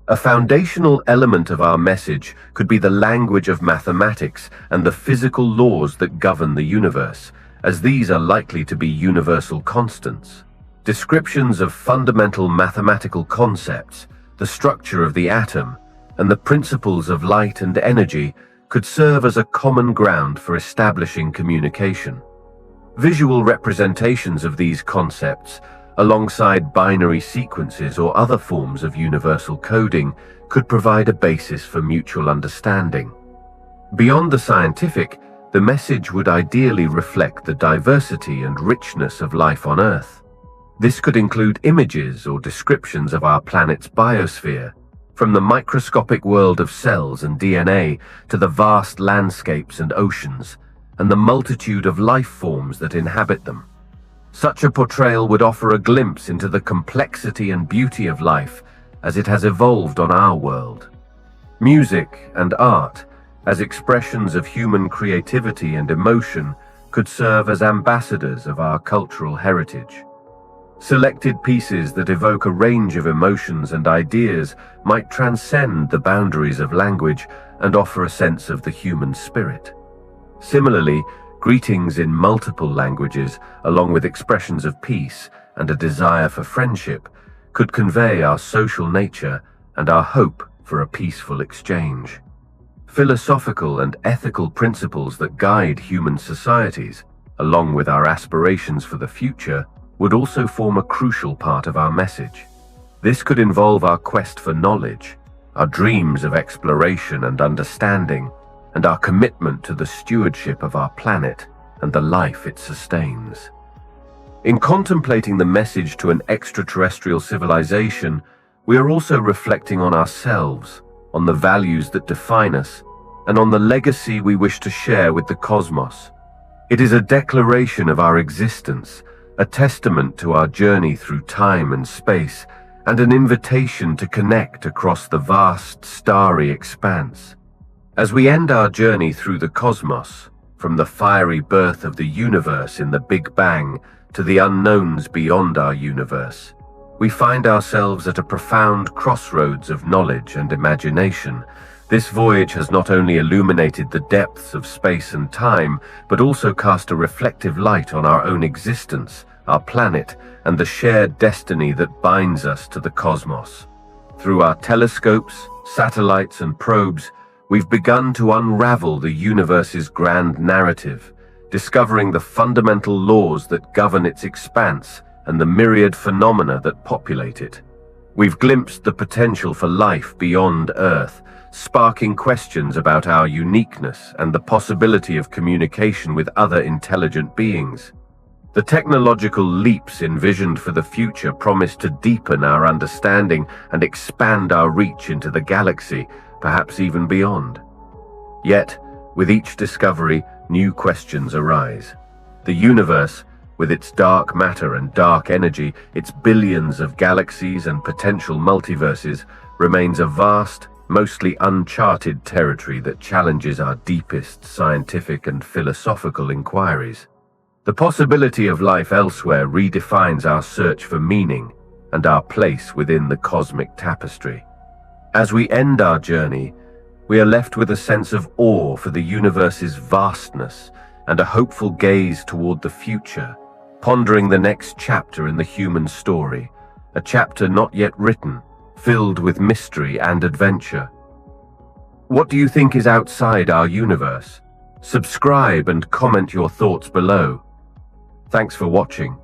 A foundational element of our message could be the language of mathematics and the physical laws that govern the universe, as these are likely to be universal constants. Descriptions of fundamental mathematical concepts, the structure of the atom, and the principles of light and energy could serve as a common ground for establishing communication. Visual representations of these concepts, alongside binary sequences or other forms of universal coding, could provide a basis for mutual understanding. Beyond the scientific, the message would ideally reflect the diversity and richness of life on Earth. This could include images or descriptions of our planet's biosphere, from the microscopic world of cells and DNA to the vast landscapes and oceans, and the multitude of life forms that inhabit them. Such a portrayal would offer a glimpse into the complexity and beauty of life as it has evolved on our world. Music and art, as expressions of human creativity and emotion, could serve as ambassadors of our cultural heritage. Selected pieces that evoke a range of emotions and ideas might transcend the boundaries of language and offer a sense of the human spirit. Similarly, greetings in multiple languages, along with expressions of peace and a desire for friendship, could convey our social nature and our hope for a peaceful exchange. Philosophical and ethical principles that guide human societies, along with our aspirations for the future, would also form a crucial part of our message. This could involve our quest for knowledge, our dreams of exploration and understanding, and our commitment to the stewardship of our planet and the life it sustains. In contemplating the message to an extraterrestrial civilization, we are also reflecting on ourselves, on the values that define us, and on the legacy we wish to share with the cosmos. It is a declaration of our existence, a testament to our journey through time and space, and an invitation to connect across the vast, starry expanse. As we end our journey through the cosmos, from the fiery birth of the universe in the Big Bang to the unknowns beyond our universe, we find ourselves at a profound crossroads of knowledge and imagination. This voyage has not only illuminated the depths of space and time, but also cast a reflective light on our own existence, our planet, and the shared destiny that binds us to the cosmos. Through our telescopes, satellites, and probes, we've begun to unravel the universe's grand narrative, discovering the fundamental laws that govern its expanse and the myriad phenomena that populate it. We've glimpsed the potential for life beyond Earth, sparking questions about our uniqueness and the possibility of communication with other intelligent beings. The technological leaps envisioned for the future promise to deepen our understanding and expand our reach into the galaxy, perhaps even beyond. Yet, with each discovery, new questions arise. The universe, with its dark matter and dark energy, its billions of galaxies and potential multiverses, remains a vast, mostly uncharted territory that challenges our deepest scientific and philosophical inquiries. The possibility of life elsewhere redefines our search for meaning and our place within the cosmic tapestry. As we end our journey, we are left with a sense of awe for the universe's vastness and a hopeful gaze toward the future, pondering the next chapter in the human story, a chapter not yet written, filled with mystery and adventure. What do you think is outside our universe? Subscribe and comment your thoughts below. Thanks for watching.